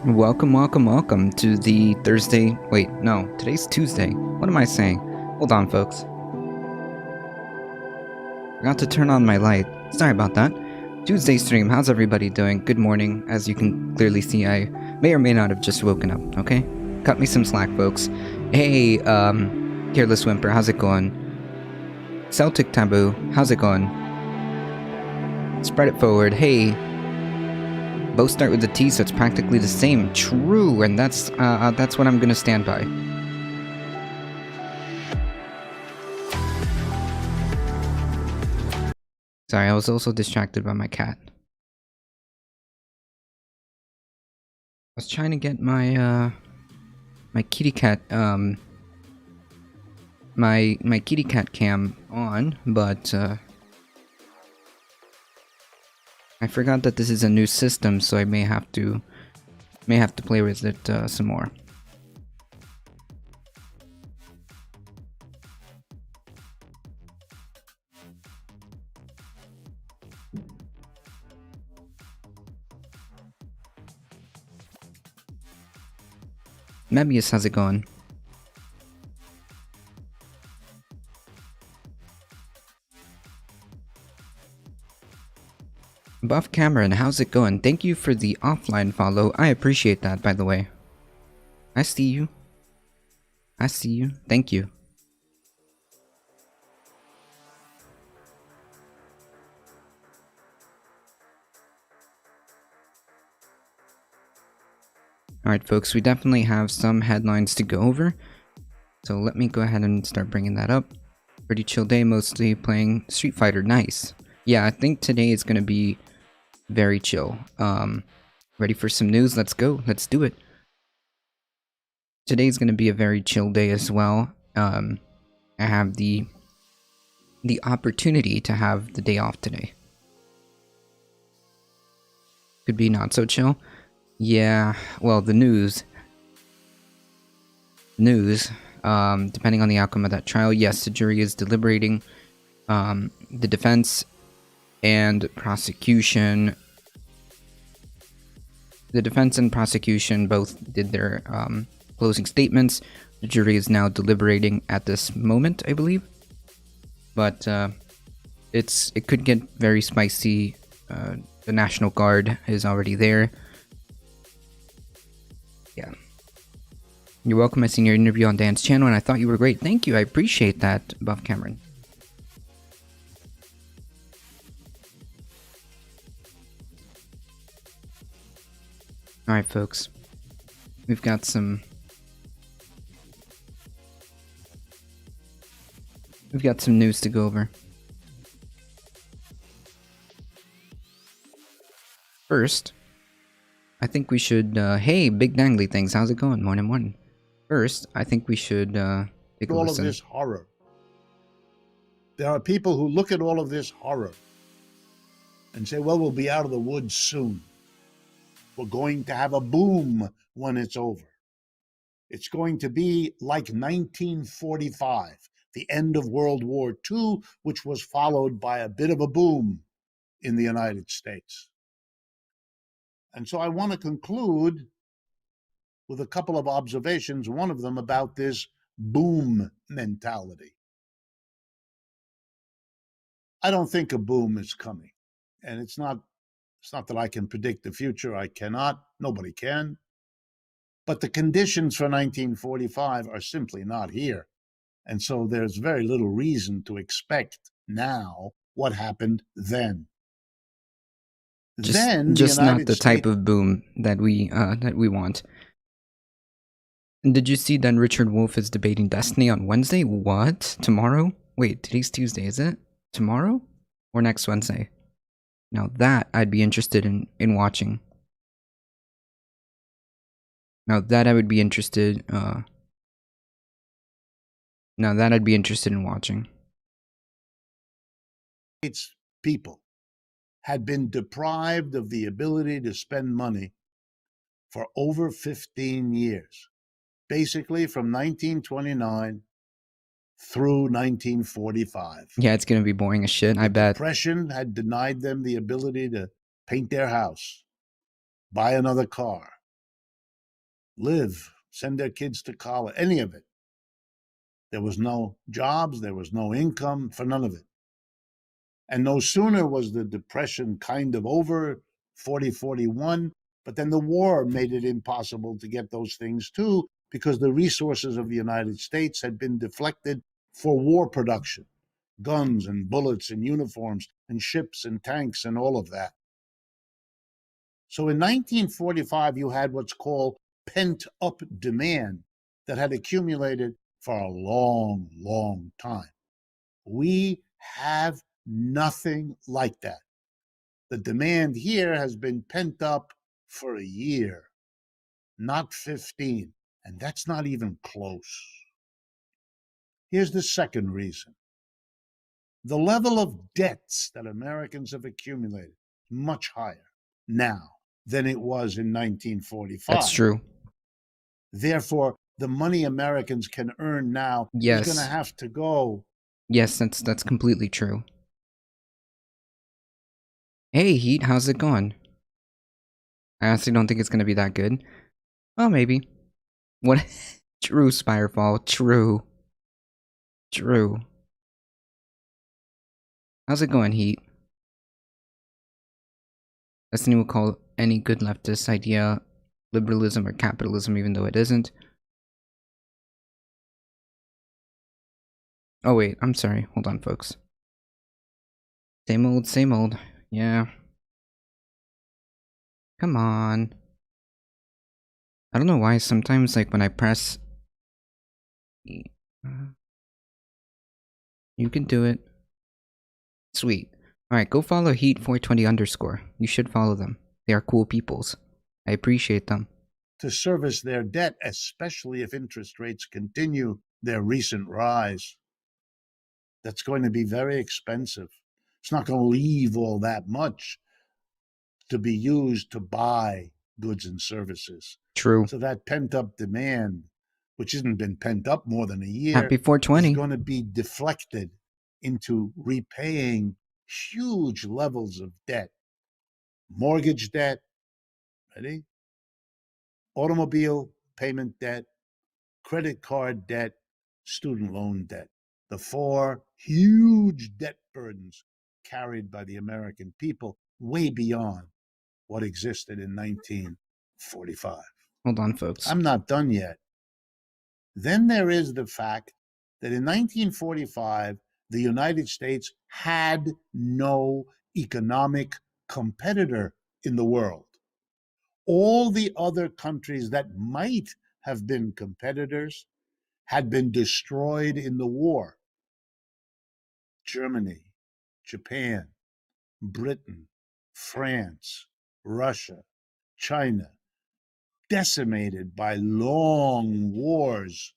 Welcome, welcome, welcome to the Thursday. Wait, no, today's Tuesday. What am I saying? Hold on, folks. Forgot to turn on my light. Sorry about that. Tuesday stream, how's everybody doing? Good morning. As you can clearly see, I may or may not have just woken up, okay? Cut me some slack, folks. Hey, Careless Whimper, how's it going? Celtic Taboo, how's it going? Spread it forward. Hey, both start with a T, so it's practically the same. True, and that's what I'm gonna stand by. Sorry, I was also distracted by my cat. I was trying to get my my kitty cat my kitty cat cam on, but I forgot that this is a new system, so I may have to play with it some more. Mebius, how's it going? Buff Cameron, how's it going? Thank you for the offline follow. I appreciate that, by the way. I see you. I see you. Thank you. Alright, folks, we definitely have some headlines to go over. So let me go ahead and start bringing that up. Pretty chill day, mostly playing Street Fighter. Nice. Yeah, I think today is going to be very chill. Ready for some news? Let's go. Let's do it. Today's going to be a very chill day as well. I have the opportunity to have the day off today. Could be not so chill. Yeah, well, the news, depending on the outcome of that trial, yes, the jury is deliberating. The defense and prosecution, both did their closing statements. The jury is now deliberating at this moment, I believe. But it could get very spicy. The National Guard is already there. Yeah. You're welcome. I seen your interview on Dan's channel and I thought you were great. Thank you. I appreciate that, Buff Cameron. Alright, folks. We've got some news to go over. First, I think we should, hey, Big Dangly Things, how's it going? Morning. First, I think we should, take a all listen. of this horror. There are people who look at all of this horror and say, well, we'll be out of the woods soon. We're going to have a boom when it's over. It's going to be like 1945, the end of World War II, which was followed by a bit of a boom in the United States. And so I want to conclude with a couple of observations, one of them about this boom mentality. I don't think a boom is coming. And it's not that I can predict the future. I cannot. Nobody can. But the conditions for 1945 are simply not here. And so there's very little reason to expect now what happened then. Just not the type of boom that we want. Did you see that Richard Wolff is debating Destiny on Wednesday? What? Tomorrow? Wait, today's Tuesday, is it? Tomorrow? Or next Wednesday? Now that I'd be interested in watching. Now that I would be interested, now that I'd be interested in watching. Its people had been deprived of the ability to spend money for over 15 years. Basically from 1929 through 1945. Yeah, it's gonna be boring as shit, I bet. Depression had denied them the ability to paint their house, buy another car, live, send their kids to college, any of it. There was no jobs, there was no income for none of it. And no sooner was the Depression kind of over, 41, but then the war made it impossible to get those things too, because the resources of the United States had been deflected for war production, guns and bullets and uniforms and ships and tanks and all of that. So in 1945, you had what's called pent up demand that had accumulated for a long, long time. We have nothing like that. The demand here has been pent up for a year, not 15, and that's not even close. Here's the second reason. The level of debts that Americans have accumulated is much higher now than it was in 1945. That's true. Therefore, the money Americans can earn now is Yes. going to have to go. Yes, that's completely true. Hey, Heat, how's it going? I honestly don't think it's gonna be that good. Well, maybe. What? True, Spirefall. True. True. How's it going, Heat? Destiny will call any good leftist idea liberalism or capitalism, even though it isn't. Oh wait, I'm sorry. Hold on, folks. Same old, same old. Yeah. Come on. I don't know why sometimes, like, when I press... You can do it. Sweet. Alright, go follow Heat420_. You should follow them. They are cool peoples. I appreciate them. To service their debt, especially if interest rates continue their recent rise. That's going to be very expensive. It's not going to leave all that much to be used to buy goods and services. True. So that pent-up demand, which hasn't been pent up more than a year, Happy 420. is going to be deflected into repaying huge levels of debt. Mortgage debt, ready? Automobile payment debt, credit card debt, student loan debt. The four huge debt burdens carried by the American people, way beyond what existed in 1945. Hold on, folks. I'm not done yet. Then there is the fact that in 1945, the United States had no economic competitor in the world. All the other countries that might have been competitors had been destroyed in the war. Germany, Japan, Britain, France, Russia, China, decimated by long wars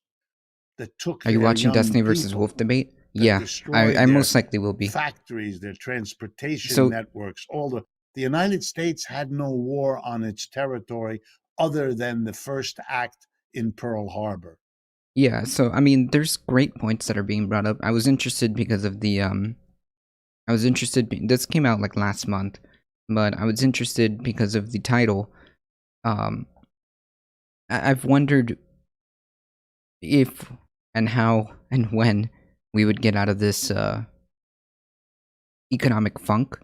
that took Are you their watching young Destiny versus people, Wolf debate? that Yeah, destroyed I their most likely will be. factories, their transportation So- networks, all the United States had no war on its territory other than the first act in Pearl Harbor. Yeah, so I mean, there's great points that are being brought up. I was interested because of the this came out like last month, but I was interested because of the title. I've wondered if and how and when we would get out of this economic funk,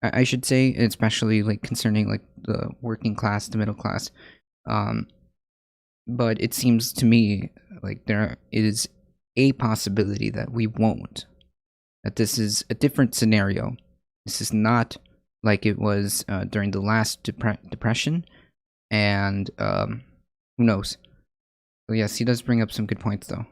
I should say, especially like concerning like the working class, the middle class. But it seems to me like there is a possibility that we won't. That this is a different scenario. This is not like it was during the last depression, and who knows? So yes, he does bring up some good points, though.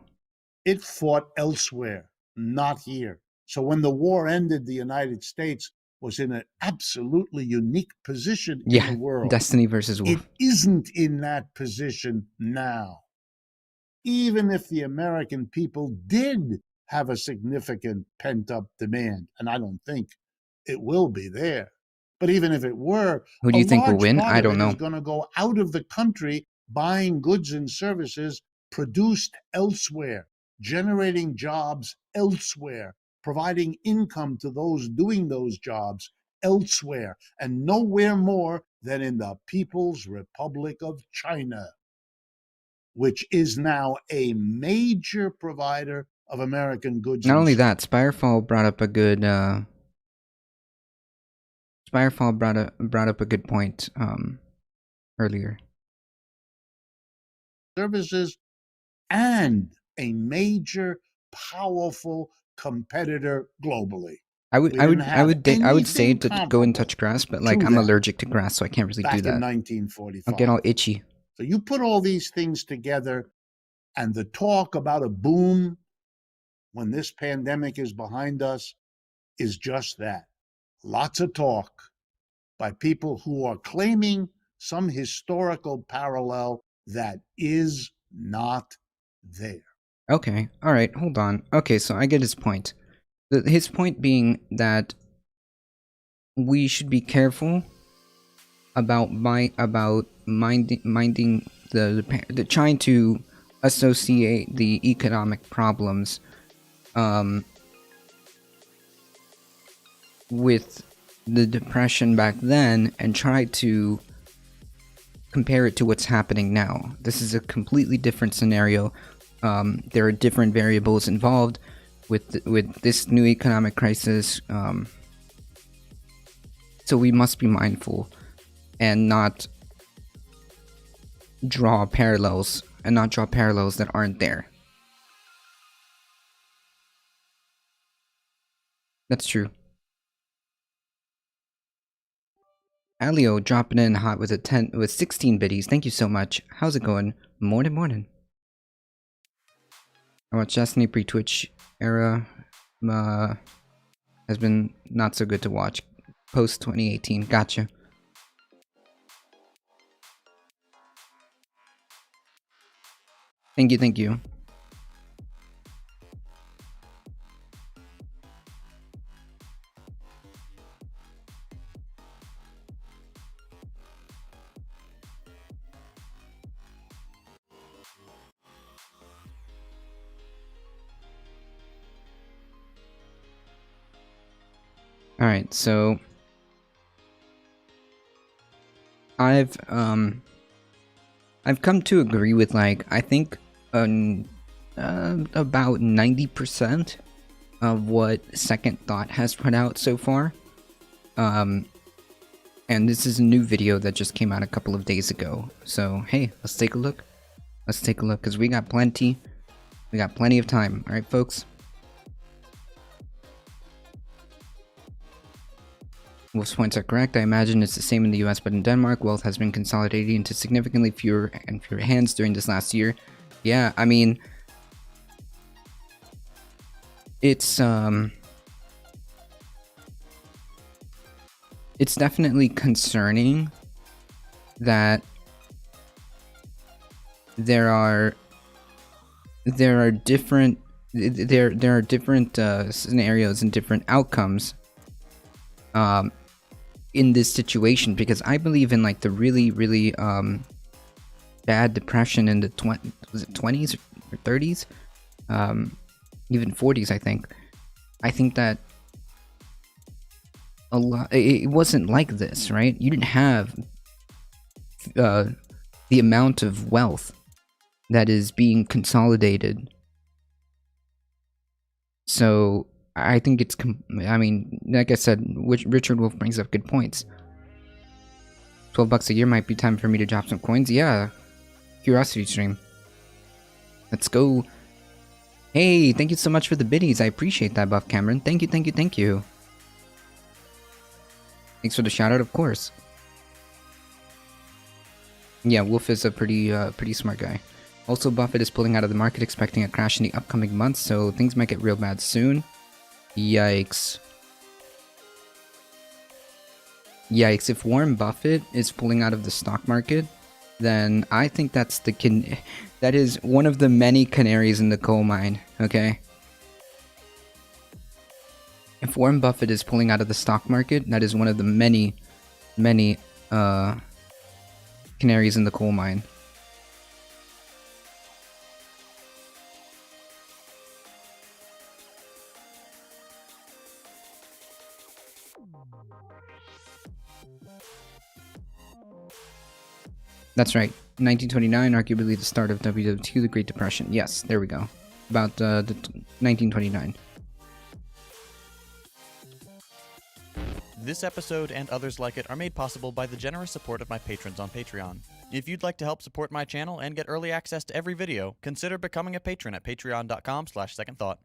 It fought elsewhere, not here. So when the war ended, the United States was in an absolutely unique position in the world. Destiny versus Wolf. It isn't in that position now. Even if the American people did have a significant pent-up demand, and I don't think it will be there, but even if it were, Who do you think will win? I don't know. Is going to go out of the country buying goods and services produced elsewhere, generating jobs elsewhere, providing income to those doing those jobs elsewhere, and nowhere more than in the People's Republic of China. which is now a major provider of American goods Not and only services. that, Spirefall brought up a good brought up a good point earlier. Services and a major, powerful competitor globally. I would We I didn't would I have would I would say anything to go and comparable touch grass, but like to I'm that allergic to grass, so I can't really do back in that. I'll get 1945. all itchy. So you put all these things together, and the talk about a boom when this pandemic is behind us is just that. Lots of talk by people who are claiming some historical parallel that is not there. Okay, all right, hold on. Okay, so I get his point. His point being that we should be careful about minding the trying to associate the economic problems with the depression back then and try to compare it to what's happening now. This is a completely different scenario. There are different variables involved with this new economic crisis. So we must be mindful and not draw parallels that aren't there. That's true. Alio dropping in hot with 16 biddies. Thank you so much. How's it going? Morning. I watched Destiny pre-Twitch era. Has been not so good to watch. Post 2018. Gotcha. Thank you. Alright, so I've come to agree with like I think about 90% of what Second Thought has put out so far. And this is a new video that just came out a couple of days ago. So hey, let's take a look. Because we got plenty of time. Alright, folks. Wolf's points are correct. I imagine it's the same in the US, but in Denmark, wealth has been consolidated into significantly fewer and fewer hands during this last year. Yeah, I mean, it's definitely concerning that there are different scenarios and different outcomes in this situation, because I believe in like the really bad depression in the 20s or 30s, even 40s. I think that a lot it wasn't like this, right? You didn't have the amount of wealth that is being consolidated. So I think it's I mean, like I said, Richard Wolf brings up good points. $12 a year might be time for me to drop some coins. Yeah, curiosity stream. Let's go. Hey, thank you so much for the biddies. I appreciate that, Buff Cameron. Thank you. Thanks for the shout out, of course. Yeah, Wolf is a pretty smart guy. Also, Buffett is pulling out of the market, expecting a crash in the upcoming months, so things might get real bad soon. Yikes. If Warren Buffett is pulling out of the stock market, then I think that is one of the many canaries in the coal mine, okay? If Warren Buffett is pulling out of the stock market, that is one of the many canaries in the coal mine. That's right. 1929, arguably the start of WW2, the Great Depression. Yes, there we go. About 1929. This episode and others like it are made possible by the generous support of my patrons on Patreon. If you'd like to help support my channel and get early access to every video, consider becoming a patron at patreon.com/secondthought.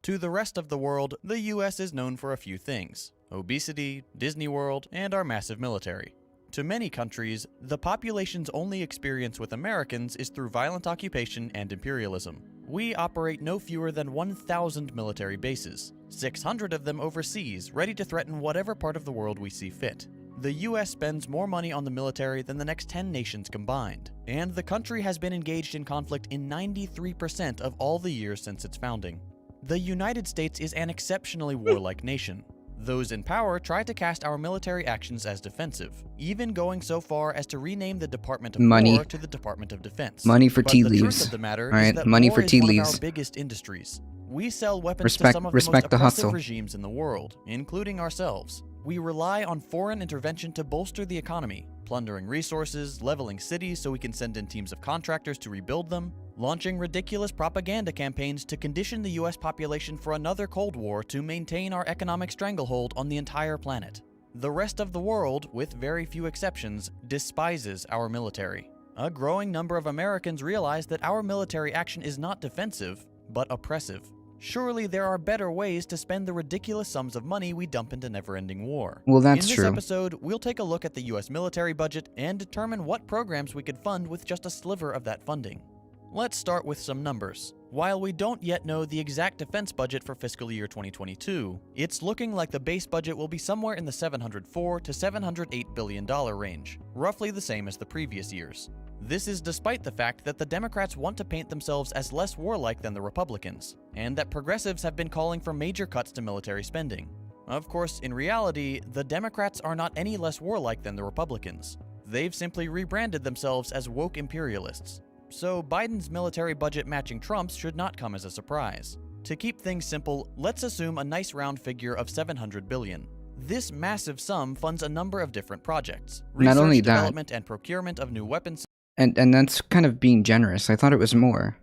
To the rest of the world, the US is known for a few things: obesity, Disney World, and our massive military. To many countries, the population's only experience with Americans is through violent occupation and imperialism. We operate no fewer than 1,000 military bases, 600 of them overseas, ready to threaten whatever part of the world we see fit. The US spends more money on the military than the next 10 nations combined, and the country has been engaged in conflict in 93% of all the years since its founding. The United States is an exceptionally warlike nation. Those in power try to cast our military actions as defensive, even going so far as to rename the Department of War to the Department of Defense. Money for tea The leaves. truth of the matter All right, is that money war for is tea one leaves. of our biggest industries. We sell weapons to Respect- some of the most respect the oppressive hustle. regimes in the world, including ourselves. We rely on foreign intervention to bolster the economy, plundering resources, leveling cities so we can send in teams of contractors to rebuild them, launching ridiculous propaganda campaigns to condition the US population for another Cold War to maintain our economic stranglehold on the entire planet. The rest of the world, with very few exceptions, despises our military. A growing number of Americans realize that our military action is not defensive, but oppressive. Surely there are better ways to spend the ridiculous sums of money we dump into never-ending war. Well, that's In this true. episode, we'll take a look at the US military budget and determine what programs we could fund with just a sliver of that funding. Let's start with some numbers. While we don't yet know the exact defense budget for fiscal year 2022, it's looking like the base budget will be somewhere in the $704 to $708 billion range, roughly the same as the previous years. This is despite the fact that the Democrats want to paint themselves as less warlike than the Republicans, and that progressives have been calling for major cuts to military spending. Of course, in reality, the Democrats are not any less warlike than the Republicans. They've simply rebranded themselves as woke imperialists. So Biden's military budget matching Trump's should not come as a surprise. To keep things simple, let's assume a nice round figure of $700 billion. This massive sum funds a number of different projects: Not only research, that- development, and procurement of new weapons And that's kind of being generous. I thought it was more.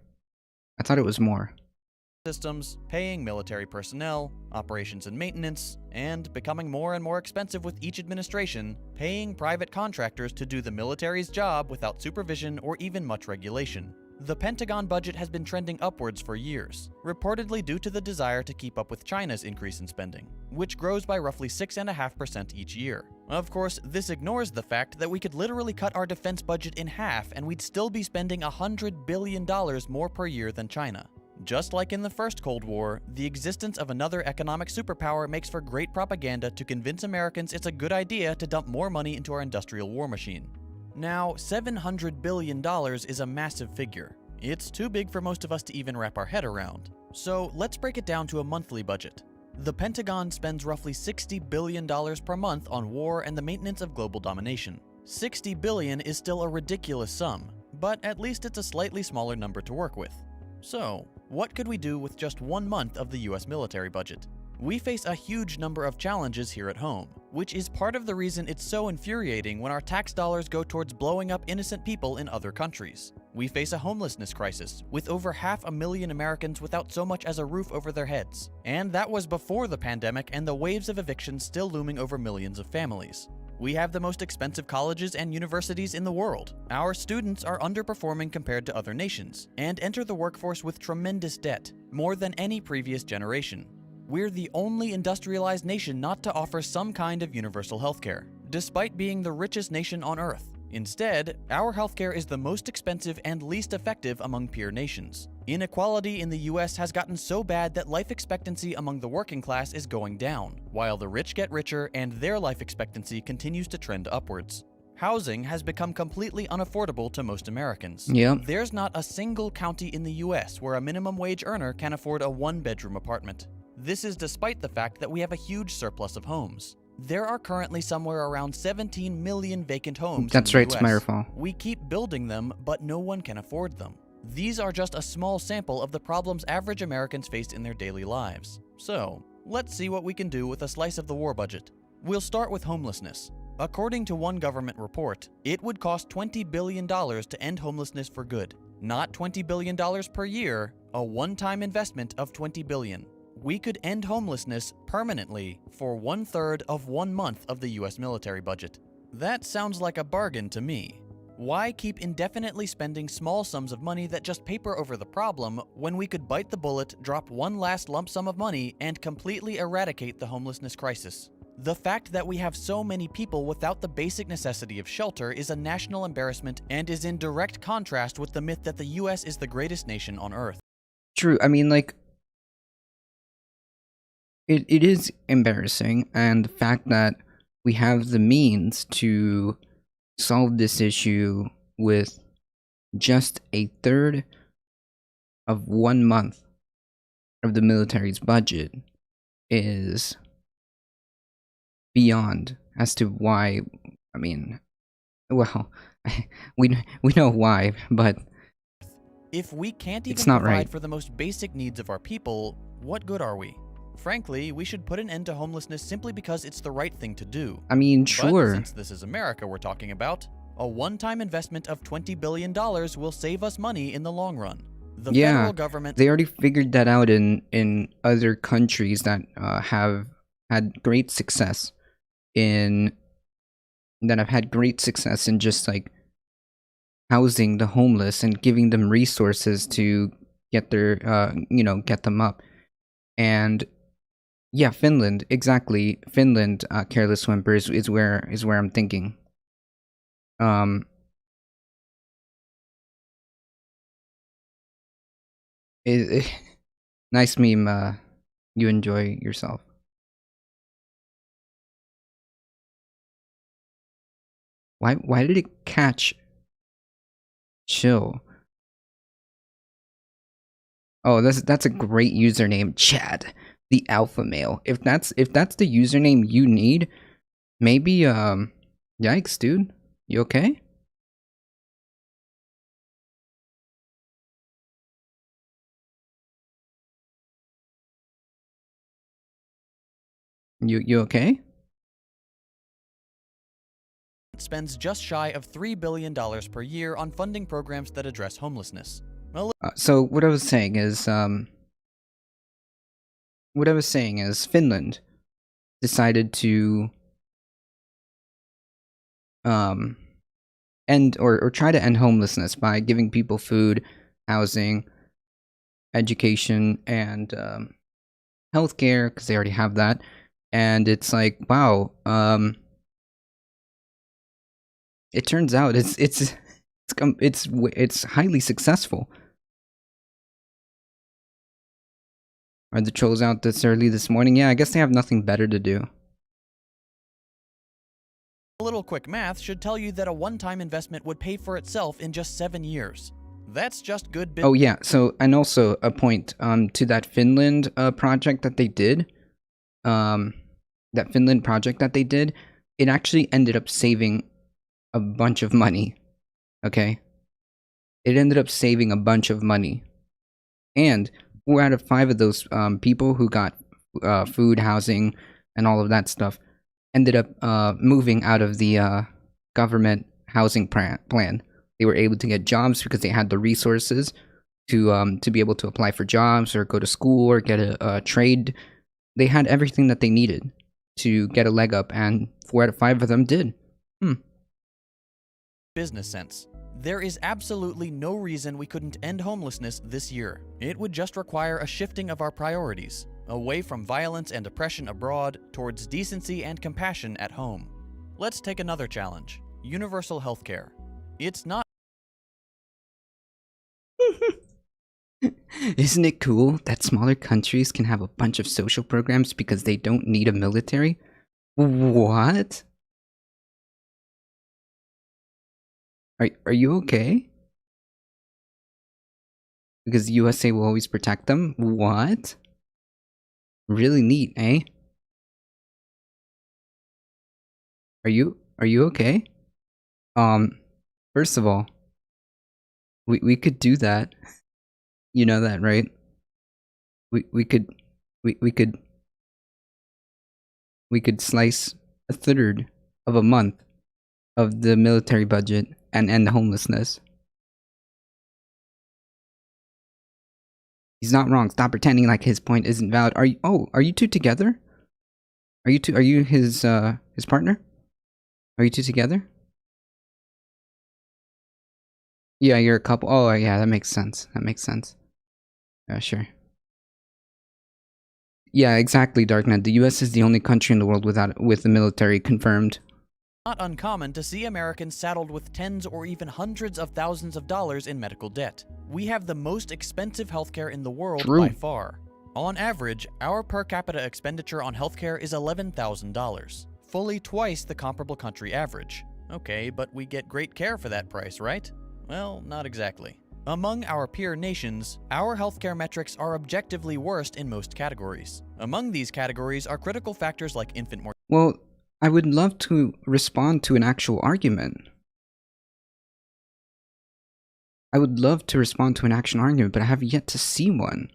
systems, paying military personnel, operations and maintenance, and becoming more and more expensive with each administration, paying private contractors to do the military's job without supervision or even much regulation. The Pentagon budget has been trending upwards for years, reportedly due to the desire to keep up with China's increase in spending, which grows by roughly 6.5% each year. Of course, this ignores the fact that we could literally cut our defense budget in half and we'd still be spending $100 billion more per year than China. Just like in the first Cold War, the existence of another economic superpower makes for great propaganda to convince Americans it's a good idea to dump more money into our industrial war machine. Now, $700 billion is a massive figure. It's too big for most of us to even wrap our head around. So let's break it down to a monthly budget. The Pentagon spends roughly $60 billion per month on war and the maintenance of global domination. $60 billion is still a ridiculous sum, but at least it's a slightly smaller number to work with. So, what could we do with just 1 month of the US military budget? We face a huge number of challenges here at home, which is part of the reason it's so infuriating when our tax dollars go towards blowing up innocent people in other countries. We face a homelessness crisis, with over 500,000 Americans without so much as a roof over their heads. And that was before the pandemic and the waves of evictions still looming over millions of families. We have the most expensive colleges and universities in the world. Our students are underperforming compared to other nations, and enter the workforce with tremendous debt, more than any previous generation. We're the only industrialized nation not to offer some kind of universal healthcare, despite being the richest nation on Earth. Instead, our healthcare is the most expensive and least effective among peer nations. Inequality in the US has gotten so bad that life expectancy among the working class is going down, while the rich get richer and their life expectancy continues to trend upwards. Housing has become completely unaffordable to most Americans. Yep. There's not a single county in the US where a minimum wage earner can afford a one-bedroom apartment. This is despite the fact that we have a huge surplus of homes. There are currently somewhere around 17 million vacant homes That's in the right, US. Smurfall. We keep building them, but no one can afford them. These are just a small sample of the problems average Americans face in their daily lives. So, let's see what we can do with a slice of the war budget. We'll start with homelessness. According to one government report, it would cost $20 billion to end homelessness for good. Not $20 billion per year, a one-time investment of $20 billion. We could end homelessness permanently for 1/3 of 1 month of the US military budget. That sounds like a bargain to me. Why keep indefinitely spending small sums of money that just paper over the problem when we could bite the bullet, drop one last lump sum of money, and completely eradicate the homelessness crisis? The fact that we have so many people without the basic necessity of shelter is a national embarrassment and is in direct contrast with the myth that the US is the greatest nation on earth. True. I mean, like, it is embarrassing, and the fact that we have the means to solve this issue with just 1/3 of 1 month of the military's budget is beyond as to why. I mean, well, we know why, but If we can't even It's not provide right. for the most basic needs of our people, what good are we? Frankly, we should put an end to homelessness simply because it's the right thing to do. I mean, But sure. since this is America we're talking about, a one-time investment of $20 billion will save us money in the long run. The Yeah, federal government They already figured that out in other countries that have had great success in just like housing the homeless and giving them resources to get their get them up. And yeah, Finland, exactly. Finland, Careless Whisper is where I'm thinking. Um, nice meme. You enjoy yourself. Why did it catch chill? Oh, that's a great username, Chad, the alpha male. If that's the username you need, maybe yikes, dude. You okay? You okay? spends just shy of $3 billion per year on funding programs that address homelessness. So what I was saying is Finland decided to end or try to end homelessness by giving people food, housing, education, and healthcare, because they already have that. And it's like, wow, it turns out it's highly successful. Are the trolls out this early this morning? Yeah, I guess they have nothing better to do. A little quick math should tell you that a one-time investment would pay for itself in just 7 years. That's just good business. Oh yeah, so and also a point to that Finland project that they did. It actually ended up saving a bunch of money. Okay? It ended up saving a bunch of money. And 4 out of 5 of those people who got food, housing, and all of that stuff ended up moving out of the government housing plan. They were able to get jobs because they had the resources to be able to apply for jobs or go to school or get a trade. They had everything that they needed to get a leg up, and 4 out of 5 of them did. Business sense. There is absolutely no reason we couldn't end homelessness this year. It would just require a shifting of our priorities, away from violence and oppression abroad towards decency and compassion at home. Let's take another challenge: universal healthcare. It's not Isn't it cool that smaller countries can have a bunch of social programs because they don't need a military? What? Are you okay? Because the USA will always protect them? What? Really neat, eh? Are you okay? First of all, we could do that. You know that, right? We could slice 1/3 of a month of the military budget and end homelessness. He's not wrong. Stop pretending like his point isn't valid. Are you two together? Are you his partner? Are you two together? Yeah, you're a couple. Oh, yeah, that makes sense. That makes sense. Yeah, sure. Yeah, exactly, Darknet. The US is the only country in the world with the military confirmed. Not uncommon to see Americans saddled with tens or even hundreds of thousands of dollars in medical debt. We have the most expensive healthcare in the world by far. On average, our per capita expenditure on healthcare is $11,000, fully twice the comparable country average. Okay, but we get great care for that price, right? Well, not exactly. Among our peer nations, our healthcare metrics are objectively worst in most categories. Among these categories are critical factors like infant mortality. Well, I would love to respond to an actual argument. I would love to respond to an actual argument, but I have yet to see one.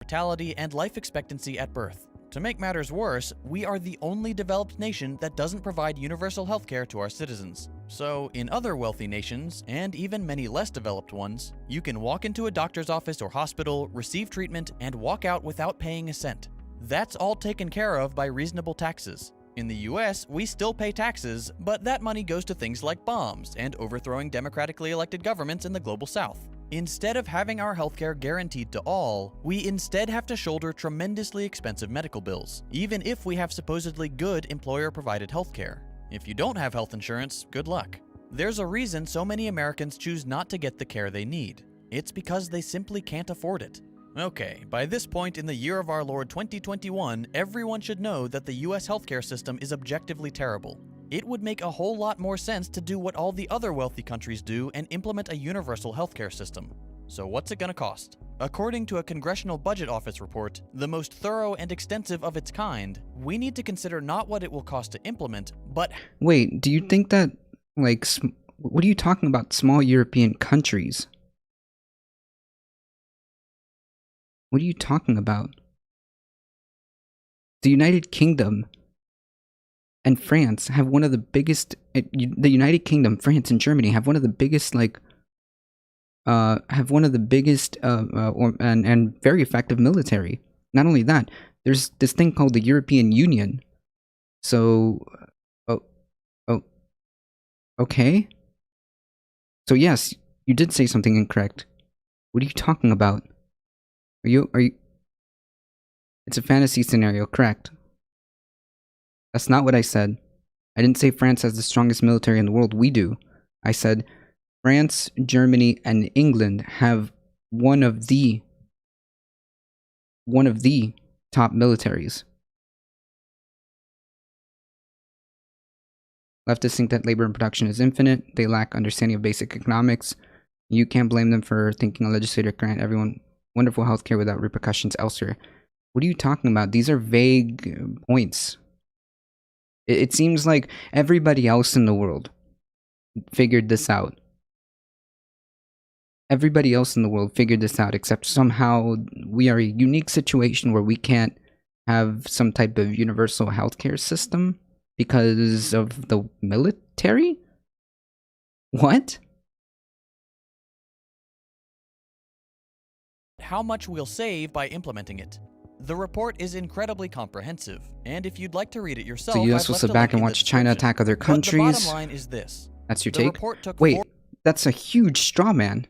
Mortality and life expectancy at birth. To make matters worse, we are the only developed nation that doesn't provide universal healthcare to our citizens. So, in other wealthy nations, and even many less developed ones, you can walk into a doctor's office or hospital, receive treatment, and walk out without paying a cent. That's all taken care of by reasonable taxes. In the US, we still pay taxes, but that money goes to things like bombs and overthrowing democratically elected governments in the global south. Instead of having our healthcare guaranteed to all, we instead have to shoulder tremendously expensive medical bills, even if we have supposedly good employer-provided healthcare. If you don't have health insurance, good luck. There's a reason so many Americans choose not to get the care they need. It's because they simply can't afford it. Okay, by this point in the year of our Lord 2021, everyone should know that the US healthcare system is objectively terrible. It would make a whole lot more sense to do what all the other wealthy countries do and implement a universal healthcare system. So what's it gonna cost? According to a Congressional Budget Office report, the most thorough and extensive of its kind, we need to consider not what it will cost to implement, but... Wait, do you think that, like, what are you talking about, small European countries? What are you talking about? The United Kingdom and France have one of the biggest, the United Kingdom, France, and Germany have one of the biggest, like, and very effective military. Not only that, there's this thing called the European Union. So, okay. So yes, you did say something incorrect. What are you talking about? Are you? It's a fantasy scenario, correct? That's not what I said. I didn't say France has the strongest military in the world. We do. I said France, Germany, and England have one of the top militaries. Leftists think that labor and production is infinite. They lack understanding of basic economics. You can't blame them for thinking a legislator grant everyone wonderful healthcare without repercussions elsewhere. What are you talking about? These are vague points. It seems like everybody else in the world figured this out. Everybody else in the world figured this out, except somehow we are a unique situation where we can't have some type of universal healthcare system because of the military? What? How much we'll save by implementing it. The report is incredibly comprehensive, and if you'd like to read it yourself, the US will sit back and watch China attack other countries. But the bottom line is this. That's your take? Wait, that's a huge straw man.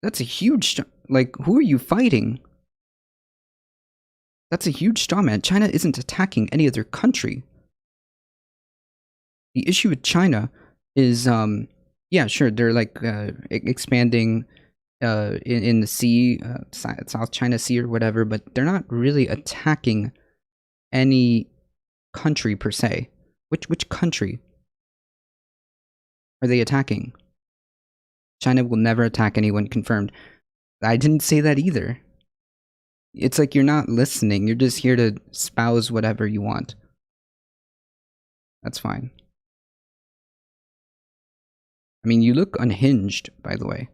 That's a huge like, who are you fighting? That's a huge straw man. China isn't attacking any other country. The issue with China is, yeah, sure, they're like expanding in the sea, South China Sea or whatever, but they're not really attacking any country per se. Which country are they attacking? China will never attack anyone, confirmed. I didn't say that either. It's like you're not listening. You're just here to espouse whatever you want. That's fine. I mean, you look unhinged, by the way.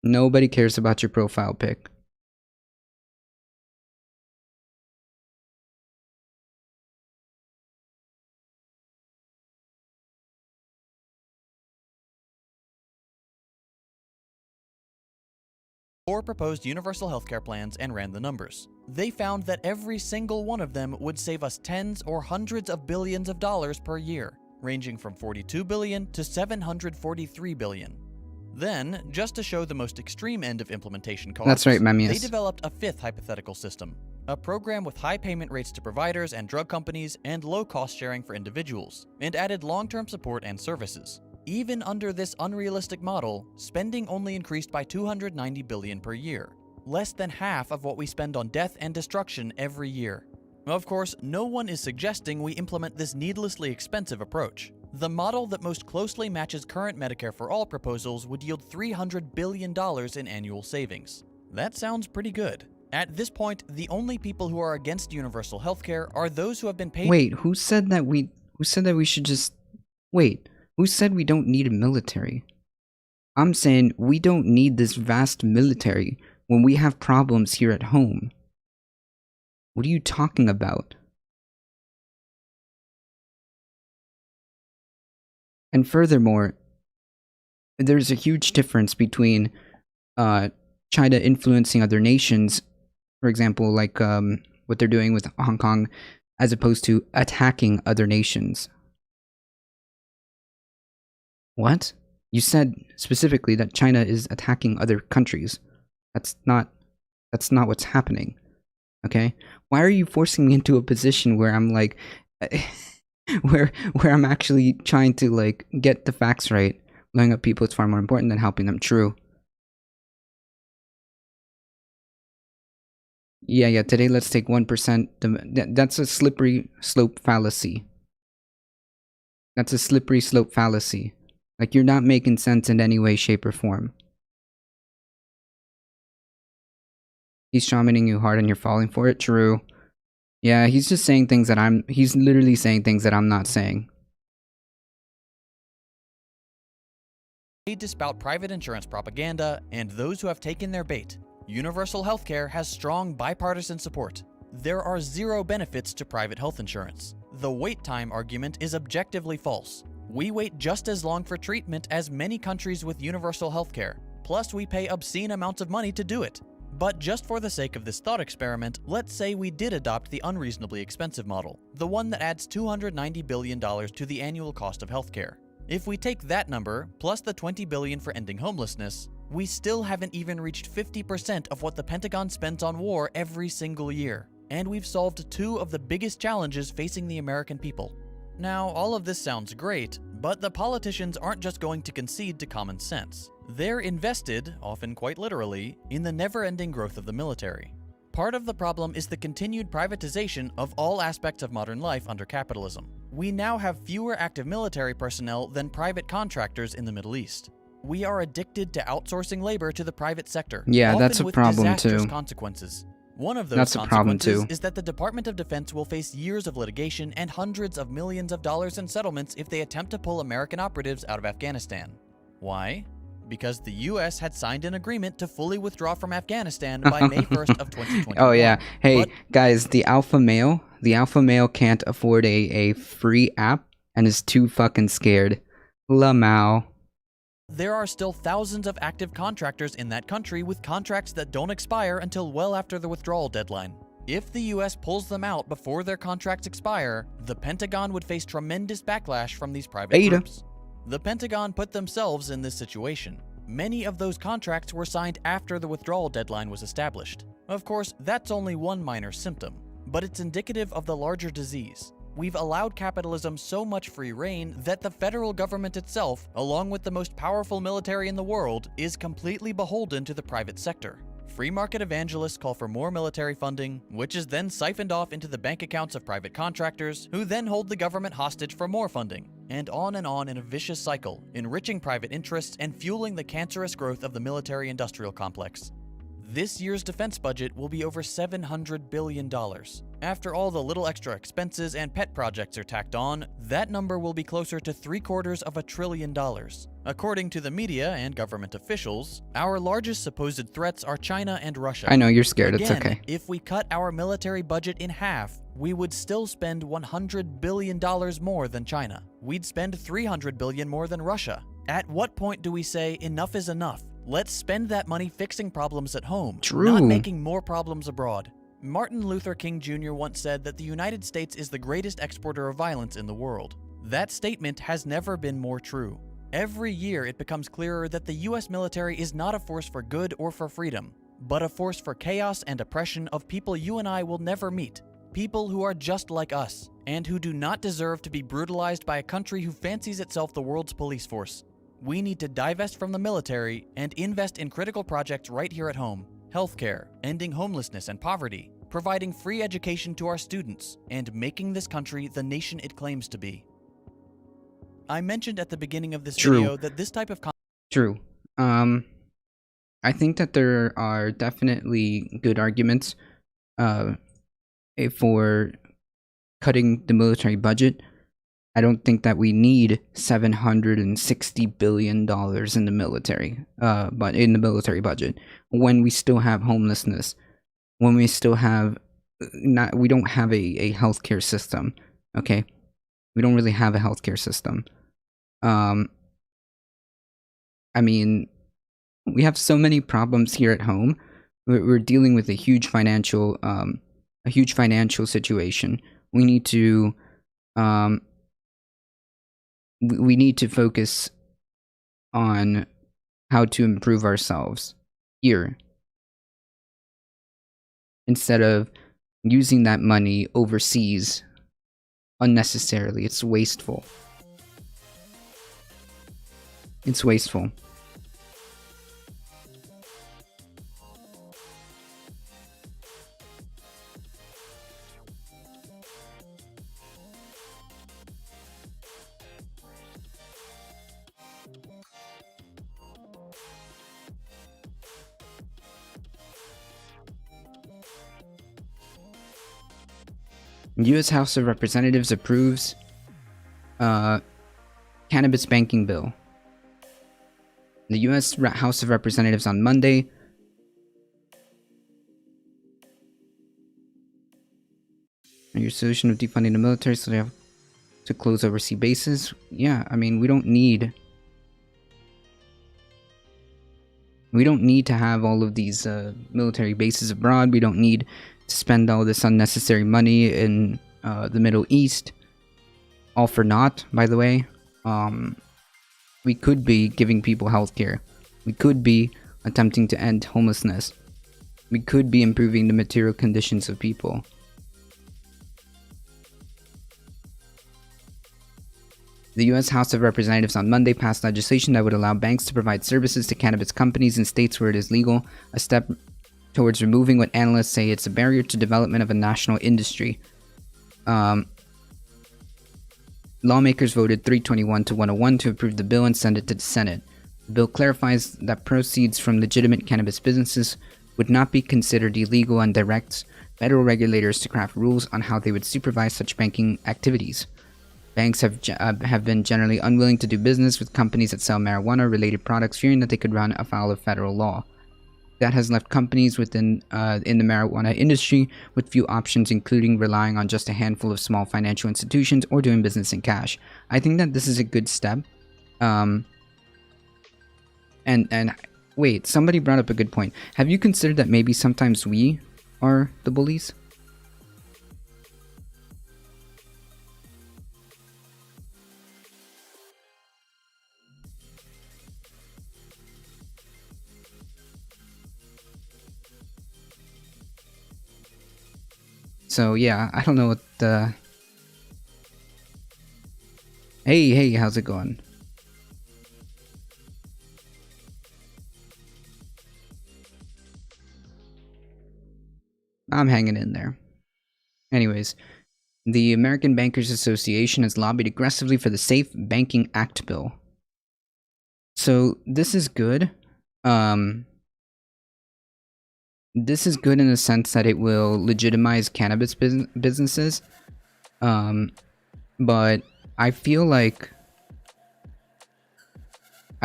Nobody cares about your profile pic. Or proposed universal healthcare plans and ran the numbers. They found that every single one of them would save us tens or hundreds of billions of dollars per year, ranging from $42 billion to $743 billion. Then, just to show the most extreme end of implementation costs, That's right, they Memmius. developed a fifth hypothetical system, a program with high payment rates to providers and drug companies and low cost sharing for individuals, and added long-term support and services. Even under this unrealistic model, spending only increased by $290 billion per year, less than half of what we spend on death and destruction every year. Of course, no one is suggesting we implement this needlessly expensive approach. The model that most closely matches current Medicare for All proposals would yield $300 billion in annual savings. That sounds pretty good. At this point, the only people who are against universal healthcare are those who have been paid— Wait, who said that we should just... Wait, who said we don't need a military? I'm saying we don't need this vast military when we have problems here at home. What are you talking about? And furthermore, there's a huge difference between China influencing other nations, for example, like what they're doing with Hong Kong, as opposed to attacking other nations. What? You said specifically that China is attacking other countries. That's not what's happening. Okay? Why are you forcing me into a position where I'm like where I'm actually trying to like get the facts right? Blowing up people is far more important than helping them. True. Yeah, today let's take 1%. That's a slippery slope fallacy. That's a slippery slope fallacy. Like, you're not making sense in any way, shape, or form. He's shamaning you hard and you're falling for it? True. Yeah, he's just saying things that he's literally saying things that I'm not saying. To spout private insurance propaganda, and those who have taken their bait. Universal healthcare has strong bipartisan support. There are zero benefits to private health insurance. The wait time argument is objectively false. We wait just as long for treatment as many countries with universal healthcare. Plus, we pay obscene amounts of money to do it. But just for the sake of this thought experiment, let's say we did adopt the unreasonably expensive model, the one that adds $290 billion to the annual cost of healthcare. If we take that number, plus the $20 billion for ending homelessness, we still haven't even reached 50% of what the Pentagon spends on war every single year. And we've solved two of the biggest challenges facing the American people. Now, all of this sounds great, but the politicians aren't just going to concede to common sense. They're invested, often quite literally, in the never-ending growth of the military. Part of the problem is the continued privatization of all aspects of modern life under capitalism. We now have fewer active military personnel than private contractors in the Middle East. We are addicted to outsourcing labor to the private sector. Yeah, often that's a with problem disastrous too. Consequences. One of those That's a problem consequences too. is that the Department of Defense will face years of litigation and hundreds of millions of dollars in settlements if they attempt to pull American operatives out of Afghanistan. Why? Because the US had signed an agreement to fully withdraw from Afghanistan by May 1st of 2021. Oh yeah. Hey, But guys, the alpha male can't afford a free app and is too fucking scared. Lamau. there are still thousands of active contractors in that country with contracts that don't expire until well after the withdrawal deadline. If the US pulls them out before their contracts expire, the Pentagon would face tremendous backlash from these private Beta. groups. The Pentagon put themselves in this situation. Many of those contracts were signed after the withdrawal deadline was established. Of course, that's only one minor symptom, but it's indicative of the larger disease. We've allowed capitalism so much free rein that the federal government itself, along with the most powerful military in the world, is completely beholden to the private sector. Free market evangelists call for more military funding, which is then siphoned off into the bank accounts of private contractors, who then hold the government hostage for more funding, and on in a vicious cycle, enriching private interests and fueling the cancerous growth of the military-industrial complex. This year's defense budget will be over $700 billion. After all the little extra expenses and pet projects are tacked on, that number will be closer to $750 billion. According to the media and government officials, our largest supposed threats are China and Russia. I know you're scared, it's Again, okay. if we cut our military budget in half, we would still spend $100 billion more than China. We'd spend $300 billion more than Russia. At what point do we say enough is enough? Let's spend that money fixing problems at home, True. not making more problems abroad. Martin Luther King Jr. once said that the United States is the greatest exporter of violence in the world. That statement has never been more true. Every year it becomes clearer that the US military is not a force for good or for freedom, but a force for chaos and oppression of people you and I will never meet. People who are just like us, and who do not deserve to be brutalized by a country who fancies itself the world's police force. We need to divest from the military and invest in critical projects right here at home. Healthcare, ending homelessness and poverty, providing free education to our students, and making this country the nation it claims to be. I mentioned at the beginning of this True. video that this type of True. I think that there are definitely good arguments for cutting the military budget. I don't think that we need $760 billion in the military, but in the military budget, when we still have homelessness, when we still have we don't have a healthcare system. Okay, we don't really have a healthcare system. I mean, we have so many problems here at home. We're dealing with a huge financial situation. We need to we need to focus on how to improve ourselves here, instead of using that money overseas unnecessarily. It's wasteful. It's wasteful. U.S. House of Representatives approves cannabis banking bill. The U.S. House of Representatives on Monday your solution of defunding the military so they have to close overseas bases. Yeah, I mean, we don't need to have all of these military bases abroad. We don't need to spend all this unnecessary money in the Middle East. All for naught, by the way. We could be giving people healthcare. We could be attempting to end homelessness. We could be improving the material conditions of people. The U.S. House of Representatives on Monday passed legislation that would allow banks to provide services to cannabis companies in states where it is legal, a step towards removing what analysts say it's a barrier to development of a national industry. Lawmakers voted 321 to 101 to approve the bill and send it to the Senate. The bill clarifies that proceeds from legitimate cannabis businesses would not be considered illegal and directs federal regulators to craft rules on how they would supervise such banking activities. Banks have been generally unwilling to do business with companies that sell marijuana-related products, fearing that they could run afoul of federal law. That has left companies in the marijuana industry with few options, including relying on just a handful of small financial institutions or doing business in cash. I think that this is a good step. And wait, somebody brought up a good point. Have you considered that maybe sometimes we are the bullies? So yeah, I don't know what the... Hey, how's it going? I'm hanging in there. Anyways, the American Bankers Association has lobbied aggressively for the Safe Banking Act bill. So this is good. This is good in the sense that it will legitimize cannabis businesses. But I feel like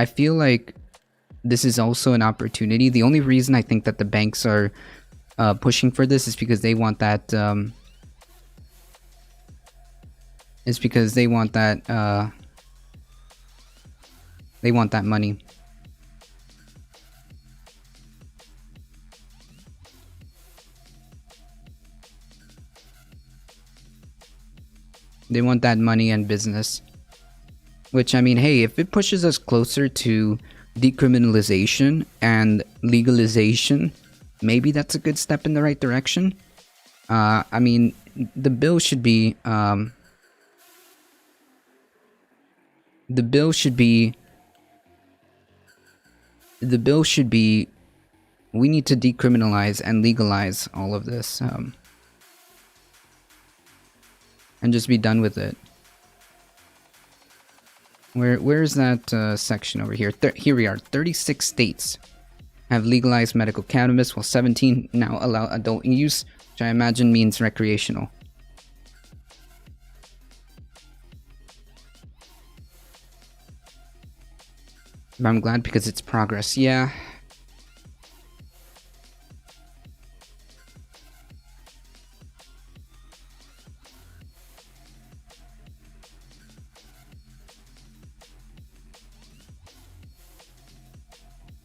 I feel like this is also an opportunity. The only reason I think that the banks are pushing for this is because they want that they want that money. They want that money and business. Which, I mean, hey, if it pushes us closer to decriminalization and legalization, maybe that's a good step in the right direction. I mean, the bill should be we need to decriminalize and legalize all of this, and just be done with it. Where's that section over here? Here we are. 36 states have legalized medical cannabis, while 17 now allow adult use, which I imagine means recreational. But I'm glad because it's progress. Yeah.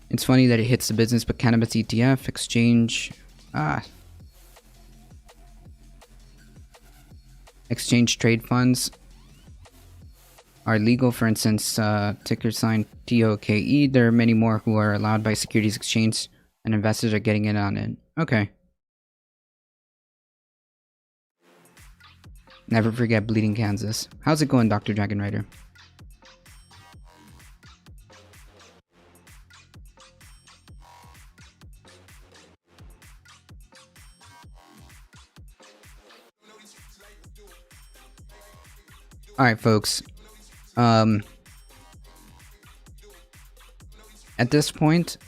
It's funny that it hits the business, but cannabis ETF, exchange... exchange trade funds are legal. For instance, ticker sign TOKE. There are many more who are allowed by Securities Exchange, and investors are getting in on it. Okay. Never forget Bleeding Kansas. How's it going, Dr. Dragon Rider? Alright, folks. At this point,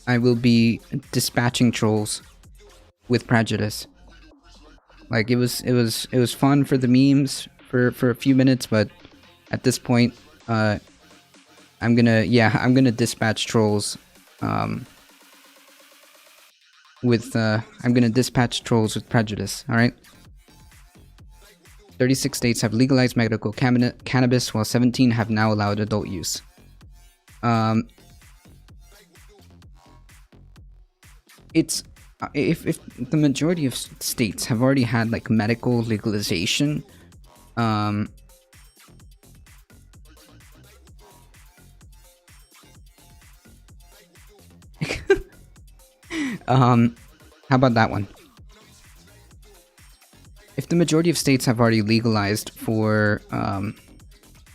I will be dispatching trolls with prejudice. Like, it was fun for the memes for a few minutes, but at this point, I'm gonna dispatch trolls with prejudice. All right. 36 states have legalized medical cannabis, while 17 have now allowed adult use. It's if the majority of states have already had like medical legalization, how about that one? If the majority of states have already legalized for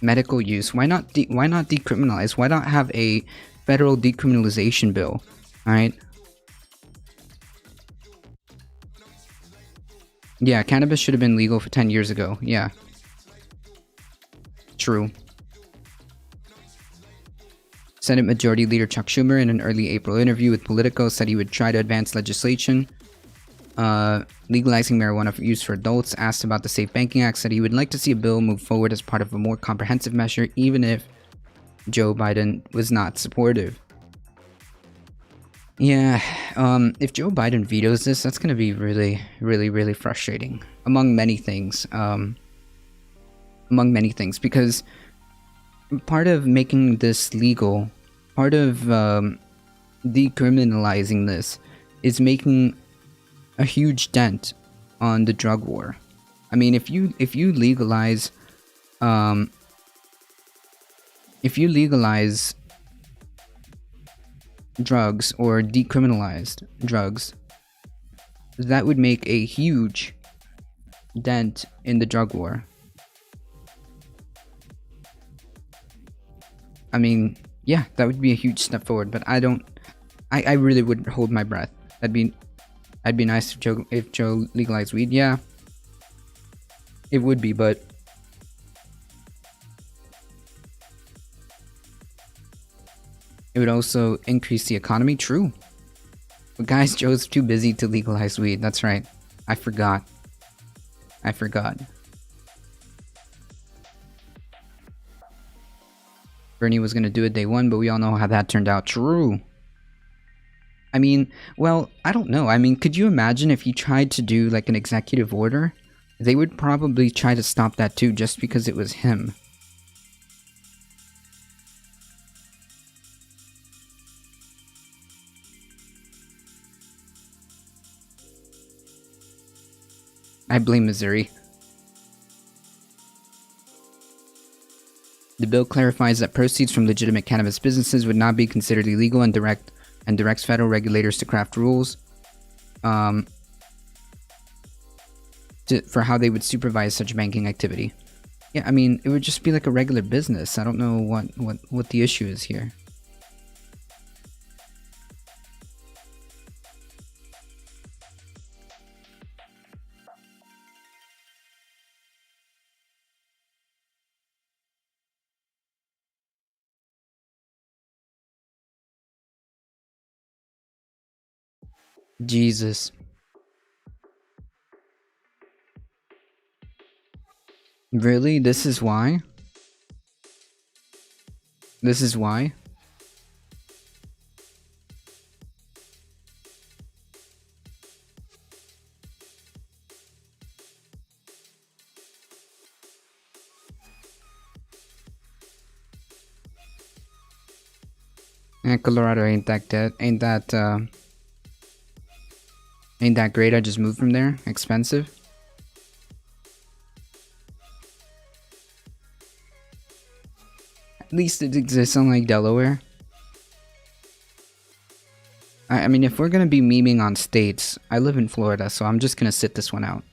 medical use, why not decriminalize? Why not have a federal decriminalization bill? All right. Yeah, cannabis should have been legal for 10 years ago. Yeah. True. Senate Majority Leader Chuck Schumer, in an early April interview with Politico, said he would try to advance legislation legalizing marijuana for use for adults. Asked about the Safe Banking Act, said he would like to see a bill move forward as part of a more comprehensive measure, even if Joe Biden was not supportive. Yeah, if Joe Biden vetoes this, that's going to be really, really, really frustrating, among many things. Because part of making this legal, part of decriminalizing this, is making a huge dent on the drug war. I mean, if you legalize, drugs or decriminalized drugs, that would make a huge dent in the drug war. I mean, yeah, that would be a huge step forward, but I really wouldn't hold my breath. I'd be nice if Joe legalized weed. Yeah, it would be, but it would also increase the economy. True. But guys, Joe's too busy to legalize weed. That's right. I forgot. Bernie was gonna do it day one, but we all know how that turned out. True. I mean, well, I don't know. I mean, could you imagine if he tried to do like an executive order? They would probably try to stop that too, just because it was him. I blame Missouri. The bill clarifies that proceeds from legitimate cannabis businesses would not be considered illegal and directs federal regulators to craft rules for how they would supervise such banking activity. Yeah, I mean, it would just be like a regular business. I don't know what the issue is here. Jesus. Really? This is why? This is why? Colorado ain't that dead. Ain't that great. I just moved from there. Expensive. At least it exists unlike Delaware. I mean, if we're gonna be memeing on states, I live in Florida, so I'm just gonna sit this one out.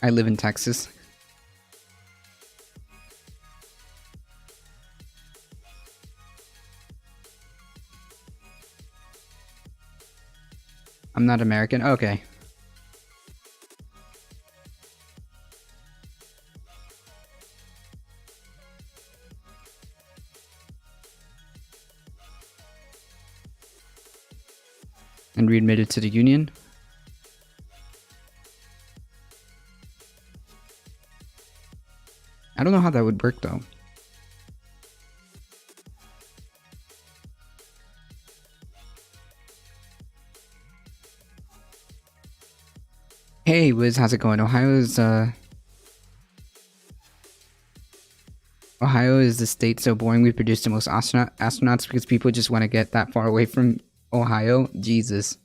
I live in Texas. I'm not American? Okay. And readmitted to the Union? I don't know how that would work though. Hey Wiz, how's it going? Ohio is the state so boring we produce the most astronauts because people just want to get that far away from Ohio? Jesus.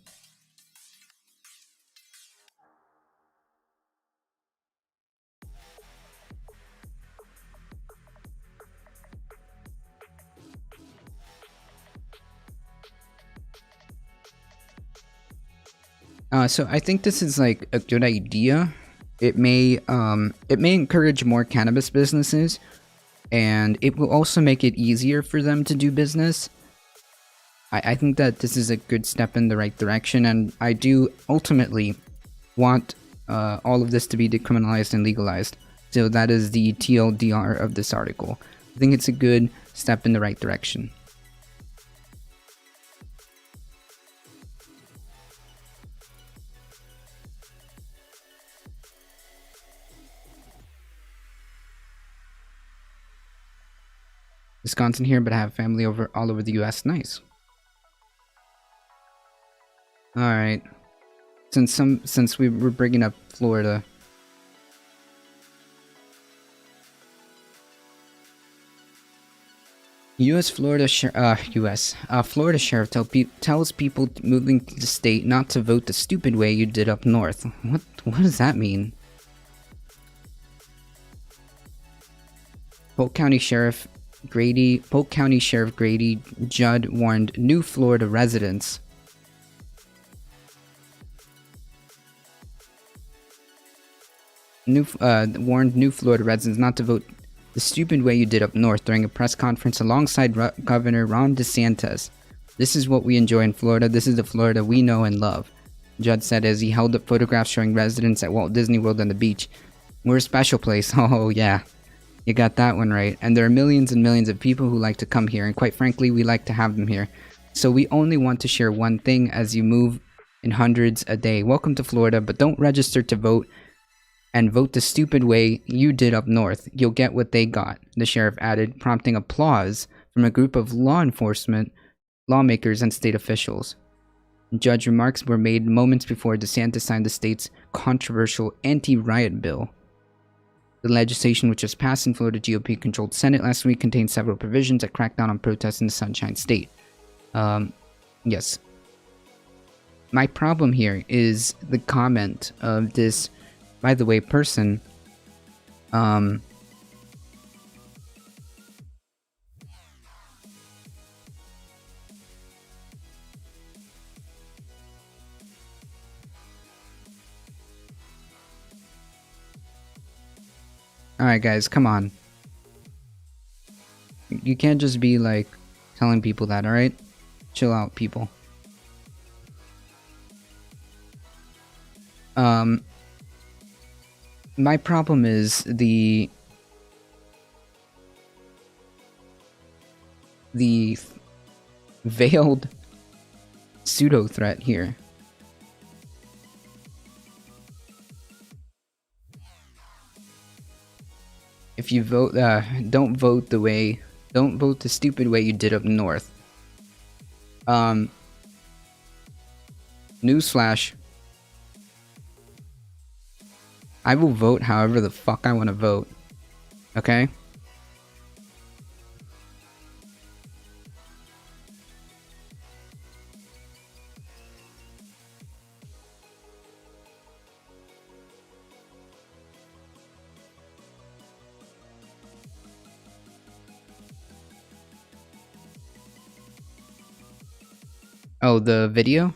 So I think this is like a good idea. It may encourage more cannabis businesses, and it will also make it easier for them to do business. I think that this is a good step in the right direction, and I do ultimately want all of this to be decriminalized and legalized. So that is the TLDR of this article. I think it's a good step in the right direction. Wisconsin here, but I have family all over the US. Nice. All right. Since we were bringing up Florida, Florida sheriff tells people moving to the state not to vote the stupid way you did up north. What does that mean? Polk County Sheriff Grady Judd warned new Florida residents not to vote the stupid way you did up north during a press conference alongside Governor Ron DeSantis. This is what we enjoy in Florida. This is the Florida we know and love, Judd said as he held up photographs showing residents at Walt Disney World on the beach. We're a special place. Oh yeah. You got that one right. And there are millions and millions of people who like to come here, and quite frankly, we like to have them here. So we only want to share one thing as you move in hundreds a day. Welcome to Florida, but don't register to vote and vote the stupid way you did up north. You'll get what they got, the sheriff added, prompting applause from a group of law enforcement, lawmakers, and state officials. Judge remarks were made moments before DeSantis signed the state's controversial anti-riot bill. The legislation, which was passed in Florida GOP-controlled Senate last week, contains several provisions that crack down on protests in the Sunshine State. Yes. My problem here is the comment of this, by the way, person. Alright guys, come on. You can't just be like telling people that, alright? Chill out, people. My problem is the veiled pseudo threat here. If you vote, don't vote the stupid way you did up north. Newsflash. I will vote however the fuck I want to vote. Okay? Oh, the video?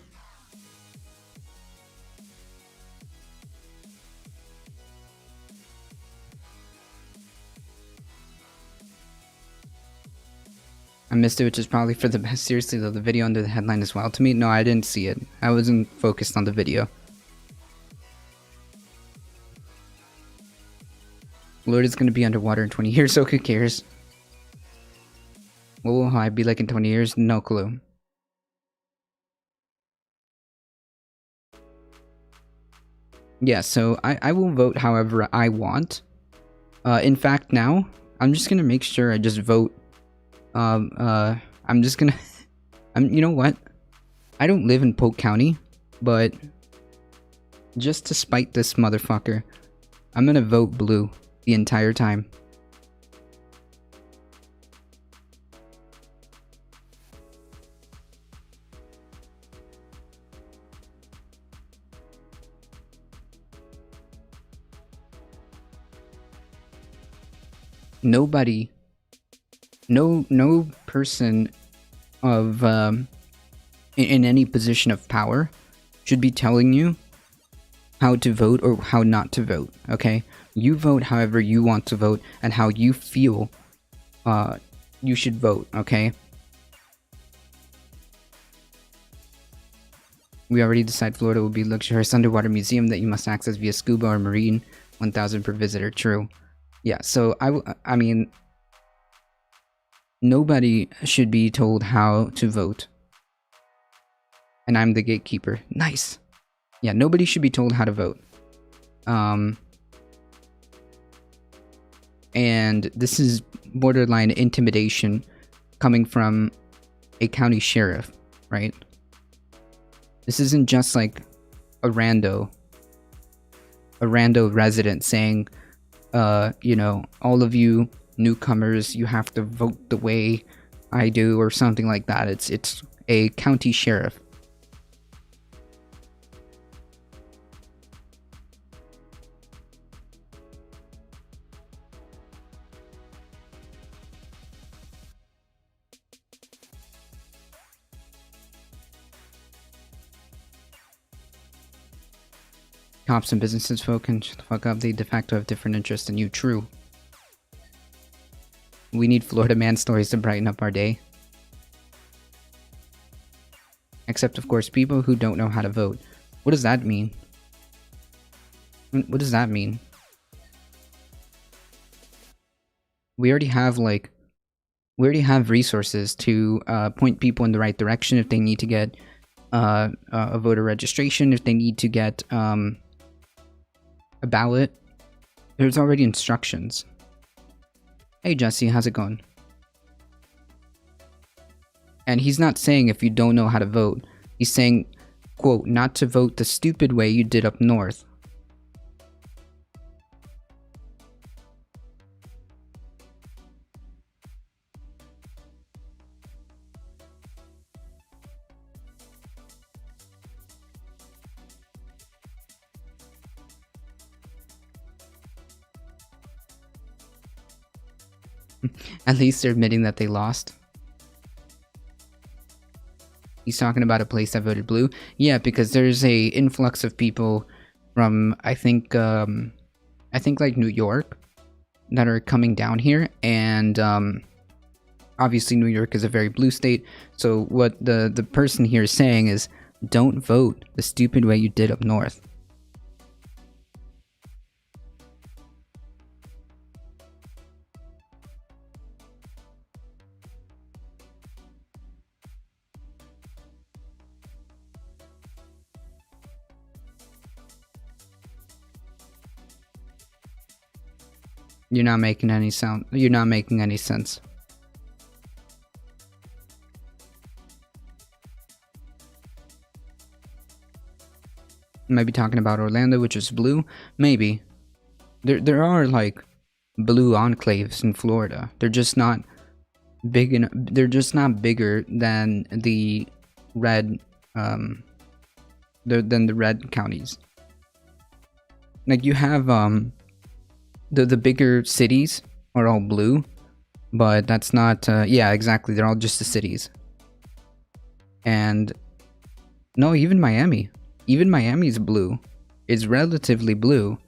I missed it, which is probably for the best. Seriously though, the video under the headline is wild to me. No, I didn't see it. I wasn't focused on the video. Florida's gonna be underwater in 20 years, so who cares? What will I be like in 20 years? No clue. Yeah, so I will vote however I want. In fact, now, I'm just gonna make sure I just vote. I'm just gonna... you know what? I don't live in Polk County, but just to spite this motherfucker, I'm gonna vote blue the entire time. Nobody, no person of in any position of power should be telling you how to vote or how not to vote. Okay, you vote however you want to vote and how you feel you should vote. Okay, we already decided Florida will be a luxurious underwater museum that you must access via scuba or marine. 1,000 per visitor. True. Yeah, so I mean, nobody should be told how to vote. And I'm the gatekeeper. Nice. Yeah, nobody should be told how to vote. And this is borderline intimidation coming from a county sheriff, right? This isn't just like a rando resident saying, you know, all of you newcomers, you have to vote the way I do or something like that. It's a county sheriff. Cops and businesses folk can shut the fuck up. They de facto have different interests than you. True. We need Florida man stories to brighten up our day. Except, of course, people who don't know how to vote. What does that mean? What does that mean? we already have resources to point people in the right direction if they need to get a voter registration, if they need to get a ballot. There's already instructions. Hey Jesse, how's it going? And he's not saying if you don't know how to vote. He's saying, quote, not to vote the stupid way you did up north. At least they're admitting that they lost. He's talking about a place that voted blue. Yeah, because there's a influx of people from I think like New York that are coming down here, and obviously New York is a very blue state. So what the person here is saying is, don't vote the stupid way you did up north. You're not making any sound. You're not making any sense. Maybe talking about Orlando, which is blue. Maybe. There are like blue enclaves in Florida. They're just not big enough. They're just not bigger than the red than the red counties. Like you have the bigger cities are all blue, but that's not yeah, exactly, they're all just the cities. And no, even Miami's blue. It's relatively blue.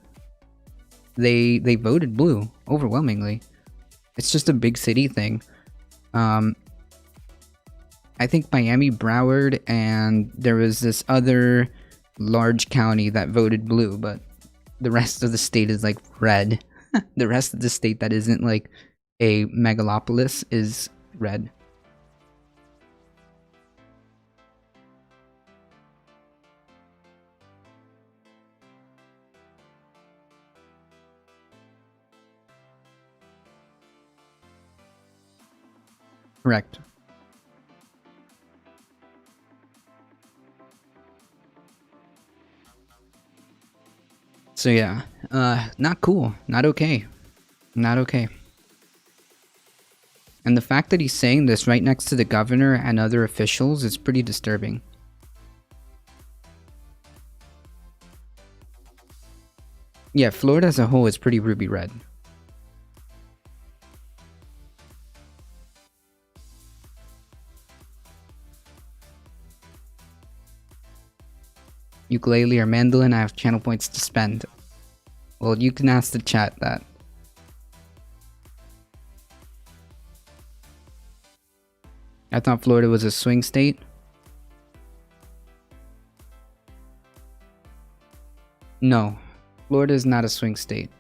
They voted blue overwhelmingly. It's just a big city thing. I think Miami, Broward, and there was this other large county that voted blue, but the rest of the state is like red. The rest of the state that isn't like a megalopolis is red. Correct. So yeah, not cool, not okay, not okay. And the fact that he's saying this right next to the governor and other officials is pretty disturbing. Yeah, Florida as a whole is pretty ruby red. Ukulele or mandolin, I have channel points to spend. Well, you can ask the chat that. I thought Florida was a swing state. No, Florida is not a swing state.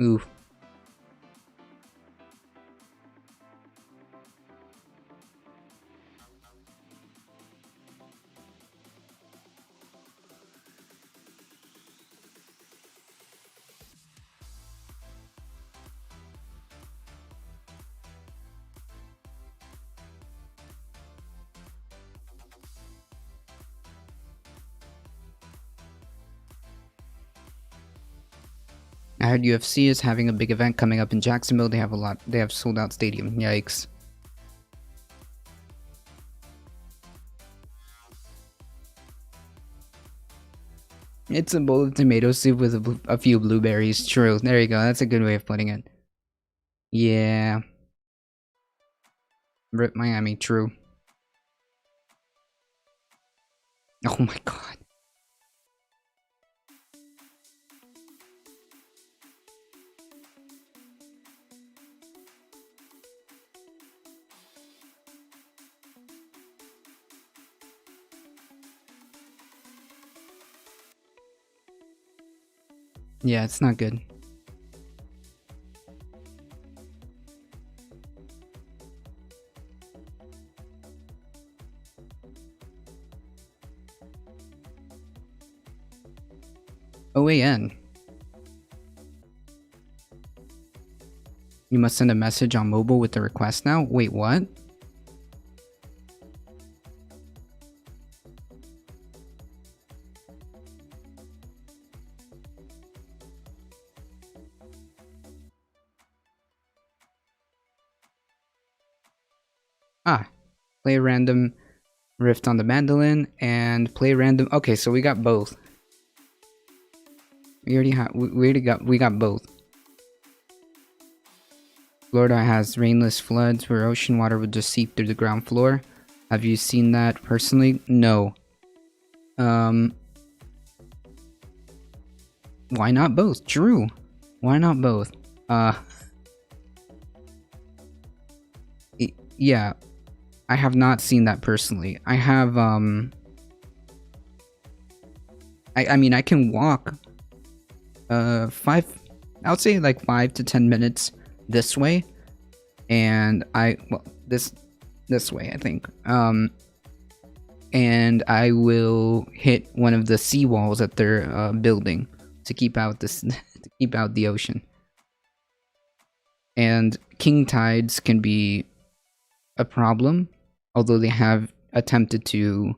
Oof. I heard UFC is having a big event coming up in Jacksonville. They have sold out stadium. Yikes. It's a bowl of tomato soup with a few blueberries. True. There you go. That's a good way of putting it. Yeah. RIP Miami. True. Oh my god. Yeah, it's not good. OAN. You must send a message on mobile with the request now? Wait, what? Ah, play a random riff on the mandolin and play random. Okay, so we got both. We got both. Florida has rainless floods where ocean water would just seep through the ground floor. Have you seen that personally? No. Why not both? True. Why not both? Yeah. I have not seen that personally. I have, I mean, I can walk, I would say like 5 to 10 minutes this way, and this way, I think, and I will hit one of the seawalls that they're, building to keep out this, to keep out the ocean. And king tides can be a problem, although they have attempted to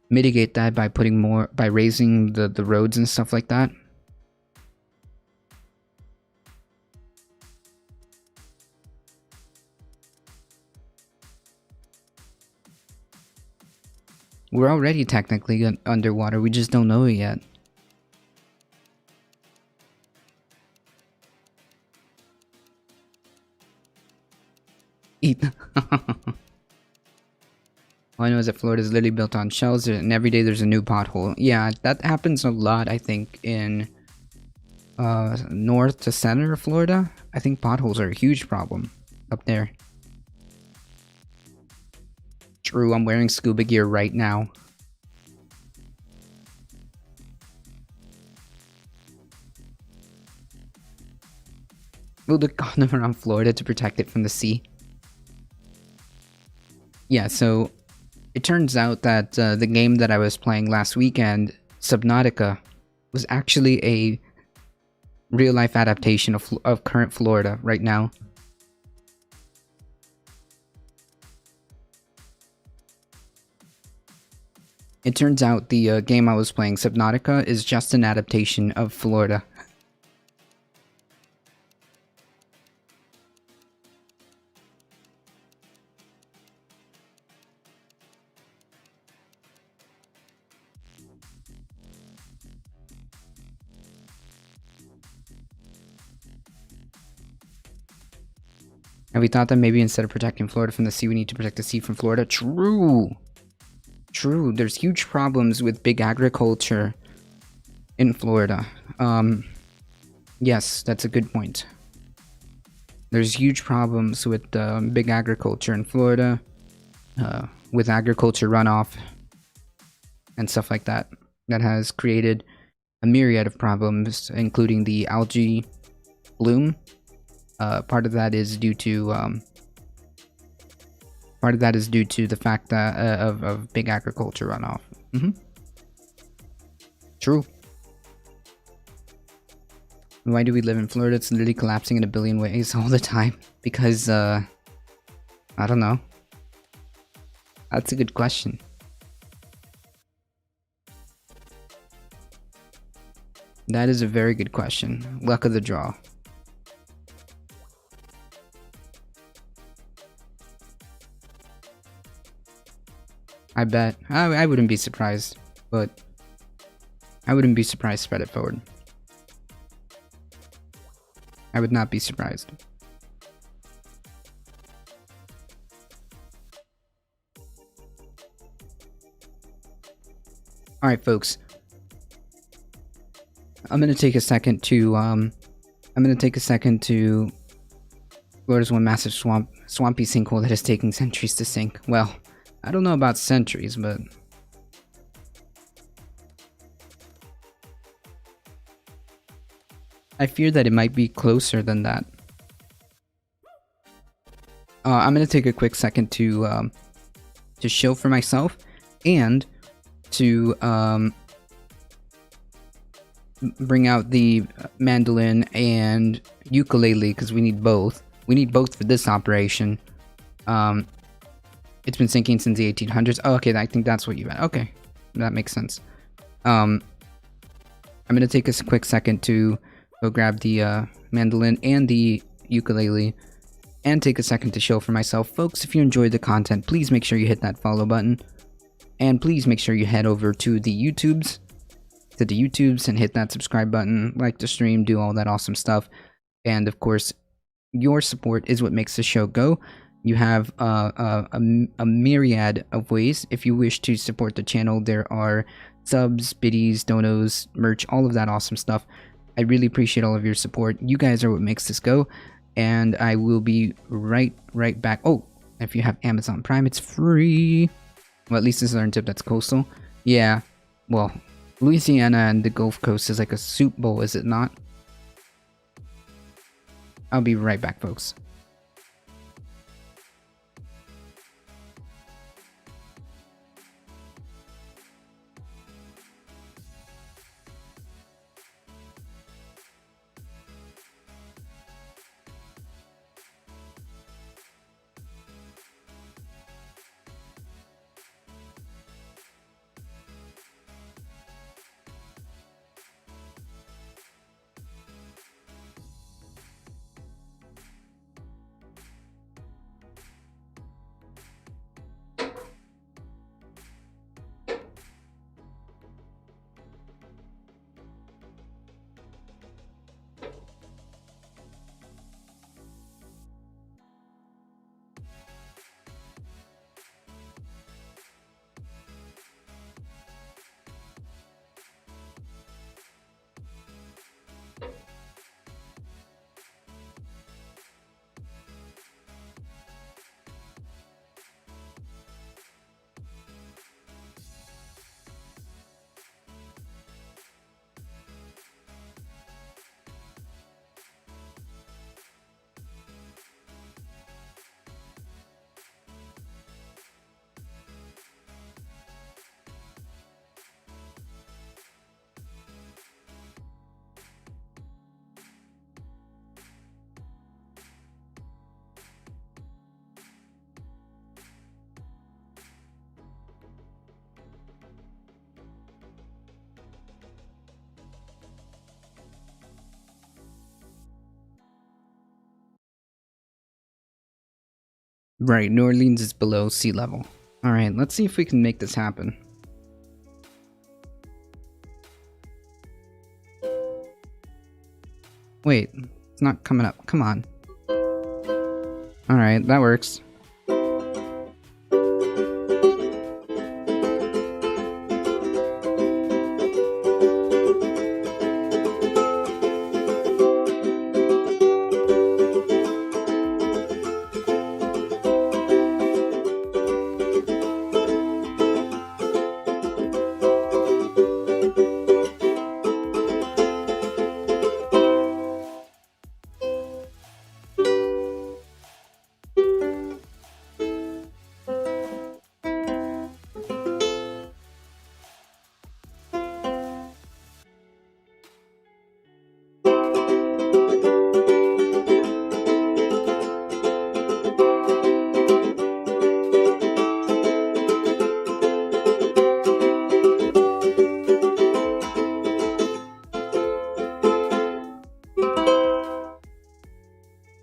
mitigate that by raising the roads and stuff like that. We're already technically underwater, we just don't know it yet. All I know is that Florida is literally built on shells, and every day there's a new pothole. Yeah, that happens a lot, I think, in north to center of Florida. I think potholes are a huge problem up there. True, I'm wearing scuba gear right now. Build a condom around Florida to protect it from the sea. Yeah, so it turns out that the game that I was playing last weekend, Subnautica, was actually a real-life adaptation of current Florida right now. It turns out the game I was playing, Subnautica, is just an adaptation of Florida. And we thought that maybe instead of protecting Florida from the sea, we need to protect the sea from Florida. True! True, there's huge problems with big agriculture in Florida. Yes, that's a good point. There's huge problems with big agriculture in Florida, with agriculture runoff and stuff like that. That has created a myriad of problems, including the algae bloom. Part of that is due to the fact that of big agriculture runoff. True. Why do we live in Florida? It's literally collapsing in a billion ways all the time. Because I don't know. That's a good question. That is a very good question. Luck of the draw. I bet. I wouldn't be surprised, but I wouldn't be surprised, spread it forward. I would not be surprised. Alright, folks. I'm gonna take a second to Florida's one massive swampy sinkhole that is taking centuries to sink. Well, I don't know about centuries, but I fear that it might be closer than that. I'm gonna take a quick second to show for myself and to bring out the mandolin and ukulele because we need both. We need both for this operation. It's been sinking since the 1800s. Oh, okay, I think that's what you meant. Okay, that makes sense. I'm gonna take a quick second to go grab the mandolin and the ukulele and take a second to show for myself. Folks, if you enjoyed the content, please make sure you hit that follow button. And please make sure you head over to the YouTubes, and hit that subscribe button, like the stream, do all that awesome stuff. And of course, your support is what makes the show go. You have a myriad of ways. If you wish to support the channel, there are subs, biddies, donos, merch, all of that awesome stuff. I really appreciate all of your support. You guys are what makes this go. And I will be right back. Oh, if you have Amazon Prime, it's free. Well, at least this is our tip that's coastal. Yeah, well, Louisiana and the Gulf Coast is like a soup bowl, is it not? I'll be right back, folks. Right, New Orleans is below sea level. Alright, let's see if we can make this happen. Wait, it's not coming up. Come on. Alright, that works.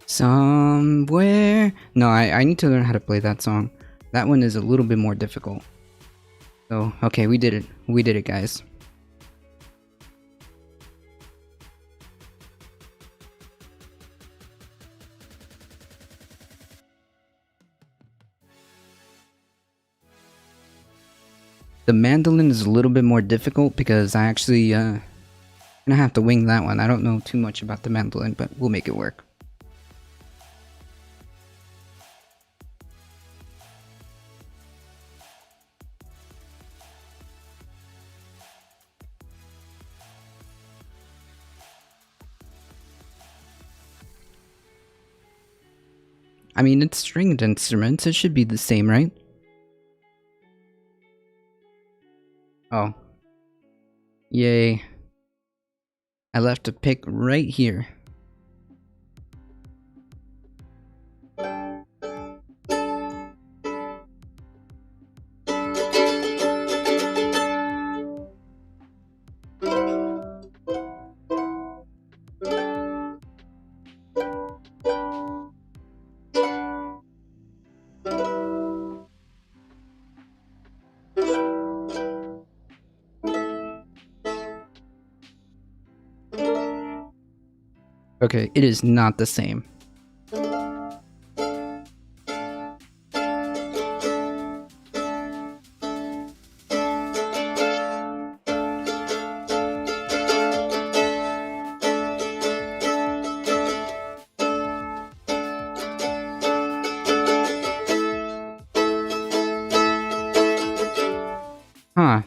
Somewhere. No, I need to learn how to play that song. That one is a little bit more difficult. So, okay, we did it. We did it, guys. The mandolin is a little bit more difficult because I actually, gonna have to wing that one. I don't know too much about the mandolin, but we'll make it work. I mean, it's stringed instruments. It should be the same, right? Oh. Yay. I left a pick right here. Okay, it is not the same. Huh.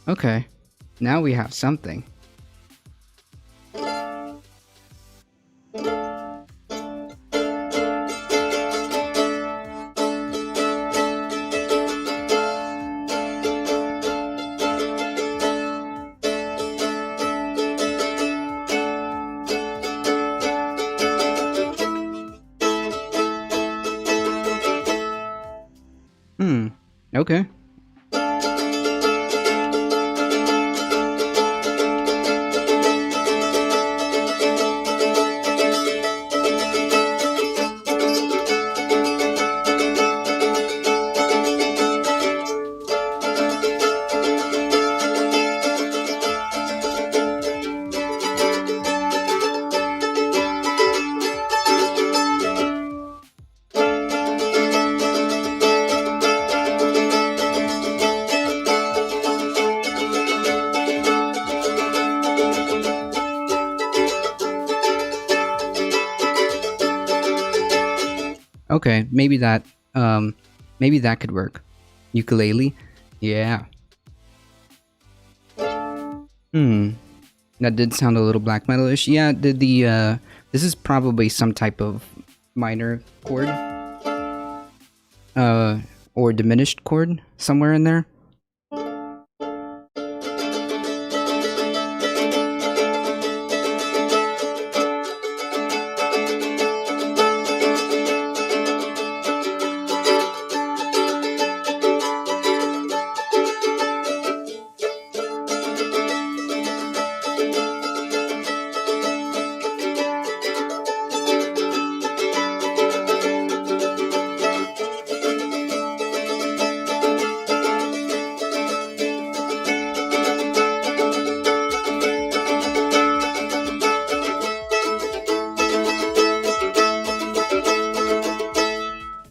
Okay. Now we have something. Okay. Okay, maybe that could work. Ukulele? Yeah. That did sound a little black metal-ish. Yeah, this is probably some type of minor chord. Or diminished chord, somewhere in there.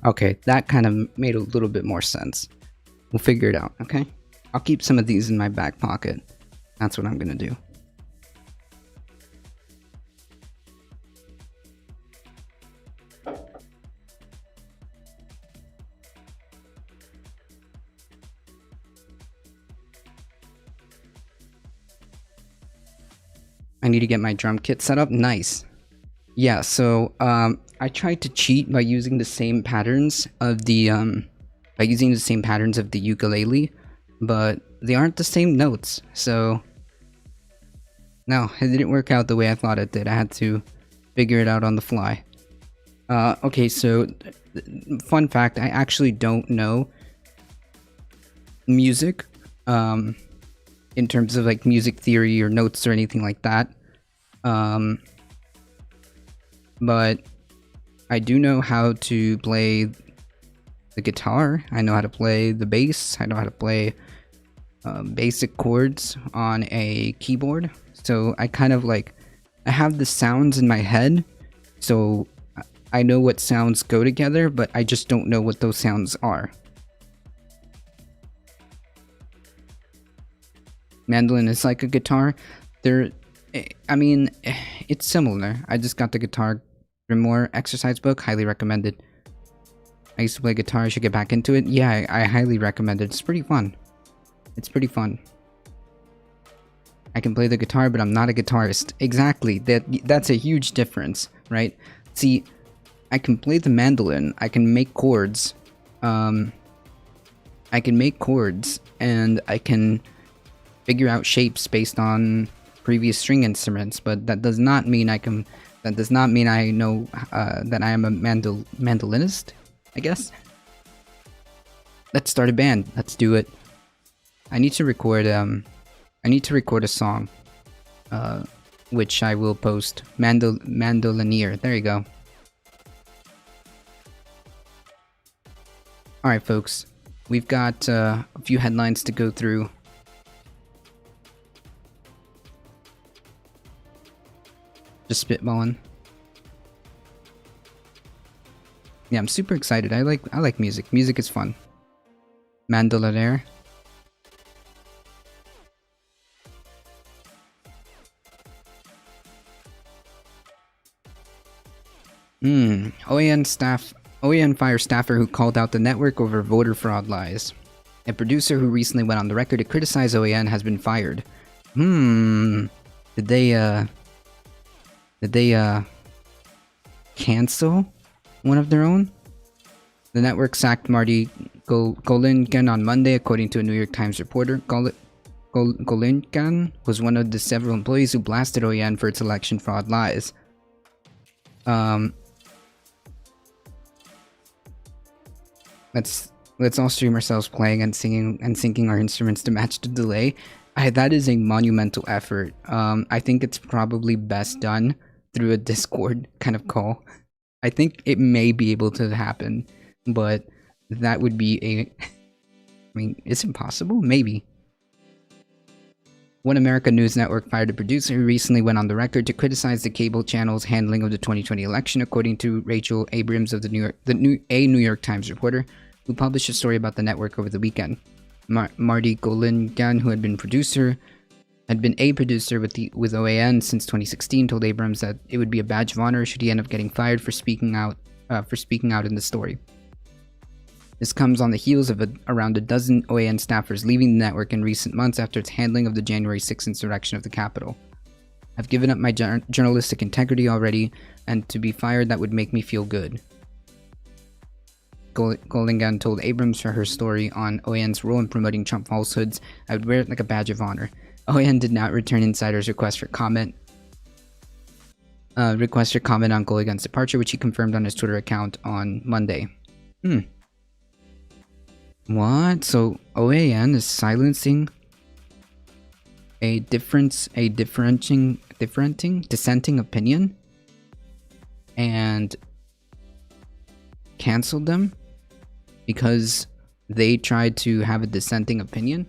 Okay, that kind of made a little bit more sense. We'll figure it out, okay? I'll keep some of these in my back pocket. That's what I'm gonna do. I need to get my drum kit set up. Nice. Yeah, so I tried to cheat by using the same patterns of the ukulele, but they aren't the same notes. So no, it didn't work out the way I thought it did. I had to figure it out on the fly. Okay, so fun fact, I actually don't know music in terms of like music theory or notes or anything like that. But I do know how to play the guitar. I know how to play the bass. I know how to play basic chords on a keyboard. So I kind of like, I have the sounds in my head. So I know what sounds go together, but I just don't know what those sounds are. Mandolin is like a guitar. I mean, it's similar. I just got the Guitar Grimoire exercise book, highly recommended. I used to play guitar, I should get back into it. Yeah, I highly recommend it. It's pretty fun. It's pretty fun. I can play the guitar, but I'm not a guitarist. Exactly. That's a huge difference, right? See, I can play the mandolin. I can make chords. I can make chords, and I can figure out shapes based on previous string instruments. But that does not mean I can. That does not mean I know that I am a mandolinist. I guess. Let's start a band. Let's do it. I need to record. I need to record a song. Which I will post. Mandolinier. There you go. Alright, folks. We've got a few headlines to go through. Just spitballing. Yeah, I'm super excited. I like music. Music is fun. Mandolinier. OAN fire staffer who called out the network over voter fraud lies. A producer who recently went on the record to criticize OAN has been fired. Did they cancel one of their own? The network sacked Marty Golingan on Monday, according to a New York Times reporter. Golingan was one of the several employees who blasted OAN for its election fraud lies. Let's all stream ourselves playing and singing and syncing our instruments to match the delay. That is a monumental effort. I think it's probably best done through a Discord kind of call. I think it may be able to happen, but that would be I mean, is it possible? Maybe. One America News Network fired a producer who recently went on the record to criticize the cable channel's handling of the 2020 election, according to Rachel Abrams of New York Times reporter, who published a story about the network over the weekend. Marty Golingan, who had been a producer with OAN since 2016, told Abrams that it would be a badge of honor should he end up getting fired for speaking out in the story. This comes on the heels of around a dozen OAN staffers leaving the network in recent months after its handling of the January 6th insurrection of the Capitol. I've given up my journalistic integrity already, and to be fired, that would make me feel good. Golingan told Abrams for her story on OAN's role in promoting Trump falsehoods. I would wear it like a badge of honor. OAN did not return insiders' request for comment on Golingan's departure, which he confirmed on his Twitter account on Monday. What? So OAN is silencing a dissenting opinion and canceled them because they tried to have a dissenting opinion?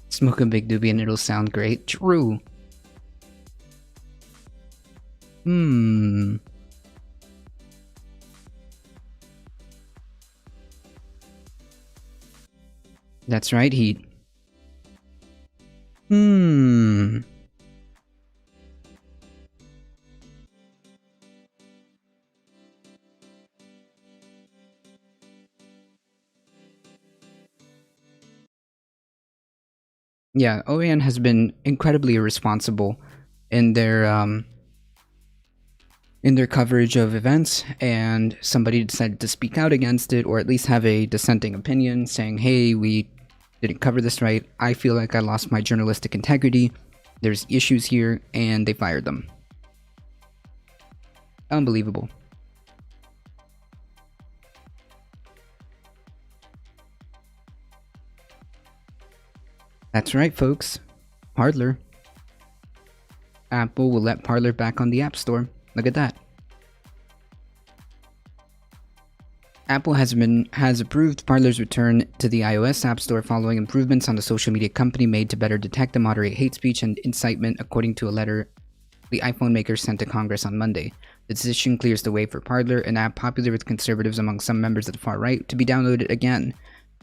Smoke a big doobie and it'll sound great. True. That's right, Heat. Yeah, OAN has been incredibly irresponsible in their coverage of events, and somebody decided to speak out against it, or at least have a dissenting opinion, saying, hey, we didn't cover this right. I feel like I lost my journalistic integrity. There's issues here, and they fired them. Unbelievable. That's right, folks. Parler. Apple will let Parler back on the App Store. Look at that. Apple has approved Parler's return to the iOS App Store following improvements on the social media company made to better detect and moderate hate speech and incitement, according to a letter the iPhone maker sent to Congress on Monday. The decision clears the way for Parler, an app popular with conservatives among some members of the far right, to be downloaded again.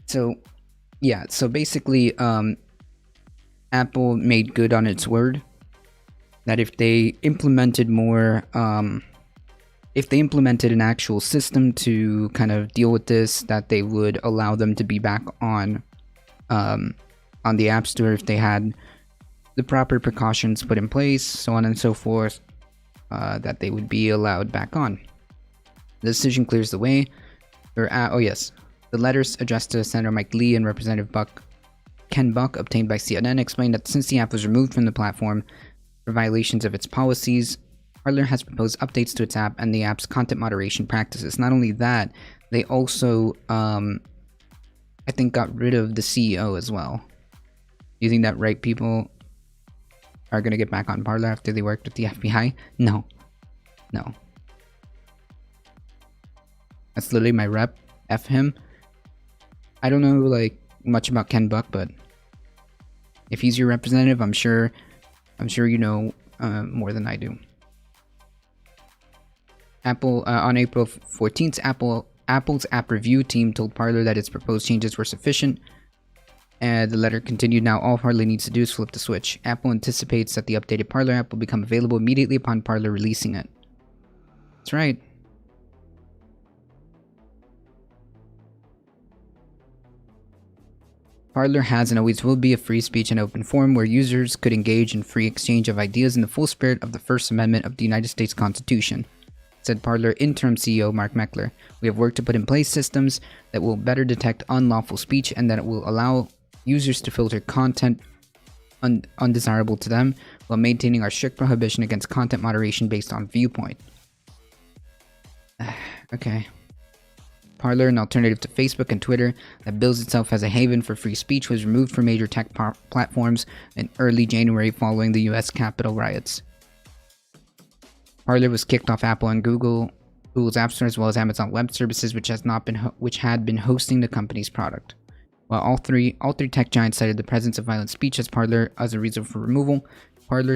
So, yeah, so basically, Apple made good on its word that if they implemented more if they implemented an actual system to kind of deal with this, that they would allow them to be back on the App Store if they had the proper precautions put in place, so on and so forth, that they would be allowed back on. The decision clears the way. Oh yes, the letters addressed to Senator Mike Lee and Representative Ken Buck, obtained by CNN, explained that since the app was removed from the platform for violations of its policies, Parler has proposed updates to its app and the app's content moderation practices. Not only that, they also, I think, got rid of the CEO as well. You think that right people are going to get back on Parler after they worked with the FBI? No. No. That's literally my rep. F him. I don't know, like, much about Ken Buck, but if he's your representative, I'm sure you know more than I do. Apple, on April 14th, Apple's app review team told Parler that its proposed changes were sufficient. And the letter continued, now all Parler needs to do is flip the switch. Apple anticipates that the updated Parler app will become available immediately upon Parler releasing it. That's right. Parler has and always will be a free speech and open forum where users could engage in free exchange of ideas in the full spirit of the First Amendment of the United States Constitution, said Parler interim CEO Mark Meckler. We have worked to put in place systems that will better detect unlawful speech and that it will allow users to filter content undesirable to them while maintaining our strict prohibition against content moderation based on viewpoint. Okay. Parler, an alternative to Facebook and Twitter that bills itself as a haven for free speech, was removed from major tech platforms in early January following the US Capitol riots. Parler was kicked off Apple and Google's App Store as well as Amazon Web Services, which had been hosting the company's product. While all three tech giants cited the presence of violent speech as Parler as a reason for removal, Parler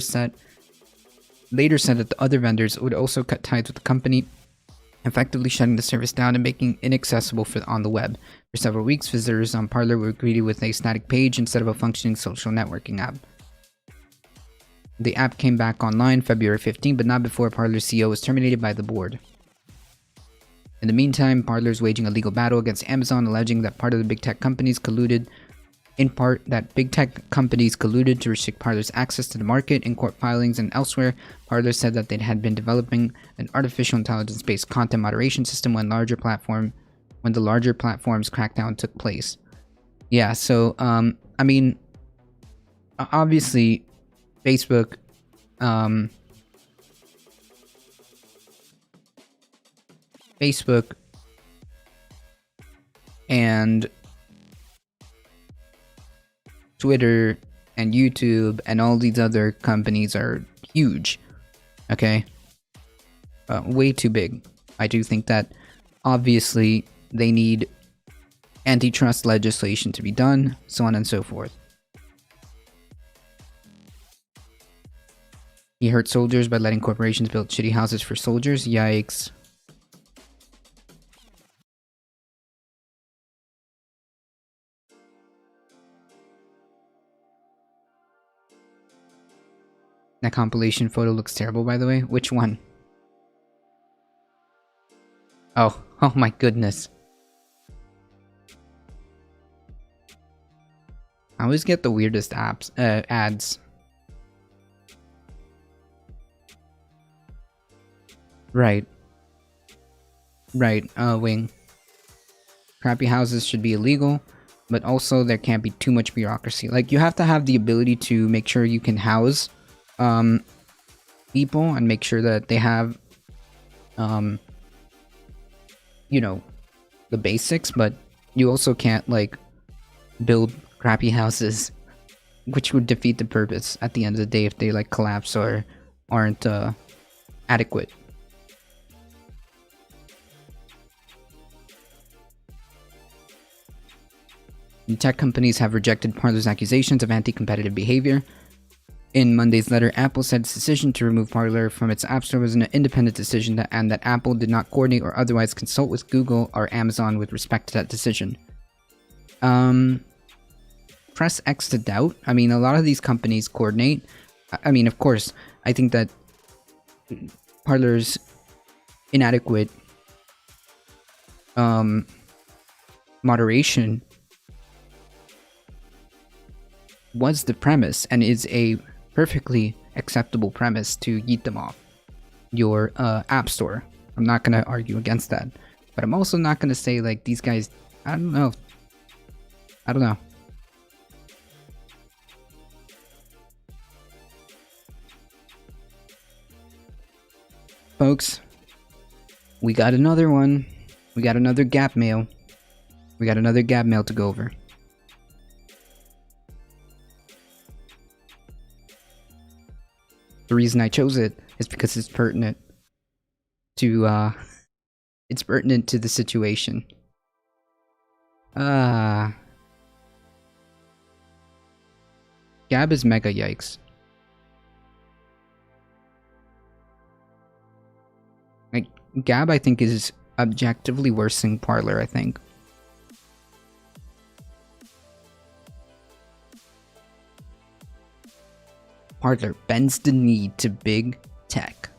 later said that the other vendors would also cut ties with the company, effectively shutting the service down and making it inaccessible on the web. For several weeks, visitors on Parler were greeted with a static page instead of a functioning social networking app. The app came back online February 15, but not before Parler's CEO was terminated by the board. In the meantime, Parler is waging a legal battle against Amazon, alleging that big tech companies colluded to restrict Parler's access to the market. In court filings and elsewhere, Parler said that they had been developing an artificial intelligence-based content moderation system when the larger platform's crackdown took place. Yeah, so I mean, obviously, Facebook, and Twitter and YouTube and all these other companies are huge. Okay? Way too big. I do think that obviously they need antitrust legislation to be done, so on and so forth. He hurt soldiers by letting corporations build shitty houses for soldiers. Yikes. That compilation photo looks terrible, by the way. Which one? Oh my goodness. I always get the weirdest ads. Right. Wing. Crappy houses should be illegal, but also there can't be too much bureaucracy. Like, you have to have the ability to make sure you can house people and make sure that they have you know, the basics, but you also can't like build crappy houses, which would defeat the purpose at the end of the day if they like collapse or aren't adequate. The tech companies have rejected Parler's accusations of anti-competitive behavior. In Monday's letter, Apple said its decision to remove Parler from its App Store was an independent decision and that Apple did not coordinate or otherwise consult with Google or Amazon with respect to that decision. Press X to doubt. I mean, a lot of these companies coordinate. I mean, of course, I think that Parler's inadequate moderation was the premise and is a perfectly acceptable premise to yeet them off your app store. I'm not gonna argue against that, but I'm also not gonna say like these guys. I don't know. Folks, we got another one. We got another Gap mail. We got another Gap mail to go over. The reason I chose it is because it's pertinent to it's pertinent to the situation. Gab is mega yikes. Like Gab I think is objectively worse than Parler, I think. Parler bends the knee to big tech.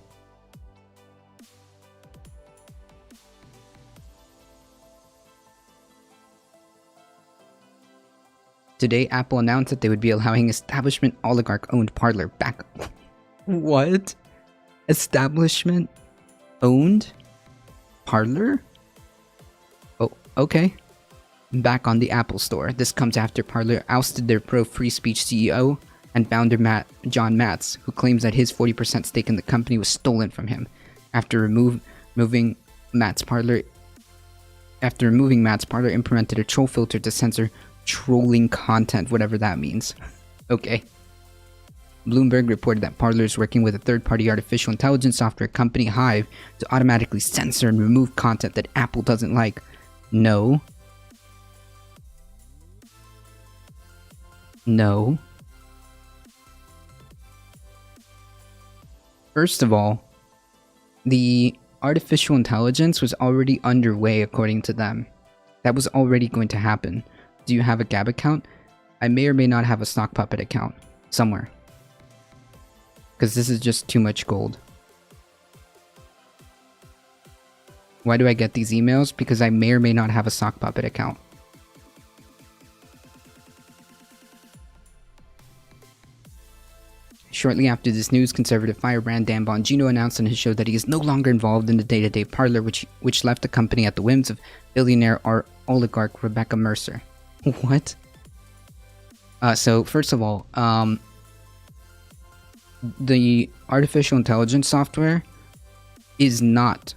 Today, Apple announced that they would be allowing establishment oligarch-owned Parler back. What? Establishment owned Parler? Oh, okay. Back on the Apple Store. This comes after Parler ousted their pro-free speech CEO and founder John Matz, who claims that his 40% stake in the company was stolen from him. After removing Matz, Parler implemented a troll filter to censor trolling content, whatever that means. Okay. Bloomberg reported that Parler is working with a third-party artificial intelligence software company, Hive, to automatically censor and remove content that Apple doesn't like. No. No. First of all, the artificial intelligence was already underway according to them. That was already going to happen. Do you have a Gab account? I may or may not have a Stock Puppet account somewhere. Because this is just too much gold. Why do I get these emails? Because I may or may not have a Sock Puppet account. Shortly after this news, conservative firebrand Dan Bongino announced on his show that he is no longer involved in the day-to-day Parler, which left the company at the whims of billionaire oligarch Rebecca Mercer. What? So first of all, the artificial intelligence software is not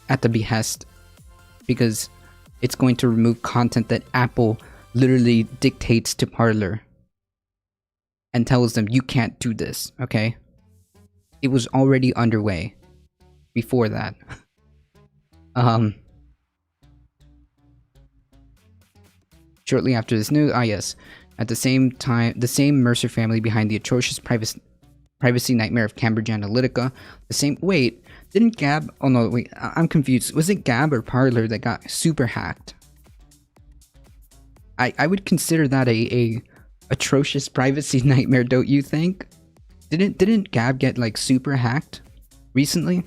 at the behest, because it's going to remove content that Apple literally dictates to Parler and tells them you can't do this, okay? It was already underway before that. Shortly after this news, yes, at the same time, the same Mercer family behind the atrocious privacy nightmare of Cambridge Analytica, didn't Gab, oh no, wait, I'm confused. Was it Gab or Parler that got super hacked? I would consider that a atrocious privacy nightmare, don't you think? Didn't Gab get like super hacked recently?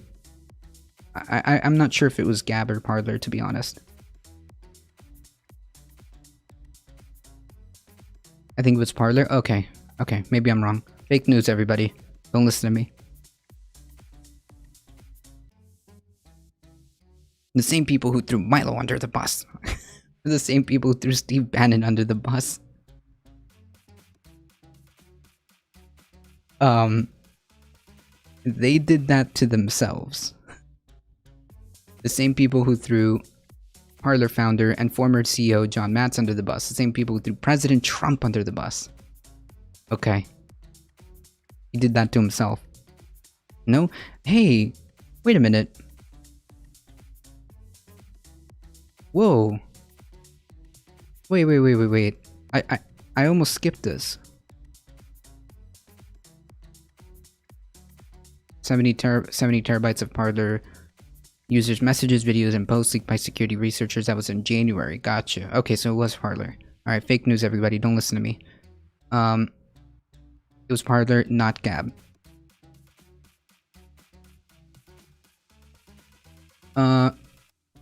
I'm not sure if it was Gab or Parler, to be honest. I think it was Parler. Okay, maybe I'm wrong. Fake news, everybody. Don't listen to me. The same people who threw Milo under the bus. The same people who threw Steve Bannon under the bus. They did that to themselves. The same people who threw Parler founder and former CEO John Matz under the bus. The same people who threw President Trump under the bus. Okay. He did that to himself. No? Hey, wait a minute. Whoa. Wait. I almost skipped this. 70 terabytes of Parler users' messages, videos, and posts leaked by security researchers. That was in January. Gotcha. Okay, so it was Parler. Alright, fake news, everybody. Don't listen to me. It was Parler, not Gab.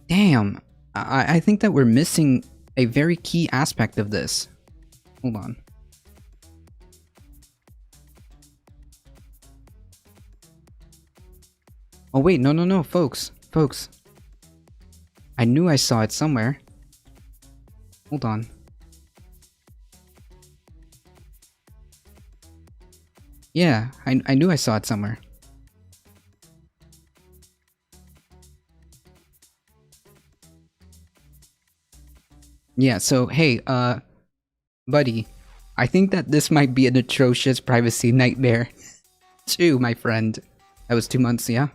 Damn. I think that we're missing a very key aspect of this. Hold on. Oh wait, no, folks. I knew I saw it somewhere. Hold on. Yeah, I knew I saw it somewhere. Yeah, so hey, buddy, I think that this might be an atrocious privacy nightmare. Too, my friend. That was 2 months, yeah?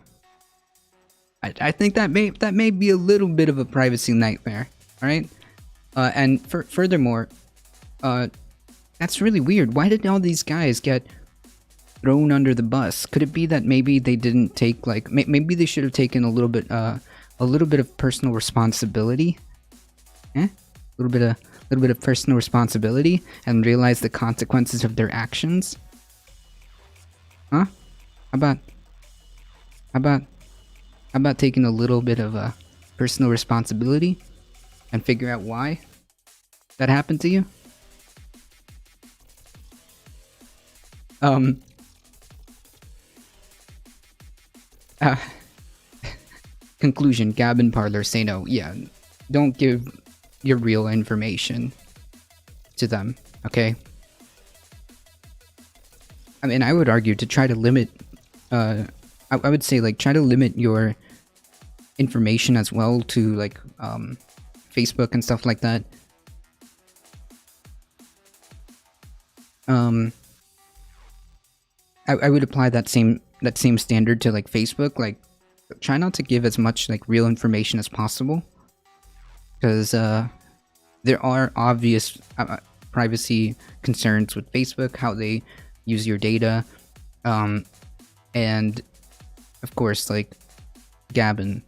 I think that may be a little bit of a privacy nightmare, alright? And furthermore, that's really weird. Why did all these guys get thrown under the bus? Could it be that maybe they didn't take, like, maybe they should have taken a little bit of personal responsibility? Eh? A little bit of personal responsibility and realize the consequences of their actions? Huh? How about taking a little bit of personal responsibility and figure out why that happened to you? Conclusion, Gab and Parlor say no. Yeah, don't give your real information to them, okay? I mean, I would argue to try to limit, I would say, like, try to limit your information as well to, like, Facebook and stuff like that. I would apply that same standard to, like, Facebook. Like, try not to give as much, like, real information as possible, because there are obvious privacy concerns with Facebook, how they use your data, and of course, like, Gab and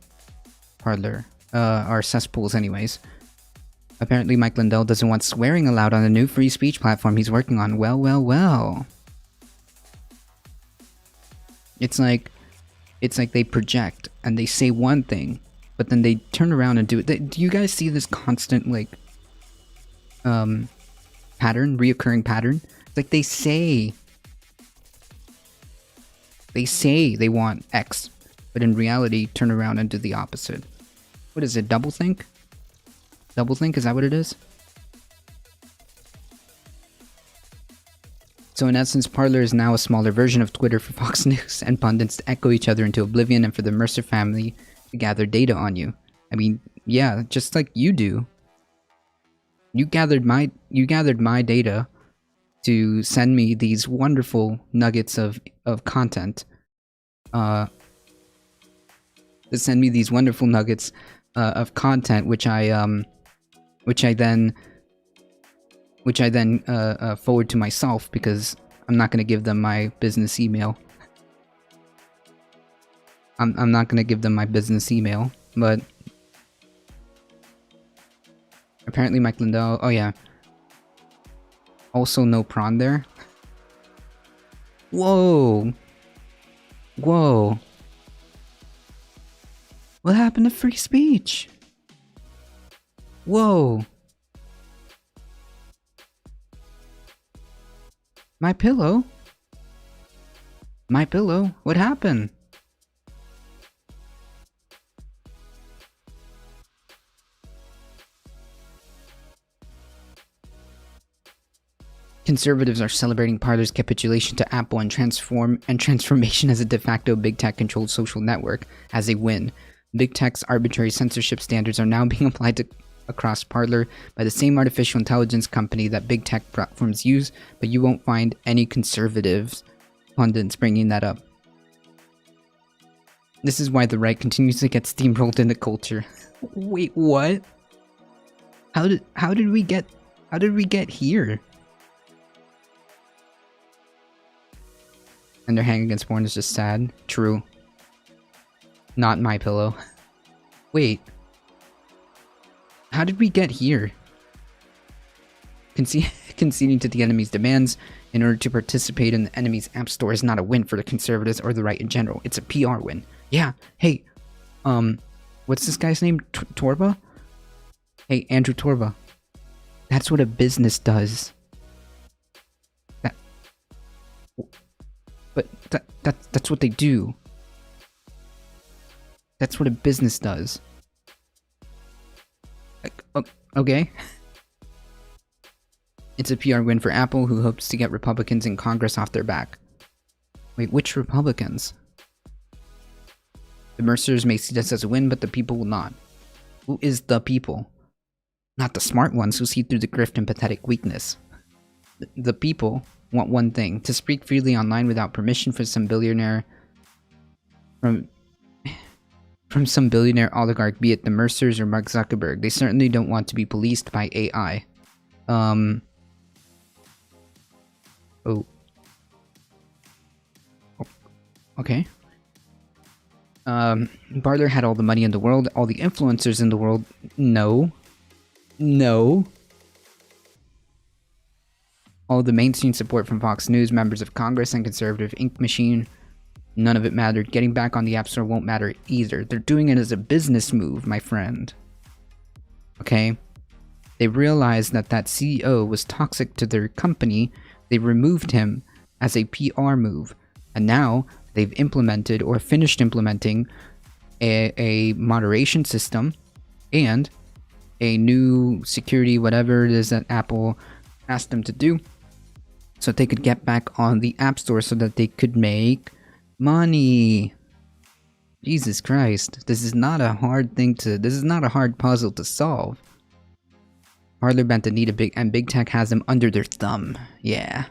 Parler are cesspools anyways. Apparently Mike Lindell doesn't want swearing allowed on the new free speech platform he's working on. Well. It's like they project and they say one thing, but then they turn around and do it. Do you guys see this constant, like, reoccurring pattern? It's like they say they want X, but in reality turn around and do the opposite. What is it, doublethink? Doublethink, is that what it is? So in essence, Parler is now a smaller version of Twitter for Fox News and pundits to echo each other into oblivion and for the Mercer family to gather data on you. I mean, yeah, just like you do. You gathered my data to send me these wonderful nuggets of content. To send me these wonderful nuggets of content, which I then forward to myself because I'm not going to give them my business email. I'm not going to give them my business email, but apparently Mike Lindell, oh yeah. Also no prawn there. Whoa. What happened to free speech? Whoa. My pillow? What happened? Conservatives are celebrating Parler's capitulation to Apple and transformation as a de facto big tech controlled social network as a win. Big tech's arbitrary censorship standards are now being applied across Parler by the same artificial intelligence company that big tech platforms use, but you won't find any conservatives pundits bringing that up. This is why the right continues to get steamrolled into culture. Wait, what? How did we get here? And their hang against porn is just sad. True. Not my pillow. Wait. How did we get here? Conceding to the enemy's demands in order to participate in the enemy's app store is not a win for the conservatives or the right in general. It's a PR win. Yeah. Hey, What's this guy's name? Torba? Hey, Andrew Torba. That's what a business does. That's what they do. That's what a business does. Okay. It's a PR win for Apple, who hopes to get Republicans in Congress off their back. Wait, which Republicans? The Mercers may see this as a win, but the people will not. Who is the people? Not the smart ones who see through the grift and pathetic weakness. The people want one thing: to speak freely online without permission from some billionaire from some billionaire oligarch, be it the Mercers or Mark Zuckerberg. They certainly don't want to be policed by AI. Okay. Parler had all the money in the world, all the influencers in the world. No. All the mainstream support from Fox News, members of Congress, and conservative ink machine. None of it mattered. Getting back on the App Store won't matter either. They're doing it as a business move, my friend. Okay? They realized that CEO was toxic to their company. They removed him as a PR move. And now they've implemented or finished implementing a moderation system and a new security, whatever it is that Apple asked them to do, so they could get back on the App Store so that they could make money. Jesus Christ. This is not a hard puzzle to solve. Parler bent the knee to Big Tech has them under their thumb. Yeah.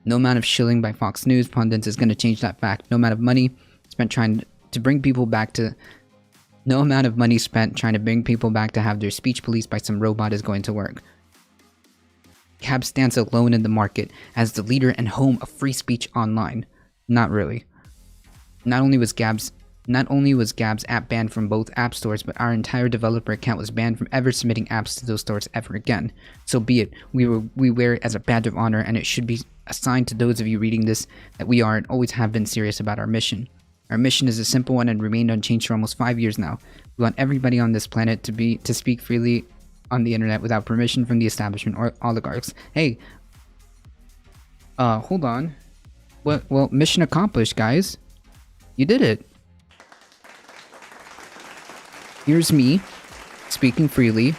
No amount of shilling by Fox News pundits is going to change that fact. No amount of money spent trying to bring people back to have their speech policed by some robot is going to work. Gab stands alone in the market as the leader and home of free speech online. Not really. Not only was Gab's app banned from both app stores, but our entire developer account was banned from ever submitting apps to those stores ever again. So be it. We wear it as a badge of honor, and it should be a sign to those of you reading this that we are and always have been serious about our mission. Our mission is a simple one and remained unchanged for almost 5 years now. We want everybody on this planet to speak freely on the internet without permission from the establishment or oligarchs. Hey, hold on. Well, mission accomplished, guys. You did it. Here's me speaking freely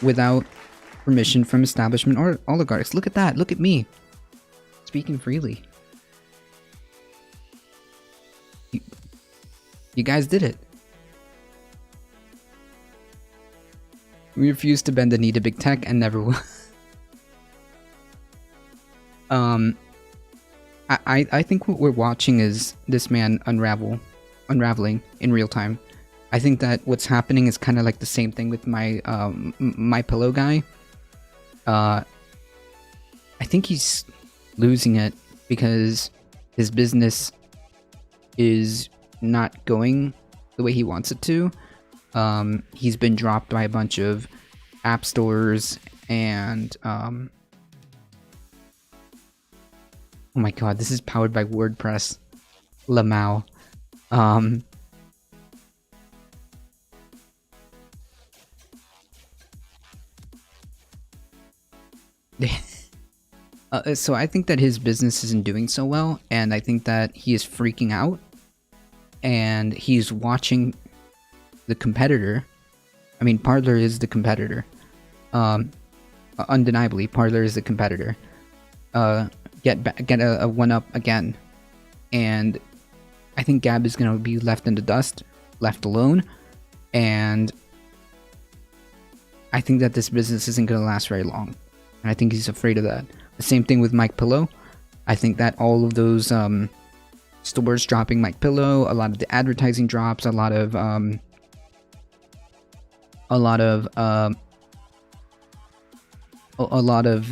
without permission from establishment or oligarchs. Look at that. Look at me speaking freely. You guys did it. We refuse to bend the knee to Big Tech and never will. I think what we're watching is this man unraveling in real time. I think that what's happening is kind of like the same thing with my pillow guy. I think he's losing it because his business is not going the way he wants it to. He's been dropped by a bunch of app stores and oh my god, this is powered by WordPress. Lamau. So I think that his business isn't doing so well, and I think that he is freaking out, and he's watching the competitor. I mean, Parler is the competitor. Undeniably, Parler is the competitor. Get a one up again, and I think Gab is gonna be left in the dust, left alone, and I think that this business isn't gonna last very long. And I think he's afraid of that. The same thing with Mike Pillow. I think that all of those stores dropping Mike Pillow, a lot of the advertising drops, a lot of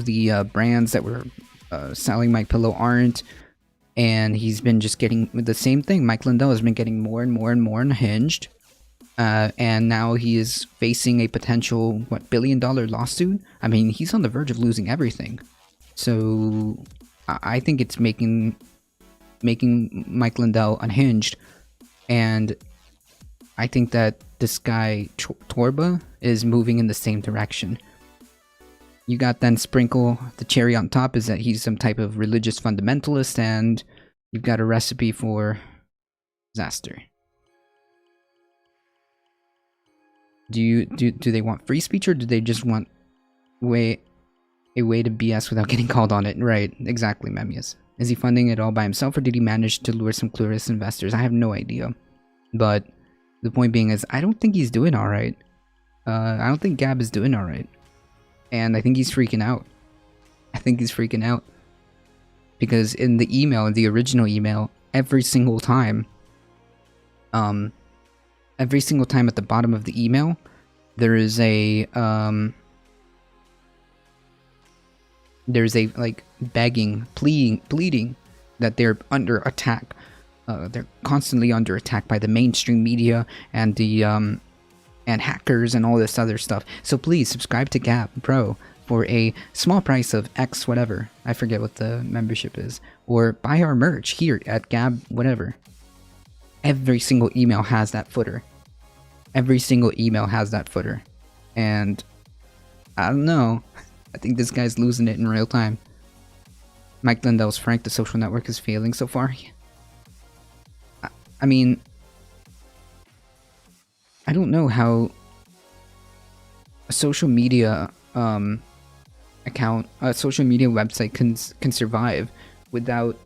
the brands that were selling Mike Pillow aren't, and he's been just getting the same thing. Mike Lindell has been getting more and more and more unhinged, and now he is facing a potential $1 billion lawsuit. I mean, he's on the verge of losing everything. So I think it's making Mike Lindell unhinged, and I think that this guy Torba is moving in the same direction. You got then Sprinkle, the cherry on top is that he's some type of religious fundamentalist, and you've got a recipe for disaster. Do they want free speech, or do they just want a way to BS without getting called on it? Right, exactly, Memmius. Is he funding it all by himself, or did he manage to lure some clueless investors? I have no idea. But the point being is, I don't think he's doing alright. I don't think Gab is doing alright. And I think he's freaking out. I think he's freaking out. Because in the email, in the original email, every single time at the bottom of the email, there is a, like, begging, pleading that they're under attack. They're constantly under attack by the mainstream media and the, and hackers and all this other stuff. So please subscribe to Gab Pro for a small price of X whatever. I forget what the membership is. Or buy our merch here at Gab whatever. Every single email has that footer. Every single email has that footer. And I don't know. I think this guy's losing it in real time. Mike Lindell's frank, the social network is failing so far. I mean, I don't know how a social media account, a social media website can survive without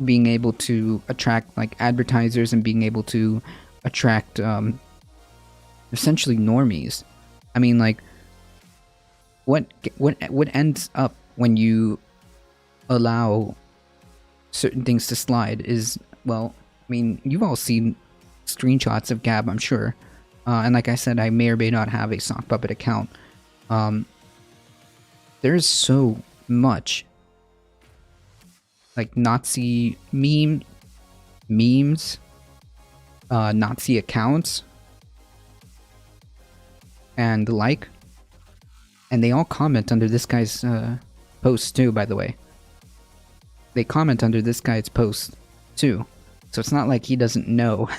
being able to attract like advertisers and being able to attract essentially normies. I mean, like, what ends up when you allow certain things to slide is, well, I mean, you've all seen screenshots of Gab, I'm sure. And like I said, I may or may not have a Sock Puppet account. There's so much like Nazi memes, Nazi accounts, and the like. And they all comment under this guy's post too, by the way. They comment under this guy's post too. So it's not like he doesn't know,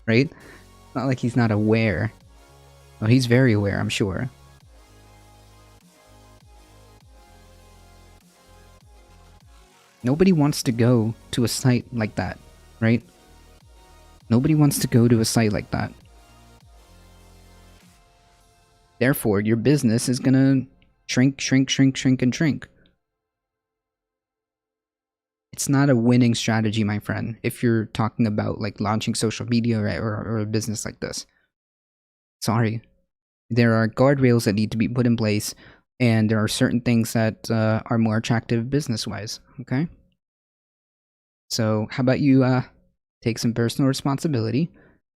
right? It's not like he's not aware. Well, he's very aware, I'm sure. Nobody wants to go to a site like that, right? Nobody wants to go to a site like that. Therefore, your business is gonna shrink, and shrink. It's not a winning strategy, my friend, if you're talking about like launching social media or a business like this. Sorry. There are guardrails that need to be put in place, and there are certain things that are more attractive business-wise, okay? So how about you take some personal responsibility,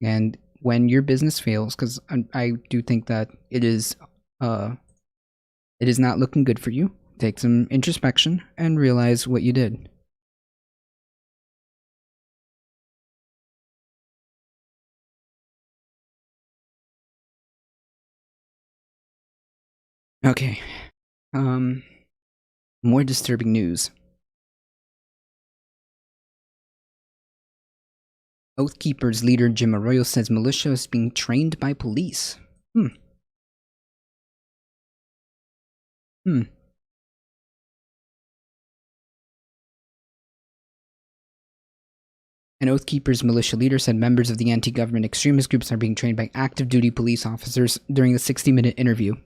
and when your business fails, because I do think that it is not looking good for you, take some introspection and realize what you did. Okay. More disturbing news. Oath Keepers leader Jim Arroyo says militia is being trained by police. An Oath Keepers militia leader said members of the anti-government extremist groups are being trained by active duty police officers during a 60-minute interview.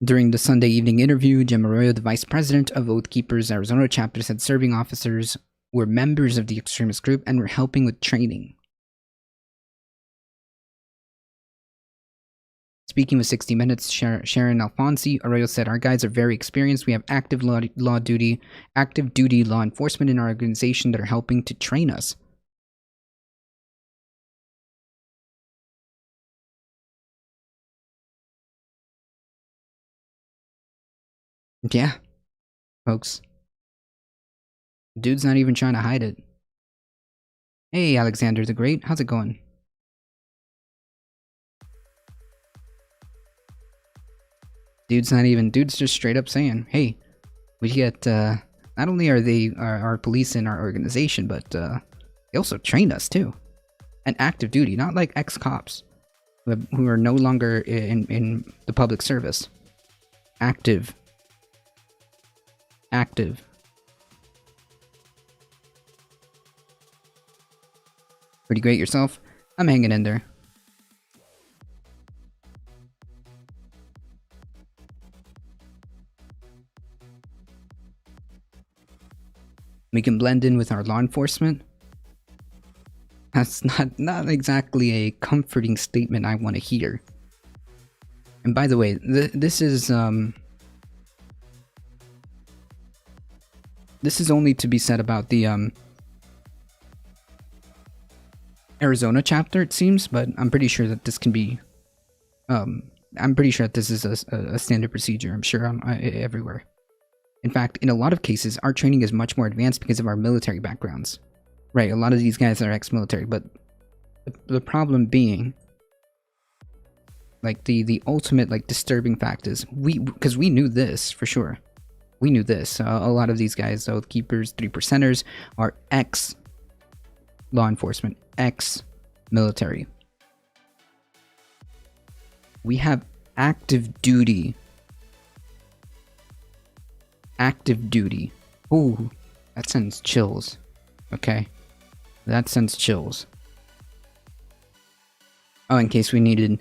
During the Sunday evening interview, Jim Arroyo, the vice president of Oath Keepers Arizona chapter, said serving officers were members of the extremist group and were helping with training. Speaking with 60 Minutes, Sharon Alfonsi, Arroyo said, "Our guys are very experienced. We have active duty law enforcement in our organization that are helping to train us." Yeah, folks. Dude's not even trying to hide it. Hey, Alexander the Great, how's it going? Dude's just straight up saying, hey, we get, not only are they our police in our organization, but they also train us too. and active duty, not like ex-cops who are no longer in the public service. Active. Active. Pretty great yourself? I'm hanging in there. We can blend in with our law enforcement. That's not exactly a comforting statement I want to hear. And by the way, this is only to be said about the Arizona chapter, it seems, but I'm pretty sure that this can be I'm pretty sure that this is a standard procedure. I'm sure everywhere. In fact, in a lot of cases, our training is much more advanced because of our military backgrounds. Right, a lot of these guys are ex-military, but the problem being, like, the ultimate, like, disturbing fact is, because we knew this, for sure. We knew this. A lot of these guys, Oath Keepers, 3%ers, are ex-law enforcement, ex-military. We have active duty. Active duty. Ooh, that sends chills. Okay. That sends chills. Oh, in case we needed...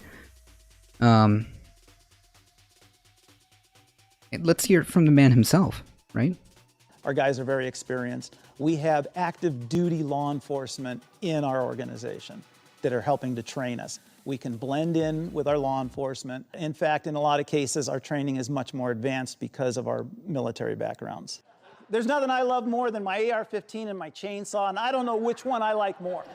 let's hear it from the man himself, right? Our guys are very experienced. We have active duty law enforcement in our organization that are helping to train us. We can blend in with our law enforcement. In fact, in a lot of cases, our training is much more advanced because of our military backgrounds. There's nothing I love more than my AR-15 and my chainsaw, and I don't know which one I like more.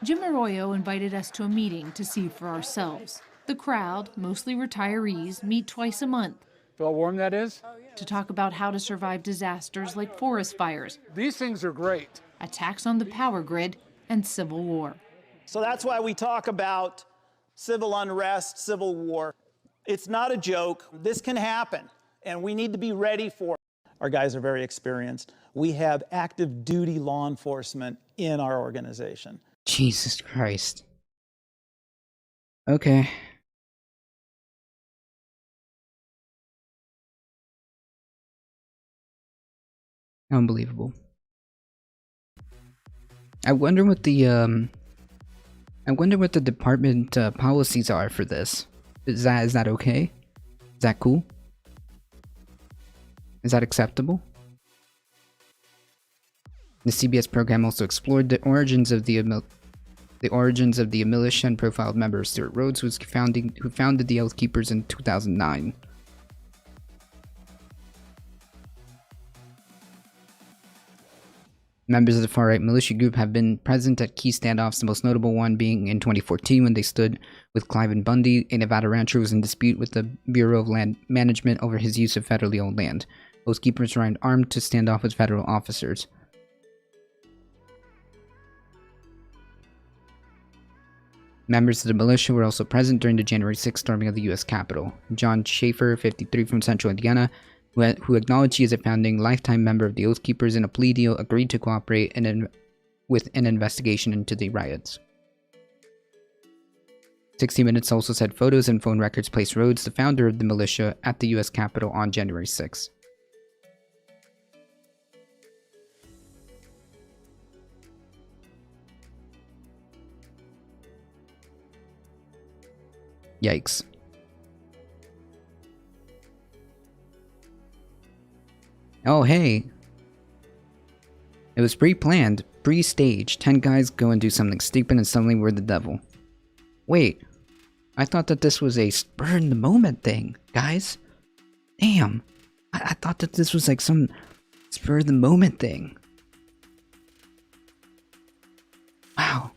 Jim Arroyo invited us to a meeting to see for ourselves. The crowd, mostly retirees, meet twice a month. Feel how warm that is? To talk about how to survive disasters like forest fires, These things are great. attacks on the power grid, and civil war. So that's why we talk about civil unrest, civil war. It's not a joke. This can happen, and we need to be ready for it. Our guys are very experienced. We have active duty law enforcement in our organization. Jesus Christ. Okay. Unbelievable. I wonder what the department policies are for this. Is that okay? Is that cool? Is that acceptable? The CBS program also explored the origins of the militia and profiled member Stuart Rhodes, who founded the Oath Keepers in 2009. Members of the far-right militia group have been present at key standoffs, the most notable one being in 2014 when they stood with Cliven Bundy. A Nevada rancher was in dispute with the Bureau of Land Management over his use of federally owned land. Oath Keepers were armed to stand off with federal officers. Members of the militia were also present during the January 6th storming of the U.S. Capitol. John Schaefer, 53, from Central Indiana, who acknowledged he is a founding lifetime member of the Oath Keepers, in a plea deal agreed to cooperate with an investigation into the riots. 60 Minutes also said photos and phone records placed Rhodes, the founder of the militia, at the U.S. Capitol on January 6th. Yikes. Oh, hey. It was pre-planned, pre-staged. 10 guys go and do something stupid and suddenly we're the devil. Wait. I thought that this was a spur-in-the-moment thing, guys. Damn. I thought that this was like some spur-of-the-moment thing. Wow.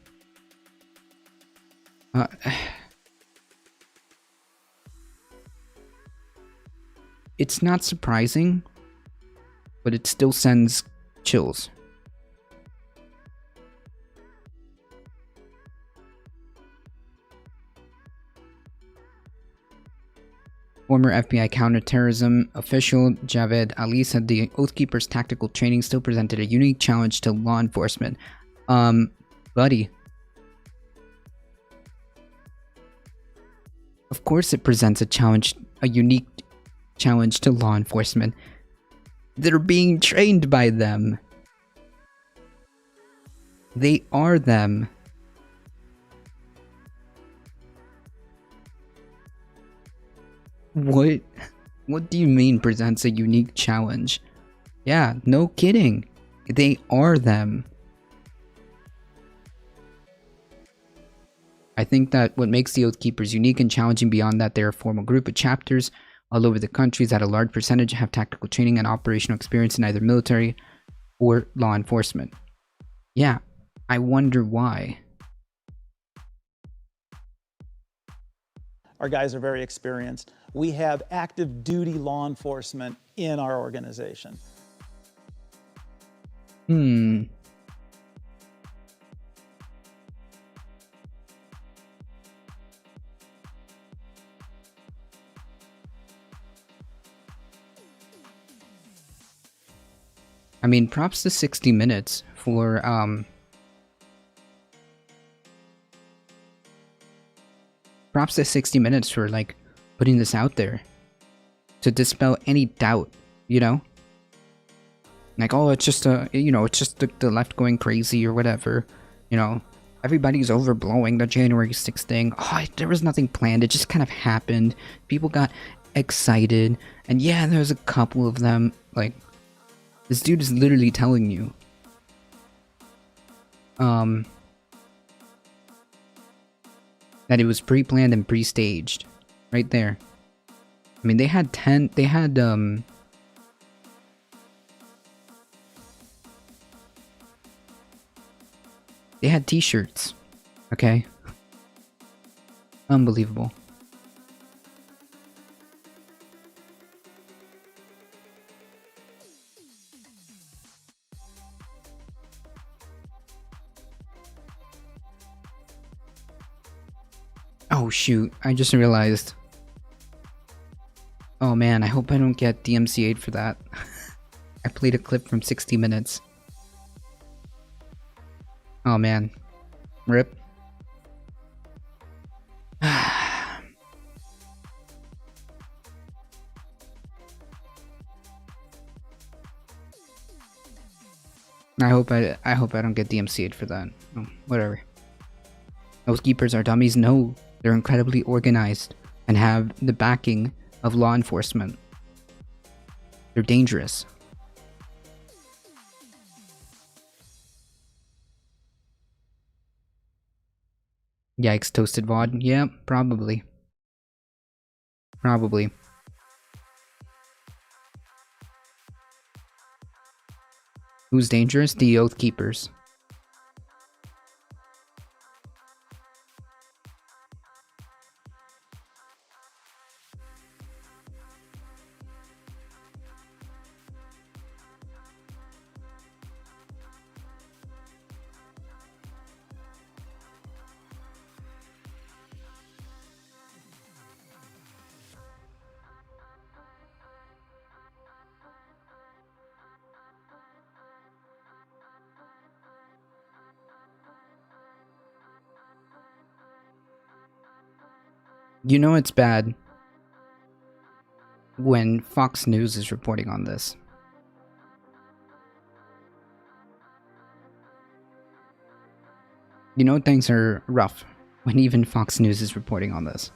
It's not surprising, but it still sends chills. Former FBI counterterrorism official Javed Ali said the Oath Keepers' tactical training still presented a unique challenge to law enforcement. Buddy, Of course it presents a challenge, a unique challenge to law enforcement. They're being trained by them. They are them. What? What do you mean presents a unique challenge? Yeah, no kidding. They are them. I think that what makes the Oath Keepers unique and challenging beyond that they're a formal group of chapters all over the country that a large percentage have tactical training and operational experience in either military or law enforcement. Yeah, I wonder why. Our guys are very experienced. We have active duty law enforcement in our organization. I mean, props to 60 Minutes for, props to 60 Minutes for, like, putting this out there. To dispel any doubt, you know? Like, oh, it's just it's just the left going crazy or whatever. You know, everybody's overblowing the January 6th thing. Oh, there was nothing planned. It just kind of happened. People got excited. And yeah, there's a couple of them, like, this dude is literally telling you. That it was pre-planned and pre-staged. Right there. I mean, they had t-shirts. Okay? Unbelievable. Oh shoot, I just realized. Oh man, I hope I don't get DMCA'd for that. I played a clip from 60 Minutes. Oh man. RIP. I hope I don't get DMCA'd for that. Oh, whatever. Those keepers are dummies. No, they're incredibly organized and have the backing of law enforcement. They're dangerous. Yikes, toasted VOD. Yeah, probably. Probably. Who's dangerous? The Oath Keepers. You know it's bad when Fox News is reporting on this. You know things are rough when even Fox News is reporting on this.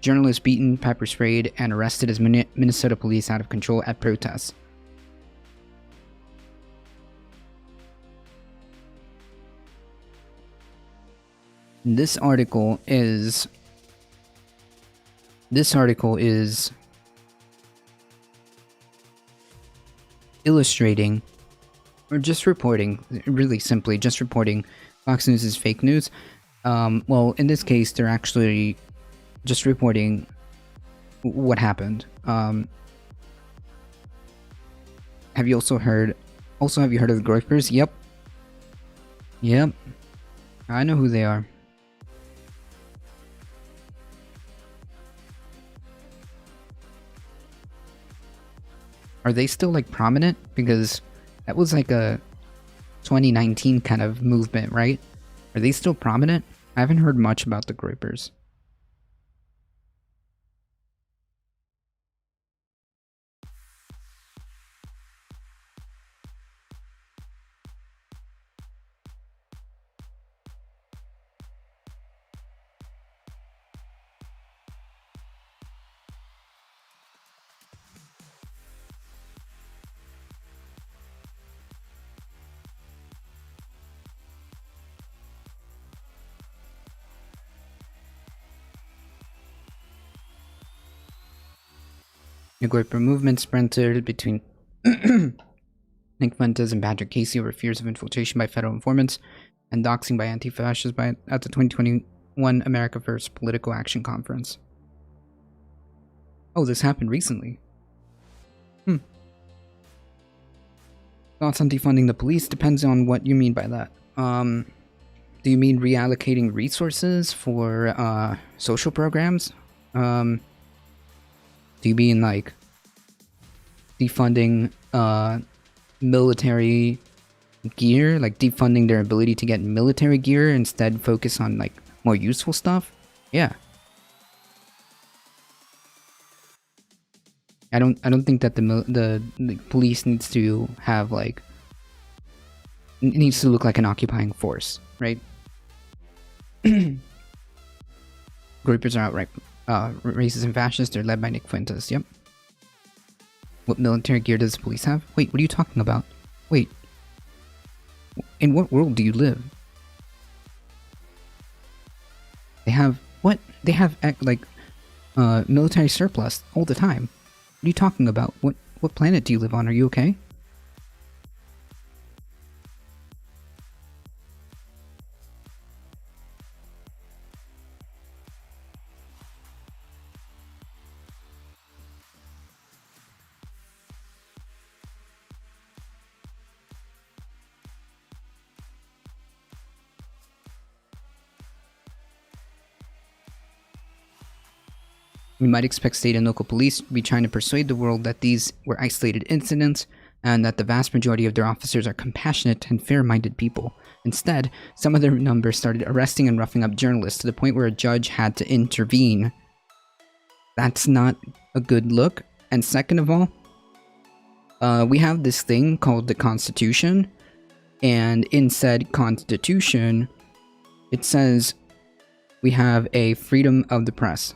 Journalist beaten, pepper sprayed, and arrested as Minnesota police out of control at protests. This article is illustrating, or just reporting, really simply just reporting Fox News is fake news. Well, in this case, they're actually just reporting what happened. Have you heard of the Groypers? Yep. I know who they are. Are they still like prominent? Because that was like a 2019 kind of movement, right? Are they still prominent? I haven't heard much about the Groypers. The Groyper movement sprinted between Nick Fuentes and Patrick Casey over fears of infiltration by federal informants and doxing by anti-fascists at the 2021 America First Political Action Conference. Oh, this happened recently. Thoughts on defunding the police depends on what you mean by that. Do you mean reallocating resources for social programs? Do you mean like defunding military gear, like defunding their ability to get military gear, instead focus on like more useful stuff? Yeah. I don't think that the police needs to have like, it needs to look like an occupying force, right? Groupers are outright racist and fascist. They're led by Nick Fuentes. Yep. What military gear does the police have? Wait, what are you talking about? Wait. In what world do you live? They have what? They have like military surplus all the time. What are you talking about? What planet do you live on? Are you okay? We might expect state and local police to be trying to persuade the world that these were isolated incidents and that the vast majority of their officers are compassionate and fair-minded people. Instead, some of their numbers started arresting and roughing up journalists to the point where a judge had to intervene. That's not a good look. And second of all, we have this thing called the Constitution, and in said Constitution, it says we have a freedom of the press.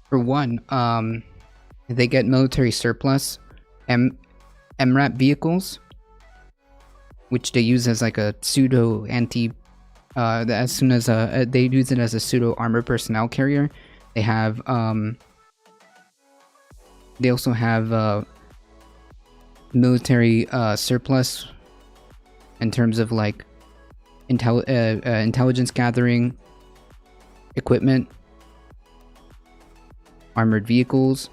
For one, they get military surplus MRAP vehicles, which they use as like a pseudo anti. As soon as they use it as a pseudo armor personnel carrier, they have they also have military surplus in terms of like intelligence gathering equipment, armored vehicles.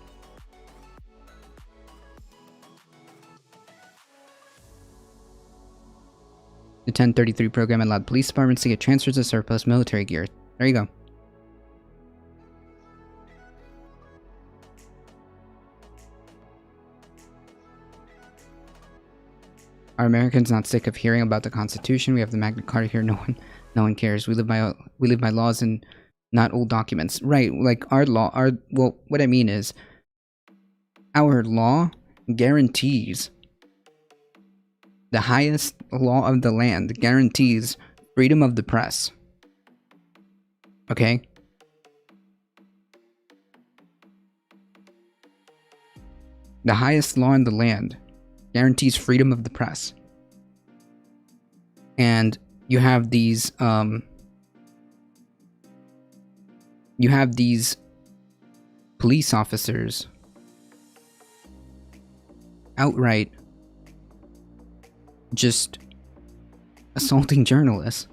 The 1033 program allowed police departments to get transfers of surplus military gear. There you go. Are Americans not sick of hearing about the Constitution? We have the Magna Carta here. No one cares. We live by laws and not old documents. Right, like our law, well, what I mean is, our law guarantees, the highest law of the land guarantees freedom of the press. Okay? The highest law in the land guarantees freedom of the press. And you have these police officers outright just assaulting journalists.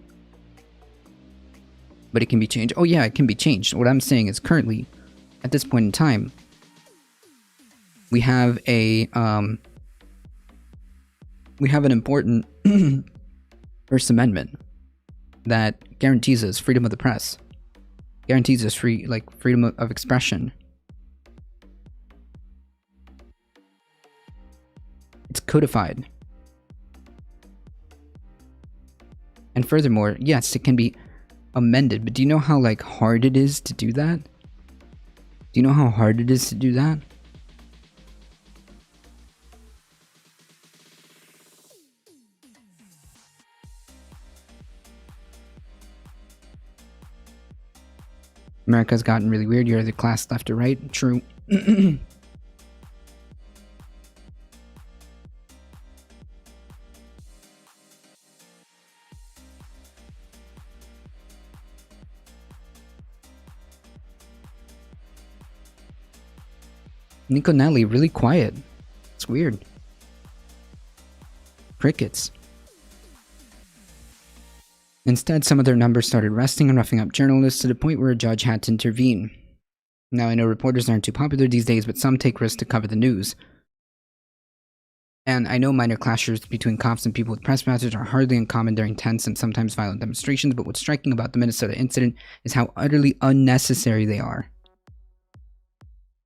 But it can be changed. Oh yeah, it can be changed. What I'm saying is currently, at this point in time, we have an important First Amendment that guarantees us freedom of the press, guarantees us freedom of expression. It's codified. And furthermore, yes, it can be amended, but do you know how hard it is to do that? Do you know how hard it is to do that? America's gotten really weird. You're the class left or right. True. Nico Nelly, really quiet. It's weird. Crickets. Instead, some of their numbers started arresting and roughing up journalists to the point where a judge had to intervene. Now, I know reporters aren't too popular these days, but some take risks to cover the news. And I know minor clashes between cops and people with press badges are hardly uncommon during tense and sometimes violent demonstrations, but what's striking about the Minnesota incident is how utterly unnecessary they are.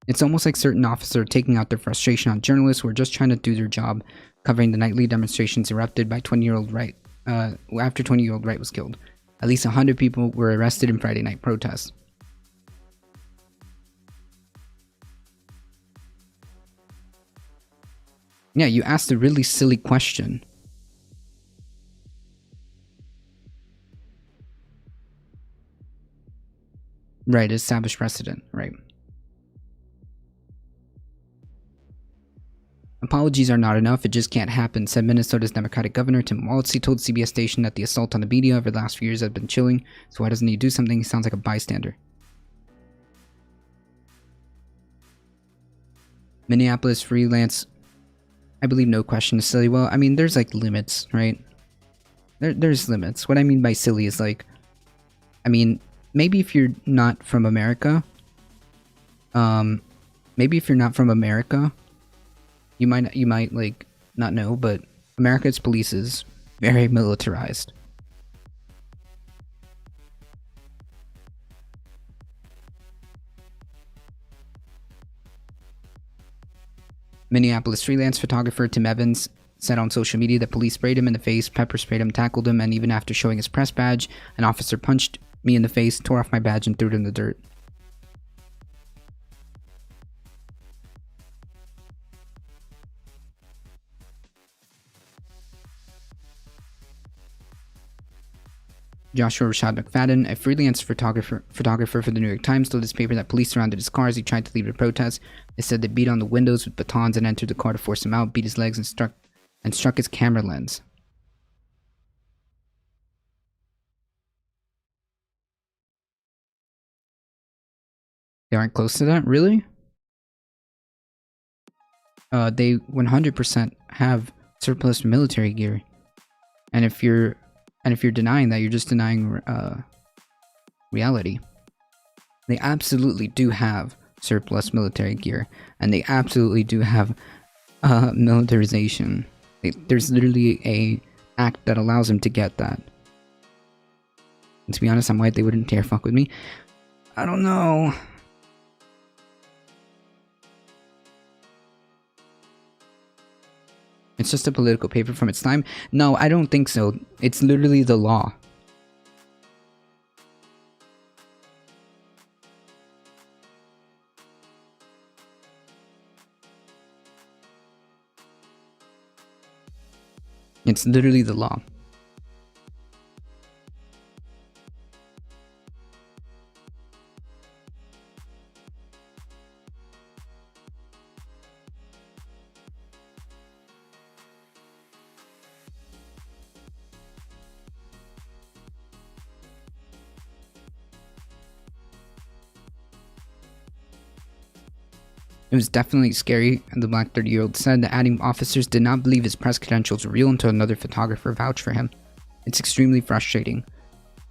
It's almost like certain officers are taking out their frustration on journalists who are just trying to do their job, covering the nightly demonstrations erupted by 20-year-old Wright. After 20-year-old Wright was killed. At least 100 people were arrested in Friday night protests. Yeah, you asked a really silly question. Right, established precedent, right. Apologies are not enough, it just can't happen, said Minnesota's Democratic Governor Tim Walz. He told CBS station that the assault on the media over the last few years had been chilling, so why doesn't he do something? He sounds like a bystander. Minneapolis freelance, I believe no question is silly. Well, I mean, there's limits, right? There's limits. What I mean by silly is I mean, maybe if you're not from America, you might not know, but America's police is very militarized. Minneapolis freelance photographer Tim Evans said on social media that police sprayed him in the face, pepper sprayed him, tackled him, and even after showing his press badge, an officer punched me in the face, tore off my badge, and threw it in the dirt. Joshua Rashad McFadden, a freelance photographer for the New York Times, told his paper that police surrounded his car as he tried to leave the protest. They said they beat on the windows with batons and entered the car to force him out, beat his legs, and struck his camera lens. They aren't close to that? Really? They 100% have surplus military gear. And if you're denying that, you're just denying reality. They absolutely do have surplus military gear, and they absolutely do have militarization. There's literally a act that allows them to get that. And to be honest, I'm white, they wouldn't dare fuck with me. I don't know. It's just a political paper from its time? No, I don't think so. It's literally the law. It's literally the law. It was definitely scary, and the Black 30-year-old said that adding officers did not believe his press credentials were real until another photographer vouched for him. It's extremely frustrating.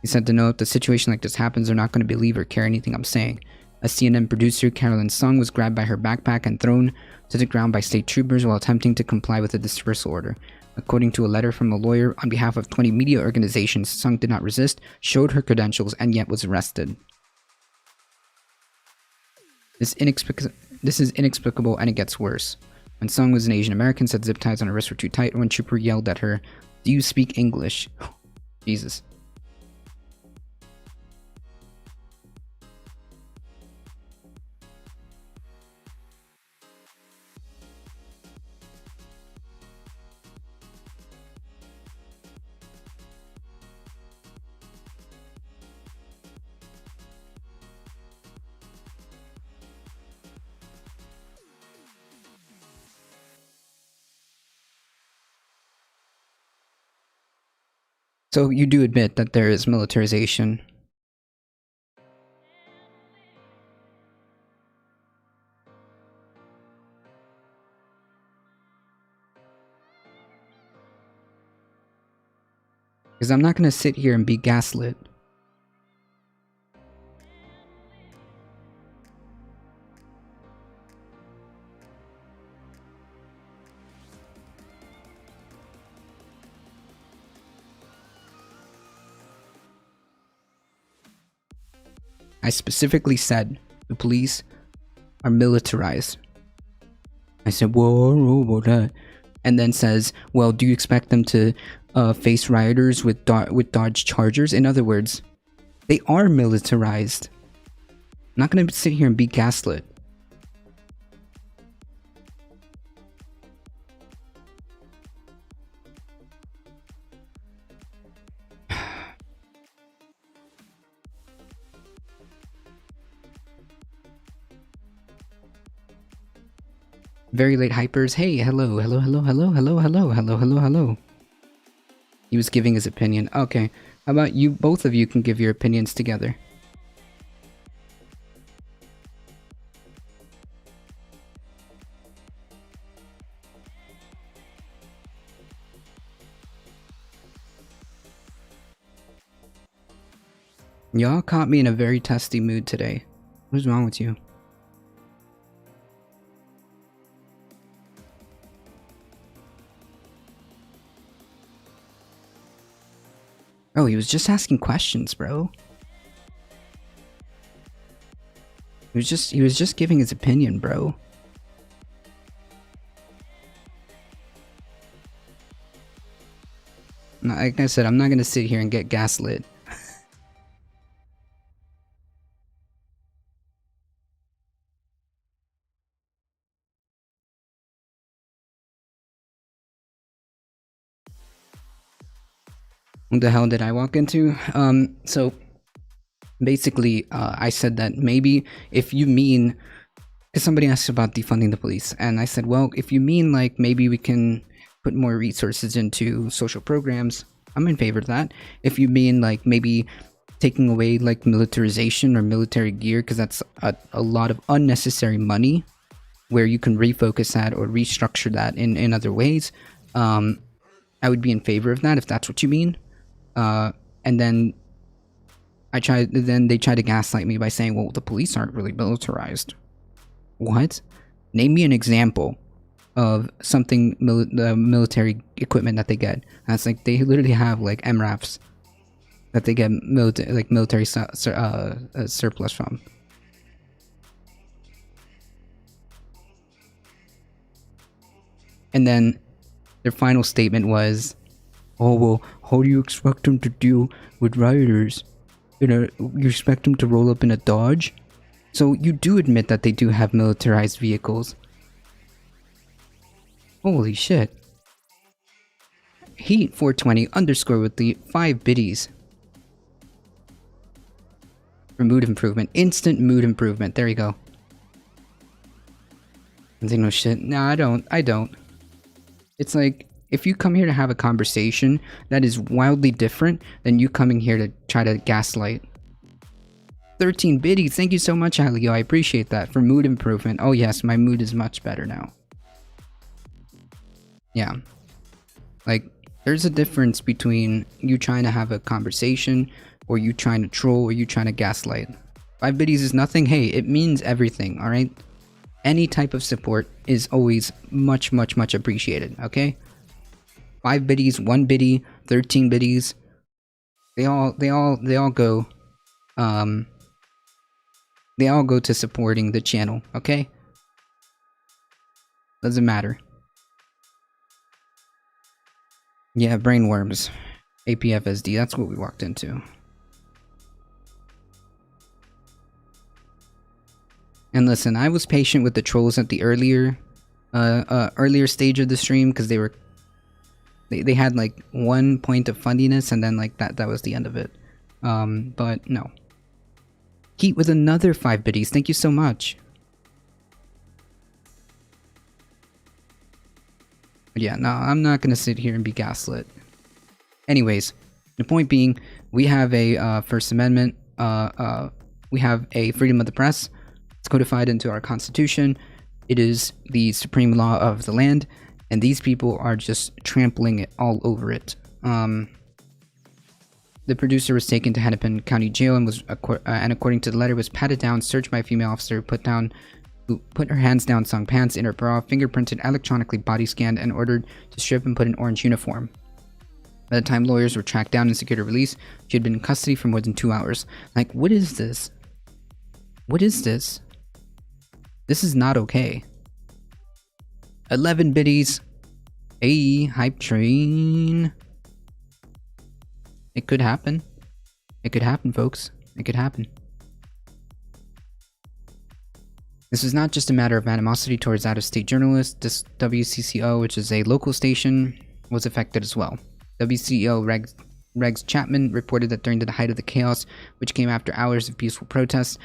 He said to know if the situation like this happens, they're not going to believe or care anything I'm saying. A CNN producer, Carolyn Sung, was grabbed by her backpack and thrown to the ground by state troopers while attempting to comply with a dispersal order. According to a letter from a lawyer on behalf of 20 media organizations, Sung did not resist, showed her credentials, and yet was arrested. This is inexplicable, and it gets worse. When Sung was an Asian American, said zip ties on her wrists were too tight, when trooper yelled at her, "Do you speak English?" Jesus. So you do admit that there is militarization. Because I'm not going to sit here and be gaslit. I specifically said the police are militarized. I said, whoa, that. And then says, well, do you expect them to face rioters with Dodge Chargers? In other words, they are militarized. I'm not going to sit here and be gaslit. Very late hypers. Hey, hello. He was giving his opinion. Okay, how about you, both of you can give your opinions together. Y'all caught me in a very testy mood today. What's wrong with you? Oh, he was just asking questions, bro. He was just giving his opinion, bro. Like I said, I'm not gonna sit here and get gaslit. What the hell did I walk into? So basically, I said that maybe if you mean, because somebody asked about defunding the police, and I said, well, if you mean like maybe we can put more resources into social programs, I'm in favor of that. If you mean like maybe taking away like militarization or military gear, because that's a lot of unnecessary money, where you can refocus that or restructure that in other ways, I would be in favor of that if that's what you mean. And then they tried to gaslight me by saying, well, the police aren't really militarized. What? Name me an example of something the military equipment that they get. That's like, they literally have like MRAPs that they get military surplus from. And then their final statement was, oh, well, how do you expect them to deal with rioters? You expect them to roll up in a Dodge? So you do admit that they do have militarized vehicles. Holy shit. Heat 420 underscore with the 5 biddies. For mood improvement. Instant mood improvement. There you go. I think no shit. No, I don't. It's like, if you come here to have a conversation that is wildly different than you coming here to try to gaslight. 13 biddies. Thank you so much, Alio. I appreciate that. For mood improvement. Oh yes, my mood is much better now. Yeah. Like, there's a difference between you trying to have a conversation, or you trying to troll, or you trying to gaslight. 5 biddies is nothing. Hey, it means everything, alright? Any type of support is always much, much, much appreciated, okay? 5 biddies, 1 biddy, 13 biddies. They all go, they all go to supporting the channel, okay? Doesn't matter. Yeah, brainworms. APFSD, that's what we walked into. And listen, I was patient with the trolls at the earlier stage of the stream, because they had like 1 point of fundiness, and then like that was the end of it. But no. Heat with another 5 biddies, thank you so much. But yeah, no, I'm not gonna sit here and be gaslit. Anyways, the point being, we have a First Amendment, we have a freedom of the press. It's codified into our constitution. It is the supreme law of the land, and these people are just trampling it all over it. The producer was taken to Hennepin County Jail and was, and according to the letter, was patted down, searched by a female officer, who put her hands down, sung pants in her bra, fingerprinted, electronically body scanned, and ordered to strip and put an orange uniform. By the time lawyers were tracked down and secured her release, she had been in custody for more than 2 hours. Like, what is this? What is this? This is not okay. 11 biddies. Hey, hype train. It could happen. It could happen, folks. It could happen. This is not just a matter of animosity towards out-of-state journalists. This WCCO, which is a local station, was affected as well. WCCO Rex Chapman reported that during the height of the chaos, which came after hours of peaceful protests,